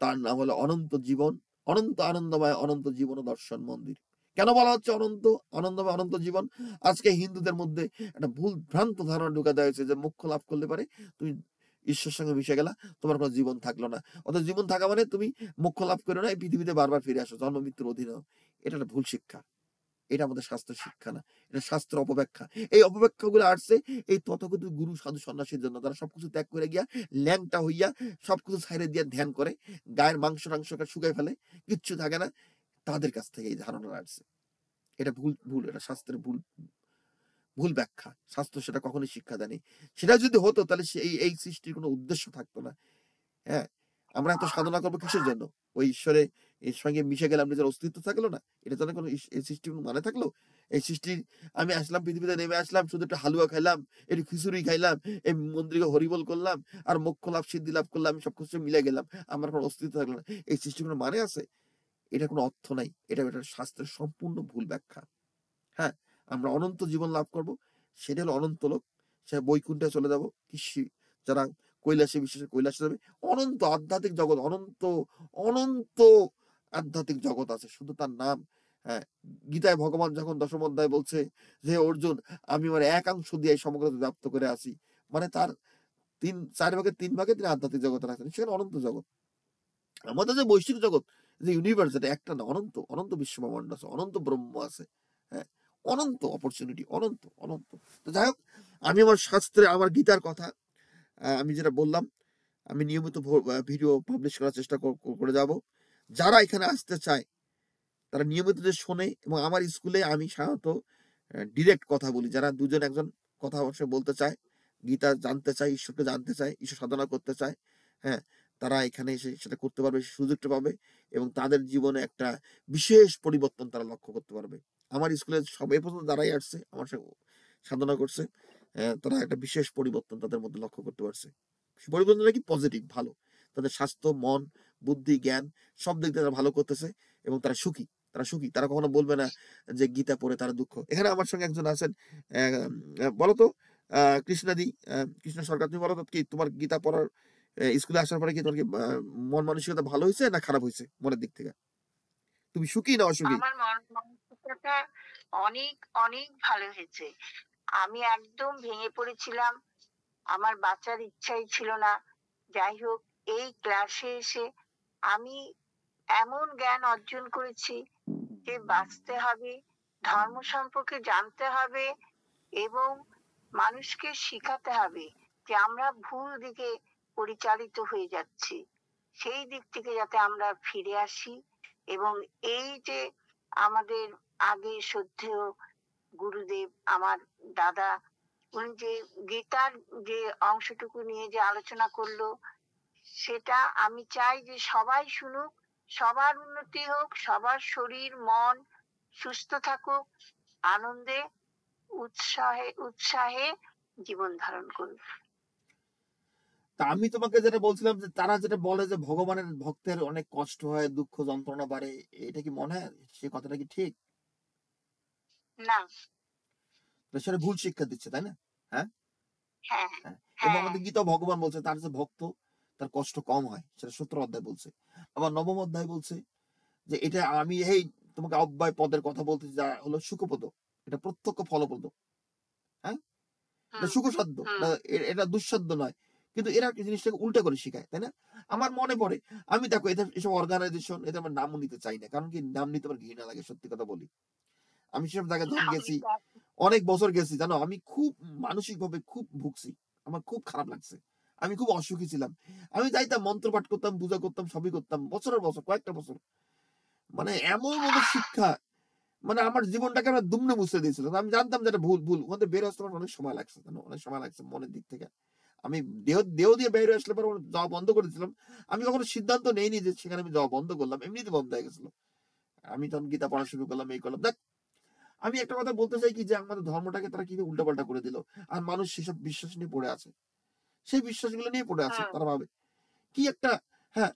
তার নাম হলো অনন্ত জীবন, অনন্ত আনন্দময় অনন্ত জীবন দর্শন মন্দির। কেন বলা হচ্ছে অনন্ত আনন্দময় অনন্ত জীবন? আজকে হিন্দুদের মধ্যে একটা ভুল ভ্রান্ত ধারণা ঢুকা দেওয়া হয়েছে যে মোক্ষ লাভ করলে পারে তুমি ঈশ্বরের সঙ্গে মিশে গেলা, তোমার কোনো জীবন থাকলো না। অর্থাৎ জীবন থাকা মানে তুমি মোক্ষ লাভ করো না, এই পৃথিবীতে বারবার ফিরে আসো, জন্ম মৃত্যুর অধীনে। এটা একটা ভুল শিক্ষা। এটা আমাদের শাস্ত্রের শিক্ষা না, এটা শাস্ত্রের অপব্যাখ্যা। এই অপব্যাখ্যাগুলো আসছে এই তথাকথিত গুরু সাধু সন্ন্যাসীর জন্য, তারা সবকিছু ত্যাগ করে গিয়া ল্যাংটা হইয়া সবকিছু ছাইড়ে দিয়ে ধ্যান করে, গায়ের মাংস টাংসকে শুকাই ফেলে, কিচ্ছু থাকে না, তাদের কাছ থেকে এই ধারণা আসছে। এটা ভুল ভুল, এটা শাস্ত্রের ভুল ভুল ব্যাখ্যা। শাস্ত্র সেটা কখনোই শিক্ষা দেয়নি। সেটা যদি হতো তাহলে এই সৃষ্টির কোনো উদ্দেশ্য থাকতো না। হ্যাঁ, আমরা এত সাধনা করবো কিসের জন্য? ওই ঈশ্বরে এর সঙ্গে মিশে গেলাম, নিজের অস্তিত্ব থাকলো না, এটা জন্য কোনো এই সৃষ্টির কোনো মানে থাকলো? এই সৃষ্টির, আমি আসলাম পৃথিবীতে, নেমে আসলাম, শুধু একটু হালুয়া খাইলাম, একটু খিচুড়ি খাইলাম, এই মন্দিরে হরিবোল করলাম, আর মোক্ষ লাভ সিদ্ধি লাভ করলাম, আমি সবকিছু মিলে গেলাম, আমার কোনো অস্তিত্ব থাকলো না। এই সৃষ্টির কোনো মানে আছে? এটা কোনো অর্থ নাই। এটা শাস্ত্রের সম্পূর্ণ ভুল ব্যাখ্যা। হ্যাঁ, আমরা অনন্ত জীবন লাভ করব, সেটা হলো অনন্ত লোক। সে বৈকুণ্ঠে চলে যাব, যারা কৈলাসে বিশ্বাসে কৈলাসে যাবে। অনন্ত আধ্যাত্মিক জগৎ, অনন্ত অনন্ত আধ্যাত্মিক জগৎ আছে, শুধু তার নাম। হ্যাঁ, গীতায় ভগবান যখন দশম অধ্যায় বলছে যে অর্জুন, আমি আমার একাংশ দিয়ে সমগ্র ব্যাপ্ত করে আসি, মানে তার 4/3 ভাগে তিনি আধ্যাত্মিক জগতে রাখেন, সেখানে অনন্ত জগৎ। আমাদের যে বৈশ্বিক জগৎ, যে ইউনিভার্স, এটা একটা না, অনন্ত অনন্ত বিশ্বব্রহ্মাণ্ড আছে, অনন্ত ব্রহ্ম আছে। হ্যাঁ, অনন্ত অপরচুনিটি, অনন্ত অনন্ত। তো যাই হোক, আমি আমার শাস্ত্রে, আমার গীতার কথা, আমি যেটা বললাম, আমি নিয়মিত ভিডিও পাবলিশ করার চেষ্টা করে যাব। যারা এখানে আসতে চায় তারা নিয়মিত যে শোনে, এবং আমার স্কুলে আমি সাধারণত ডিরেক্ট কথা বলি। যারা দুজন একজন কথা অবশ্যই বলতে চায়, গীতা জানতে চায়, ঈশ্বরকে জানতে চায়, ঈশ্বর সাধনা করতে চায়, হ্যাঁ, তারা এখানে এসে সেটা করতে পারবে, সুযোগটা পাবে, এবং তাদের জীবনে একটা বিশেষ পরিবর্তন তারা লক্ষ্য করতে পারবে। আমার স্কুলে সব এ পর্যন্ত যারাই আসছে, আমার সঙ্গে সাধনা করছে, তারা একটা বিশেষ পরিবর্তন তাদের মধ্যে লক্ষ্য করতে পারছে। পরিবর্তনটা কি? পজিটিভ, ভালো। তাদের স্বাস্থ্য, মন, বুদ্ধি, জ্ঞান সব দিক দিয়ে তারা ভালো করতেছে, এবং তারা সুখী। তারা কখনো বলবে না যে গীতা পড়ে তারা দুঃখ। এখানে আমার সঙ্গে একজন আছেন, বলতো কৃষ্ণাদি, কৃষ্ণ সরকার, তুমি বলো তো, কি তোমার গীতা পড়ার, স্কুলে আসার পরে কি তোমার কি মন মানসিকতা ভালো হয়েছে না খারাপ হয়েছে মনের দিক থেকে? তুমি সুখী না অসুখী? আমার মন মানসিকতা অনেক অনেক ভালো হয়েছে। আমি একদম ভেঙে পড়েছিলাম। আমার বাঁচার ইচ্ছাই ছিল না। যাই হোক, এই ক্লাসে এসে আমি এমন জ্ঞান অর্জন করেছি যে বাঁচতে হবে, ধর্ম সম্পর্কে জানতে হবে, এবং মানুষকে শিখাতে হবে যে আমরা ভুল দিকে পরিচালিত হয়ে যাচ্ছি, সেই দিক থেকে যাতে আমরা ফিরে আসি। এবং এই যে আমাদের আগে শ্রদ্ধেয় গুরুদেব, আমার দাদা উনি যে গীতার যে অংশটুকু নিয়ে যে আলোচনা করলো, সেটা আমি চাই যে সবাই শুনুক, সবার উন্নতি হোক, সবার শরীর মন সুস্থ থাকুক, আনন্দে উৎসাহে উৎসাহে জীবন ধারণ করুক। তা আমি তোমাকে যেটা বলছিলাম যে তারা যেটা বলে যে ভগবানের ভক্তের অনেক কষ্ট হয়, দুঃখ যন্ত্রণা বাড়ে, এটা কি মনে হয় সে কথাটা কি ঠিক? না। তো সেটা ভুল শিক্ষা দিচ্ছে, তাই না? হ্যাঁ, হ্যাঁ, হ্যাঁ। এবং হ্যাঁ, আমাদের গীতা ভগবান বলছে তার যে ভক্ত তার কষ্ট কম হয়, সেটা 17 অধ্যায় বলছে। আবার নবম অধ্যায় বলছে যে এটা আমি এই তোমাকে অব্যয় পদের কথা বলতেছি যা হলো সুখপদ, এটা প্রত্যক্ষ ফলপ্রদ। হ্যাঁ, এটা হুম, সুখসাধ্য, হুম, এটা দুঃসাধ্য নয়। কিন্তু এরা জিনিসটাকে উল্টা করে শিখায়, তাই না? আমার মনে পড়ে, আমি দেখো এদের এসব অর্গানাইজেশন এদের আমার নামও নিতে চাই না, কারণ কি নাম নিতে আমার ঘৃণা লাগে, সত্যি কথা বলি। আমি সেসব জায়গায় যখন আমি গেছি, দেখ অনেক বছর গেছি, জানো আমি খুব মানসিক ভাবে খুব ভুগছি, আমার খুব খারাপ লাগছে, আমি খুব অসুখী ছিলাম। আমি যাইতাম, মন্ত্র পাঠ করতাম, পূজা করতাম, সবই করতাম, বছরের বছর, কয়েকটা বছর। মানে এমন ওদের শিক্ষা, মানে আমার জীবনটাকে আমার দুমড়ে মুছে দিয়েছিল। আমি জানতাম যে এটা ভুল ভুল, ওখান থেকে বের আসতে আমার অনেক সময় লাগছে, জানো অনেক সময় লাগছে মনের দিক থেকে। আমি দেহ দেহ দিয়ে বের আসলে পরে যাওয়া বন্ধ করে দিয়েছিলাম। আমি কখনো সিদ্ধান্ত নেইনি যে সেখানে আমি যাওয়া বন্ধ করলাম, এমনিতে বন্ধ হয়ে গেছিল। আমি তখন গীতা পড়া শুরু করলাম, এই করলাম। দেখ, আমি একটা কথা বলতে চাই কি, যে আমাদের ধর্মটাকে তারা কিভাবে উল্টাপাল্টা করে দিল। আর মানুষ সেসব বিশ্বাস নিয়ে পড়ে আছে, সেই বিশ্বাসগুলো নিয়ে পড়ে আছে। হুম, তারা ভাবে কি একটা, হ্যাঁ,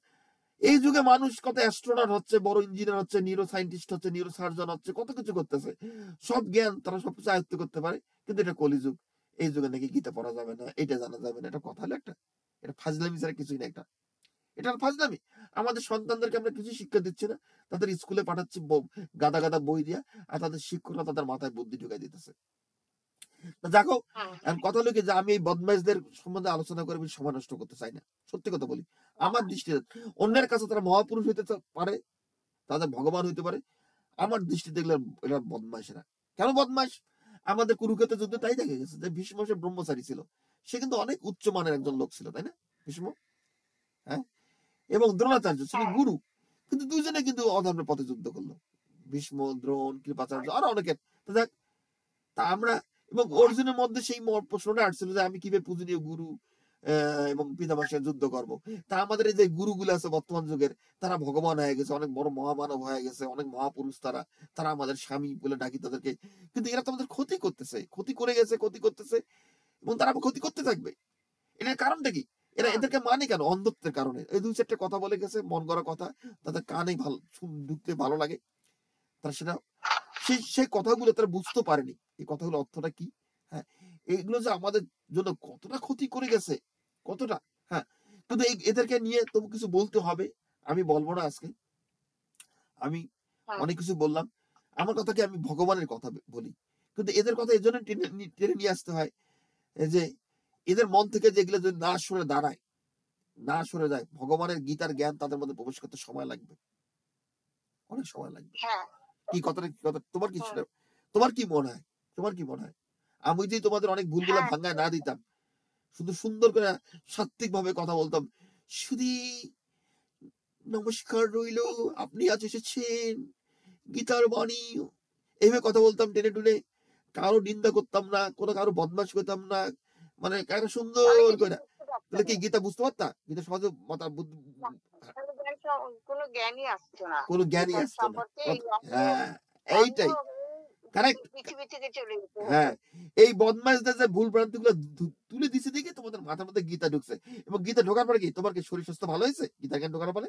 এই যুগে মানুষ কত অ্যাস্ট্রোনট হচ্ছে, বড় ইঞ্জিনিয়ার হচ্ছে, নিউরো সায়েন্টিস্ট হচ্ছে, নিউরো সার্জন হচ্ছে, কত কিছু করতেছে। সব জ্ঞান তারা সবকিছু আয়ত্ত করতে পারে। কিন্তু এটা কলিযুগ, এই যুগে নাকি গীতা পড়া যাবে না, এটা জানা যাবে না। এটা কথা হলো একটা, এটা ফাজলামি ছাড়া কিছুই না। এটা ফাজলামি। আমাদের সন্তানদেরকে আমরা কিছু শিক্ষা দিচ্ছি না, তাদের স্কুলে পাঠাচ্ছি গাদা গাদা বই দিয়া, আর তাদের শিক্ষকরা তাদের মাথায় বুদ্ধি ঢুকাই দিতেছে। দেখো, হুম, এখন কথা হলো কি, যে আমি এই বদমাইশদের সম্বন্ধে আলোচনা করে আমি সময় নষ্ট করতে চাই না, সত্যি কথা বলি। আমার দৃষ্টিতে অন্যের কাছে তারা মহাপুরুষ হইতে পারে, তাদের ভগবান হইতে পারে, আমার দৃষ্টিতে এগুলো এরা বদমাইশেরা। কেন বদমাইশ? আমাদের কুরুক্ষেত্রের যুদ্ধে তাই দেখা গেছে যে ভীষ্ম সে ব্রহ্মচারী ছিল, সে কিন্তু অনেক উচ্চ মানের একজন লোক ছিল, তাই না? ভীষ্ম, হ্যাঁ, এবং দ্রোণাচার্য ছিলেন হ্যাঁ, গুরু, কিন্তু দুইজনে কিন্তু অধর্মের পথে যুদ্ধ করলো। ভীষ্ম, দ্রোণ, কৃপাচার্য, আরো অনেকে। তো দেখ, তা আমরা, এবং অর্জুনের মধ্যে সেই প্রশ্নটা আসছিল যে আমি কিভাবে পূজনীয় গুরু এবং পিতামার সাথে যুদ্ধ করব। তা আমাদের এই যে গুরুগুলো আছে বর্তমান যুগের, তারা ভগবান হয়ে গেছে, অনেক বড় মহামানব হয়ে গেছে, অনেক মহাপুরুষ তারা, তারা আমাদের স্বামী বলে ডাকি তাদেরকে। কিন্তু এরা তো আমাদের ক্ষতি করতেছে, ক্ষতি করে গেছে, ক্ষতি করতেছে, এবং তারা ক্ষতি করতে থাকবে। এটার কারণটা কি? এরা হুম, এদেরকে মানে কেন? অন্ধত্বের কারণে। এই দুই চারটে কথা বলে গেছে, মন গড়া কথা, তাদের কানে ভালো ঢুকতে ভালো লাগে, তারা সেটা সেই কথাগুলো তারা বুঝতে পারেনি, এই কথাগুলো অর্থটা কি। হ্যাঁ, এগুলো যে আমাদের জন্য কতটা ক্ষতি করে গেছে, কতটা। হ্যাঁ, কিন্তু এদেরকে নিয়ে তবু কিছু বলতে হবে। আমি বলবো না আজকে, আমি হুম, অনেক কিছু বললাম। আমার কথা কি, আমি ভগবানের কথা বলি, কিন্তু এদের কথা এই জন্য টেনে টেনে নিয়ে আসতে হয়, এই যে এদের মন থেকে যেগুলো যদি না সরে দাঁড়ায়, না সরে যায়, ভগবানের গীতার জ্ঞান তাদের মধ্যে প্রবেশ করতে সময় লাগবে, অনেক সময় লাগবে। হ্যাঁ, কি কথাটা, কি কথা, তোমার কি হুম, সেটা, তোমার কি মনে হয়? তোমার কি মনে হয়? আমি যদি তোমাদের অনেক ভুলগুলা হ্যাঁ, ভাঙায় না দিতাম, শুধু সুন্দর করে সাত্ত্বিক ভাবে কথা বলতাম, শুধু নমস্কার রইল, আপনি আজ এসেছেন, গীতার বাণী, এইভাবে কথা বলতাম টেনে টুনে, কারো নিন্দা করতাম না, কোনো কারো বদমাশ করতাম না, মানে কারো সুন্দর অনেকে করে, কিন্তু বুঝতে পারতো তাহলে কি না। গীতা বুঝতে পারতা? গীতা সহজে মাথা না, তাহলে জ্ঞান কোনো জ্ঞানই আসতো না। কোনো জ্ঞানই গীতার আসতো না। সম্পর্কে এই অন্ধ হ্যাঁ, অন্ধ এইটাই কারেক্ট। পৃথিবী থেকে চলে যেতে হতো। হ্যাঁ, এই বদমাইশদের যে ভুল ভ্রান্তি গুলো তুলে দিছে দেখে তোমাদের মাথার মধ্যে গীতা ঢুকছে, এবং গীতা ঢোকার পরে কি তোমার কি শরীর স্বাস্থ্য ভালো হয়েছে গীতা জ্ঞান ঢোকার পরে?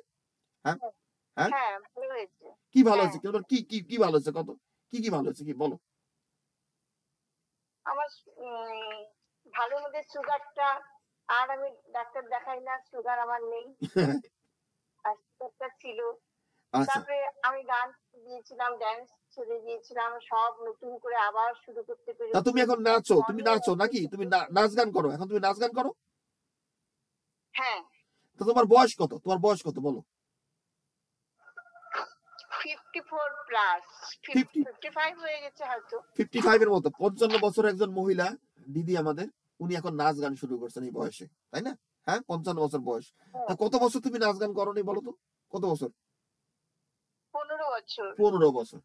হ্যাঁ, হ্যাঁ, হ্যাঁ, হ্যাঁ, ভালো হয়েছে। কি ভালো হ্যাঁ, হয়েছে? কি কি কি কি ভালো হয়েছে? কত কি কি ভালো হয়েছে কি বলো? আমার ভালোর মধ্যে সুগারটা, আর আমি ডাক্তার দেখাই না, সুগার আমার নেই। আর সুগারটা ছিল। আচ্ছা, তারপরে আমি গান দিয়েছিলাম, ড্যান্স ছেড়ে দিয়েছিলাম। সব নতুন করে আবার শুরু করতে তা পেরেছি। তুমি এখন নাচো, তুমি মনেও নাচো নাকি? তুমি নাচ গান করো এখন? তুমি নাচ গান করো? হ্যাঁ, তো তোমার বয়স কত? তোমার বয়স কত বলো? 54 প্লাস, 50, 55 হয়ে গেছে হয়তো। 55 এর মতো, 55 বছর একজন মহিলা দিদি আমাদের, উনি এখন নাচ গান শুরু করছেন এই বয়সে, তাই না? হ্যাঁ, 55 বছর বয়স। তা হ্যাঁ, কত বছর তুমি নাচ গান করোনি বলো তো? কত বছর? 15 বছর। 15 বছর।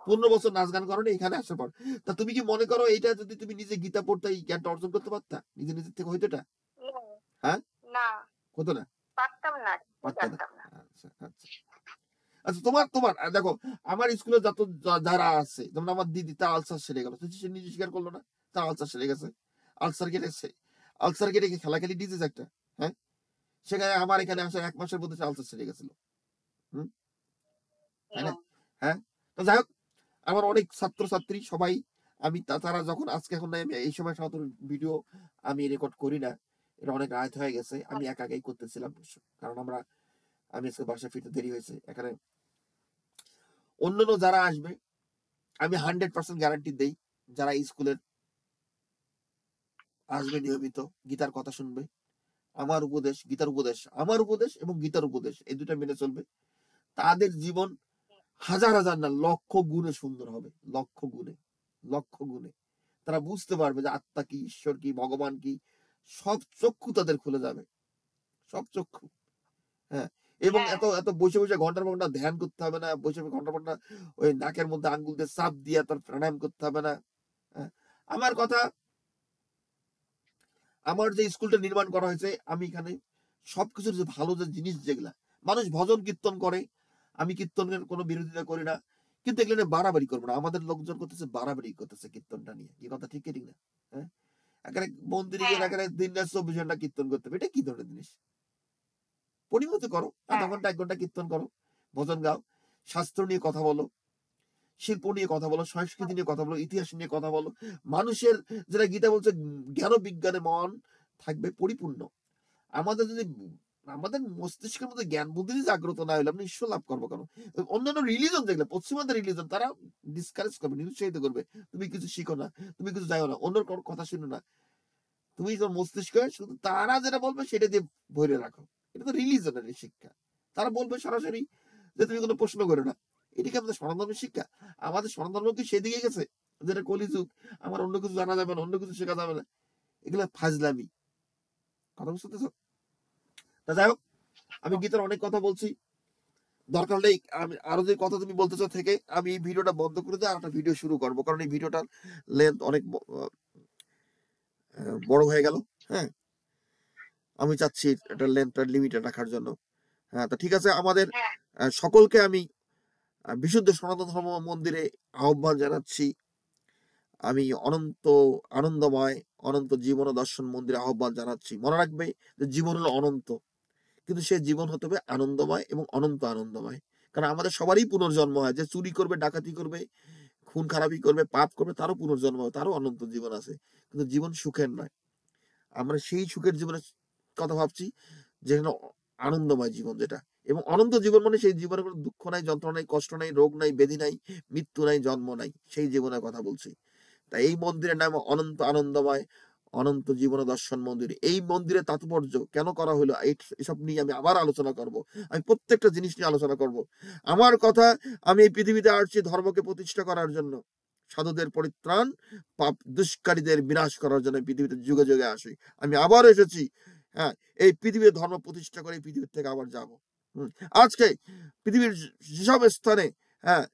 15 বছর নাচ গান করো এখানে আসার পর। তা তুমি কি মনে করো এইটা যদি তুমি নিজে গীতা পড়তে এই জ্ঞানটা অর্জন করতে পারতা? নিজের থেকে হইতো এটা? না, হ্যাঁ? না, হতো না? পারতাম না, পারতা না? জানতাম না। আচ্ছা, আচ্ছা। আচ্ছা তোমার দেখো আমার স্কুলে যারা আছে যেমন আমার দিদি তার আলসার সেরে গেল, সে নিজে স্বীকার করলো না তার আলসার সেরে গেছে। আলসার কেটেছে, আলসার কেটে খেলা খেলি ডিজিজ একটা, হ্যাঁ, সেখানে আমার এখানে আসার 1 মাসের মধ্যে সে আলসার সেরে গেছিল। হুম, তাই না? হ্যাঁ, তো যাই হোক আমার অনেক ছাত্রছাত্রী সবাই আমি তারা যখন আজকে এখন আমি এই সময় সাধারণত ভিডিও আমি রেকর্ড করি না, এটা অনেক রাত হয়ে গেছে, আমি একাই করতেছিলাম কারণ আমি আজকে বাসায় ফিরতে দেরি হয়েছে। এখানে অন্যান্য যারা আসবে আমি 100% গ্যারান্টি দেই, যারা এই স্কুলের আসবে নিয়মিত গীতার কথা শুনবে, আমার উপদেশ গীতার উপদেশ, আমার উপদেশ এবং গীতার উপদেশ এই দুটা মেনে চলবে, তাদের জীবন হাজার হাজার না লক্ষ গুণে সুন্দর হবে। লক্ষ গুণে, লক্ষ গুণে তারা বুঝতে পারবে যে আত্মা কি, ঈশ্বর কি, ভগবান কি, সব চক্ষু তাদের খুলে যাবে, সব চক্ষু। হ্যাঁ, এবং এত এত বসে বসে ঘন্টার পর ঘন্টা ধ্যান করতে হবে না, বসে বসে ঘন্টার পর ঘন্টা ওই নাকের মধ্যে আঙ্গুল দিয়ে চাপ দিয়ে তার প্রাণায়াম করতে হবে না। হ্যাঁ, আমার কথা, আমার যে স্কুলটা নির্মাণ করা হয়েছে আমি এখানে সবকিছুর যে ভালো যে জিনিস যেগুলা, মানুষ ভজন কীর্তন করে, আমি কীর্তনের কোনো বিরোধিতা করি না, কিন্তু এগুলো নিয়ে বাড়াবাড়ি করবো না। আমাদের লোকজন করতেছে বাড়াবাড়ি করতেছে কীর্তনটা নিয়ে, কি কথা ঠিক ঠিক না? হ্যাঁ, এখানে মন্দিরে গিয়ে এখানে দিন রাত 24 ঘন্টা কীর্তন করতে হবে, এটা কি ধরনের জিনিস? পরিমিত করো, আধা ঘন্টা 1 ঘন্টা কীর্তন করো, ভজন গাও, শাস্ত্র নিয়ে কথা বলো, শিল্প নিয়ে কথা বলো, সংস্কৃতি নিয়ে কথা বলো, ইতিহাস নিয়ে কথা বলো। মানুষের যেটা গীতা বলছে জ্ঞান বিজ্ঞানে মন থাকবে পরিপূর্ণ। আমাদের যদি আমাদের মস্তিষ্কের মধ্যে জ্ঞান বুদ্ধি জাগ্রত না হলে আপনি ঈশ্বর লাভ করবো কেন? অন্যান্য রিলিজন যেগুলো পশ্চিমাদের রিলিজন তারা ডিসকারেজ করবে, নিরুৎসাহিত করবে, তুমি কিছু শিখো না, তুমি কিছু যাও না, অন্যের কোনো কথা শুনো না, তুমি তোমার মস্তিষ্ক শুধু তারা যেটা বলবে সেটা দিয়ে ভরে রাখো। এটা তো রিলিজনের শিক্ষা। তারা বলবে সরাসরি যে তুমি কোনো প্রশ্ন করো না, এটাকে আমাদের সনাতনের শিক্ষা। আমাদের সনাতন কি সেদিকে গেছে যেটা কলিযুগ, আমার অন্য কিছু জানা যাবে না, অন্য কিছু শেখা যাবে না, এগুলো ফাজলামি। কথা বুঝতেছ? তা যাই হোক, আমি গীতার অনেক কথা বলছি, দরকার হলে আমি আরো যে কথা তুমি বলতে চাও থেকে আমি এই ভিডিওটা বন্ধ করে দিয়ে আর একটা ভিডিও শুরু করবো, কারণ এই ভিডিওটার লেন্থ অনেক বড় হয়ে গেল। হ্যাঁ, আমি চাচ্ছি এটা লেন্থটা লিমিটেড রাখার জন্য। হ্যাঁ, তা ঠিক আছে, আমাদের সকলকে আমি বিশুদ্ধ সনাতন ধর্ম মন্দিরে আহ্বান জানাচ্ছি। আমি অনন্ত আনন্দময় অনন্ত জীবন ও দর্শন মন্দিরে আহ্বান জানাচ্ছি। মনে রাখবে যে জীবন হলো অনন্ত, কিন্তু সে জীবন হতে হবে আনন্দময় এবং অনন্ত আনন্দময়। কারণ আমাদের সবারই পুনর্জন্ম হয়, যে চুরি করবে, ডাকাতি করবে, খুন খারাপি করবে, পাপ করবে, তারও পুনর্জন্ম হবে, তারও অনন্ত জীবন আছে, কিন্তু জীবন সুখের নয়। আমরা সেই সুখের জীবনের কথা ভাবছি যেখানে আনন্দময় জীবন যেটা, এবং অনন্ত জীবন মানে সেই জীবনে কোনো দুঃখ নাই, যন্ত্রণা নাই, কষ্ট নাই, রোগ নাই, ব্যাধি নাই, মৃত্যু নাই, জন্ম নাই, সেই জীবনের কথা বলছি। তাই এই মন্দিরের নাম অনন্ত আনন্দময় অনন্ত জীবন দর্শন মন্দির। এই মন্দিরের তাৎপর্য কেন করা হলো এসব নিয়ে আমি আবার আলোচনা করব, আমি প্রত্যেকটা জিনিস নিয়ে আলোচনা করব। আমার কথা, আমি এই পৃথিবীতে আসছি ধর্মকে প্রতিষ্ঠা করার জন্য, সাধুদের পরিত্রাণ, পাপ দুষ্কারীদের বিনাশ করার জন্য পৃথিবীতে যুগে যুগে আসি। আমি আবার এসেছি, হ্যাঁ, এই পৃথিবীর ধর্ম প্রতিষ্ঠা করে এই পৃথিবীর থেকে আবার যাব। আজকে পৃথিবীর যেসব স্থানে, হ্যাঁ,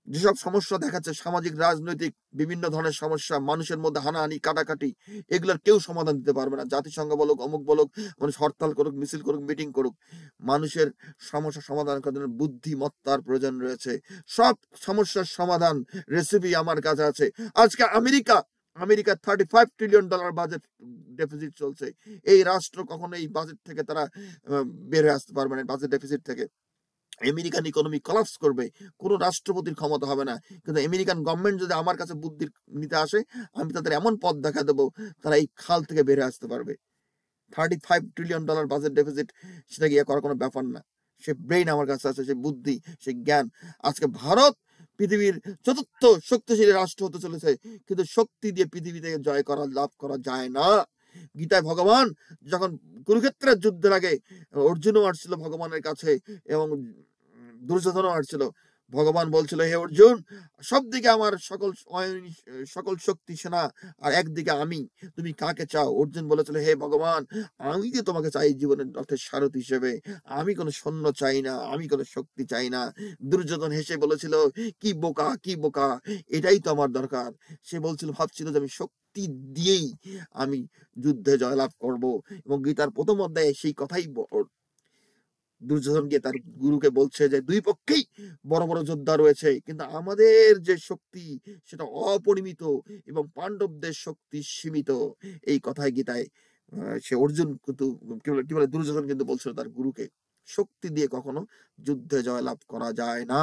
যেসব সমস্যা দেখাচ্ছে, সামাজিক রাজনৈতিক বিভিন্ন ধরনের সমস্যা, মানুষের মধ্যে হানাহানি কাটাকাটি, এগুলোর কেউ সমাধান দিতে পারবে না। জাতিসংঘ বলুক, অমুক বলুক, মানুষ হরতাল করুক, মিছিল করুক, মিটিং করুক, মানুষের সমস্যা সমাধান করার জন্য বুদ্ধিমত্তার প্রয়োজন রয়েছে। সব সমস্যার সমাধান রেসিপি আমার কাছে আছে। আজকে আমেরিকা $35 ট্রিলিয়ন বাজেট ডেফিসিট চলছে। এই রাষ্ট্র কখনো এই বাজেট থেকে তারা বের হয়ে আসতে পারবে না, বাজেট ডেফিসিট থেকে। আমেরিকান ইকোনমি কলাপস করবে, কোনো রাষ্ট্রপতির ক্ষমতা হবে না। কিন্তু আমেরিকান গভর্নমেন্ট যদি আমার কাছে বুদ্ধি নিতে আসে, আমি তাদের এমন পথ দেখা দেবো, তারা এই খাল থেকে বেরিয়ে আসতে পারবে। $35 ট্রিলিয়ন বাজেট ডেফিসিট, সেটা গিয়ে করার কোনো ব্যাপার না। সে ব্রেইন আমার কাছে আছে, সে বুদ্ধি, সে জ্ঞান। আজকে ভারত পৃথিবীর চতুর্থ শক্তিশালী রাষ্ট্র হতে চলেছে, কিন্তু শক্তি দিয়ে পৃথিবীতে জয় করা, লাভ করা যায় না। গীতায় ভগবান যখন কুরুক্ষেত্রের যুদ্ধের আগে অর্জুনও আসছিল ভগবানের কাছে, এবং দুর্যোধনও আসছিল, ভগবান বলছিল, হে অর্জুন, সবদিকে আমার সকল শক্তি সেনা, আর একদিকে আমি, তুমি কাকে চাও? অর্জুন বলেছিল, হে ভগবান, আমি যে তোমাকে চাই জীবনের রথের সারথি হিসেবে, আমি কোনো সৈন্য চাই না, আমি কোনো শক্তি চাই না। দুর্যোধন হেসে বলেছিল, কি বোকা, কি বোকা, এটাই তো আমার দরকার। সে ভাবছিল যে আমি শক্তি দিয়েই আমি যুদ্ধে জয়লাভ করব। এবং গীতার প্রথম অধ্যায়ে সেই কথাই দুর্যোধন গিয়ে তার গুরুকে বলছে যে দুই পক্ষেই বড় বড় যোদ্ধা রয়েছে, কিন্তু আমাদের যে শক্তি সেটা অপরিমিত এবং পাণ্ডবদের শক্তি সীমিত। এই কথাই গীতায় সে অর্জুন কিন্তু কি বলে দুর্যোধন কিন্তু বলছিল তার গুরুকে, শক্তি দিয়ে কখনো যুদ্ধে জয়লাভ করা যায় না।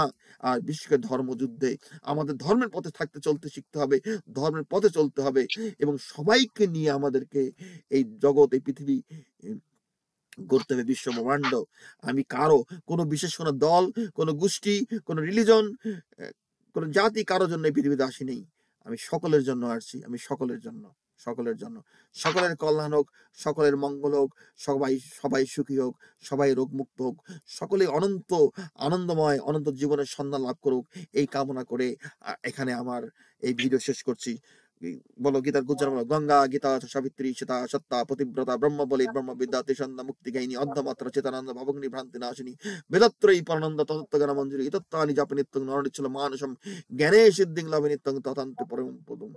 আর বিশেষ করে ধর্মযুদ্ধে আমাদের ধর্মের পথে চলতে শিখতে হবে, ধর্মের পথে চলতে হবে, এবং সবাইকে নিয়ে আমাদেরকে এই জগৎ, এই পৃথিবী গড়তে হবে, বিশ্ব ব্রহ্মাণ্ড। আমি কোনো বিশেষ কোনো দল, কোনো গোষ্ঠী, কোনো রিলিজন, কোনো জাতি কারো জন্য এই পৃথিবীতে আসি নেই। আমি সকলের জন্য আসছি, আমি সকলের জন্য, সকলের জন্য। সকলের কল্যাণ হোক, সকলের মঙ্গল হোক, সবাই সবাই সুখী হোক, সবাই রোগমুক্ত হোক, সকলে অনন্ত আনন্দময় অনন্ত জীবনের সন্ধান লাভ করুক, এই কামনা করে এখানে আমার এই ভিডিও শেষ করছি। বলো গীতার গুজ্জার বলো, গঙ্গা গীতা সাবিত্রী সীতা সত্তা পতিব্রতা ব্রহ্মবলী ব্রহ্মবিদ্যা তিসন্দ মুক্তি গাইনী অর্ধমাত্র চেতানন্দ ভবগ্নি ভ্রান্তি নাশিনী বেদত্রয়ী পরনন্দ ততত্ব জ্ঞান মঞ্জুরি ইতত্তানি জাপি নিত্যং নরনিচ্ছল মানসম জ্ঞানে সিদ্ধিং লাভে নিত্যং তথান্তে পরম পদম।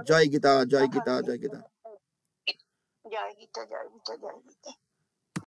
জয় গীতা, জয় গীতা, জয় গীতা। জয় গীতা, জয় গীতা, জয় গীতা।